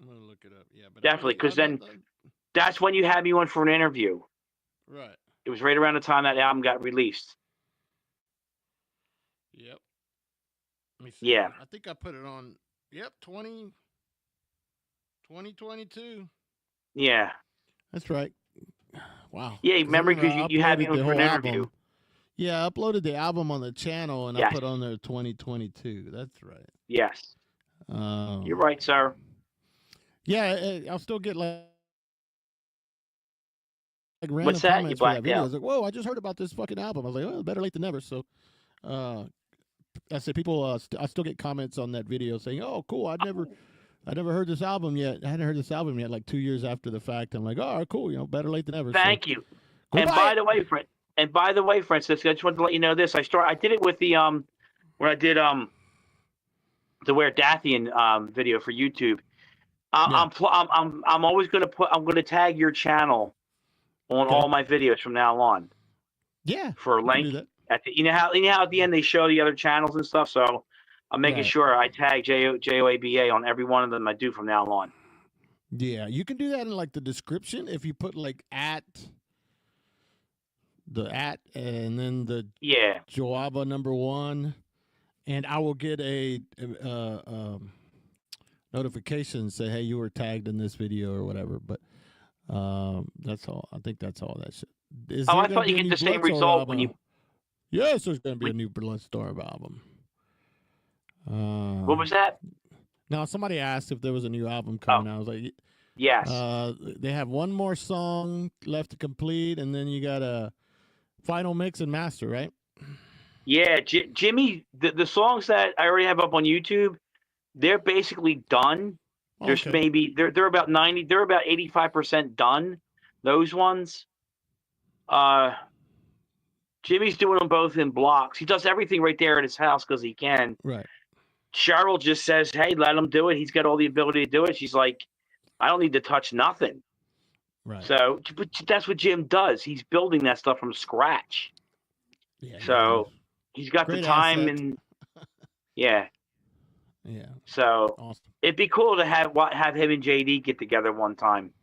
I'm gonna look it up. Yeah, but definitely, because then That's when you had me on for an interview. Right. It was right around the time that album got released. Yep. Let me see. Yeah. I think I put it on. Yep, 2022. Yeah. That's right. Wow. Yeah, remember because you had me on for an interview. Album. Yeah, I uploaded the album on the channel and I put on there 2022. That's right. Yes. You're right, sir. Yeah, I'll still get like random What's that? comments for that video. I out. was like, whoa, I just heard about this fucking album. I was like, well, better late than never. So I said people, I still get comments on that video saying, oh, cool, I never heard this album yet. I hadn't heard this album yet, like 2 years after the fact. I'm like, oh, cool, better late than never. Thank you. And by the way, Francisco, I just wanted to let you know this. I did it with the when I did the Where Dathian video for YouTube. I'm always gonna I'm gonna tag your channel on all my videos from now on. Yeah. For a link at the you know how at the end they show the other channels and stuff. So I'm making sure I tag JOABA on every one of them I do from now on. Yeah, you can do that in like the description if you put like @ and then the JOABA #1, and I will get a notification say, hey, you were tagged in this video or whatever. But that's all. I think that's all that shit. I thought you get the same result when you. Yes, there's going to be a new Bloodstorm album. What was that? Now, somebody asked if there was a new album coming out. I was like, yes. They have one more song left to complete, and then you got a final mix and master, right? Yeah, Jimmy, the songs that I already have up on YouTube, they're basically done. There's maybe they're about 90, they're about 85% done. Those ones. Jimmy's doing them both in blocks. He does everything right there at his house because he can. Right. Cheryl just says, hey, let him do it. He's got all the ability to do it. She's like, I don't need to touch nothing. Right. So, but that's what Jim does. He's building that stuff from scratch. Yeah. So he's got the time and yeah. Yeah. So awesome. It'd be cool to have him and JD get together one time,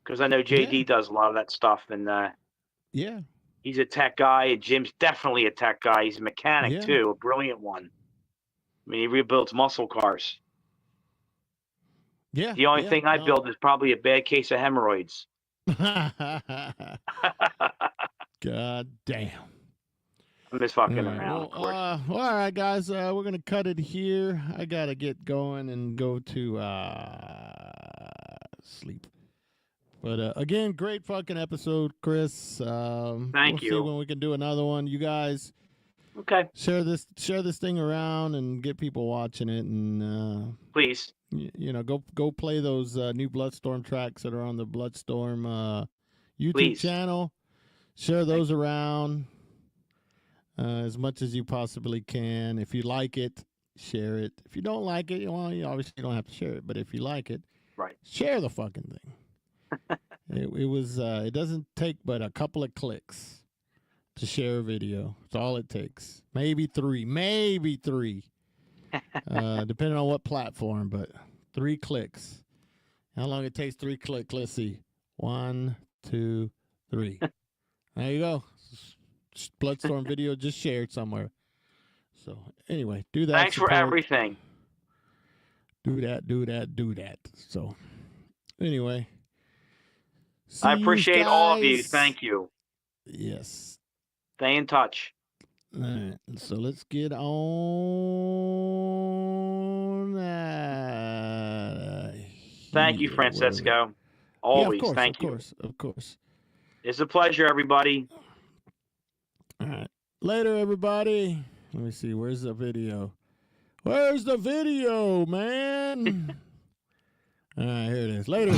because I know JD does a lot of that stuff, and yeah, he's a tech guy, and Jim's definitely a tech guy. He's a mechanic too, a brilliant one. I mean, he rebuilds muscle cars. Yeah. The only thing I build is probably a bad case of hemorrhoids. God damn. I'm just fucking around. Well, all right, guys. We're going to cut it here. I got to get going and go to sleep. But again, great fucking episode, Chris. Thank you. See when we can do another one. You guys share this thing around and get people watching it, and please. Go play those new Bloodstorm tracks that are on the Bloodstorm YouTube channel. Share those around as much as you possibly can. If you like it, share it. If you don't like it, well, you obviously don't have to share it. But if you like it, share the fucking thing. It doesn't take but a couple of clicks to share a video. It's all it takes. Maybe three. Depending on what platform, but 3 clicks. How long it takes 3 clicks? Let's see. 1, 2, 3. There you go. Bloodstorm video just shared somewhere. So anyway, do that. Thanks for everything. Do that. So anyway, I appreciate all of you. Thank you. Yes. Stay in touch. All right, so let's get on that. Thank you, Francisco. Always. Thank you. Of course. It's a pleasure, everybody. All right. Later, everybody. Let me see. Where's the video? Where's the video, man? All right, here it is. Later.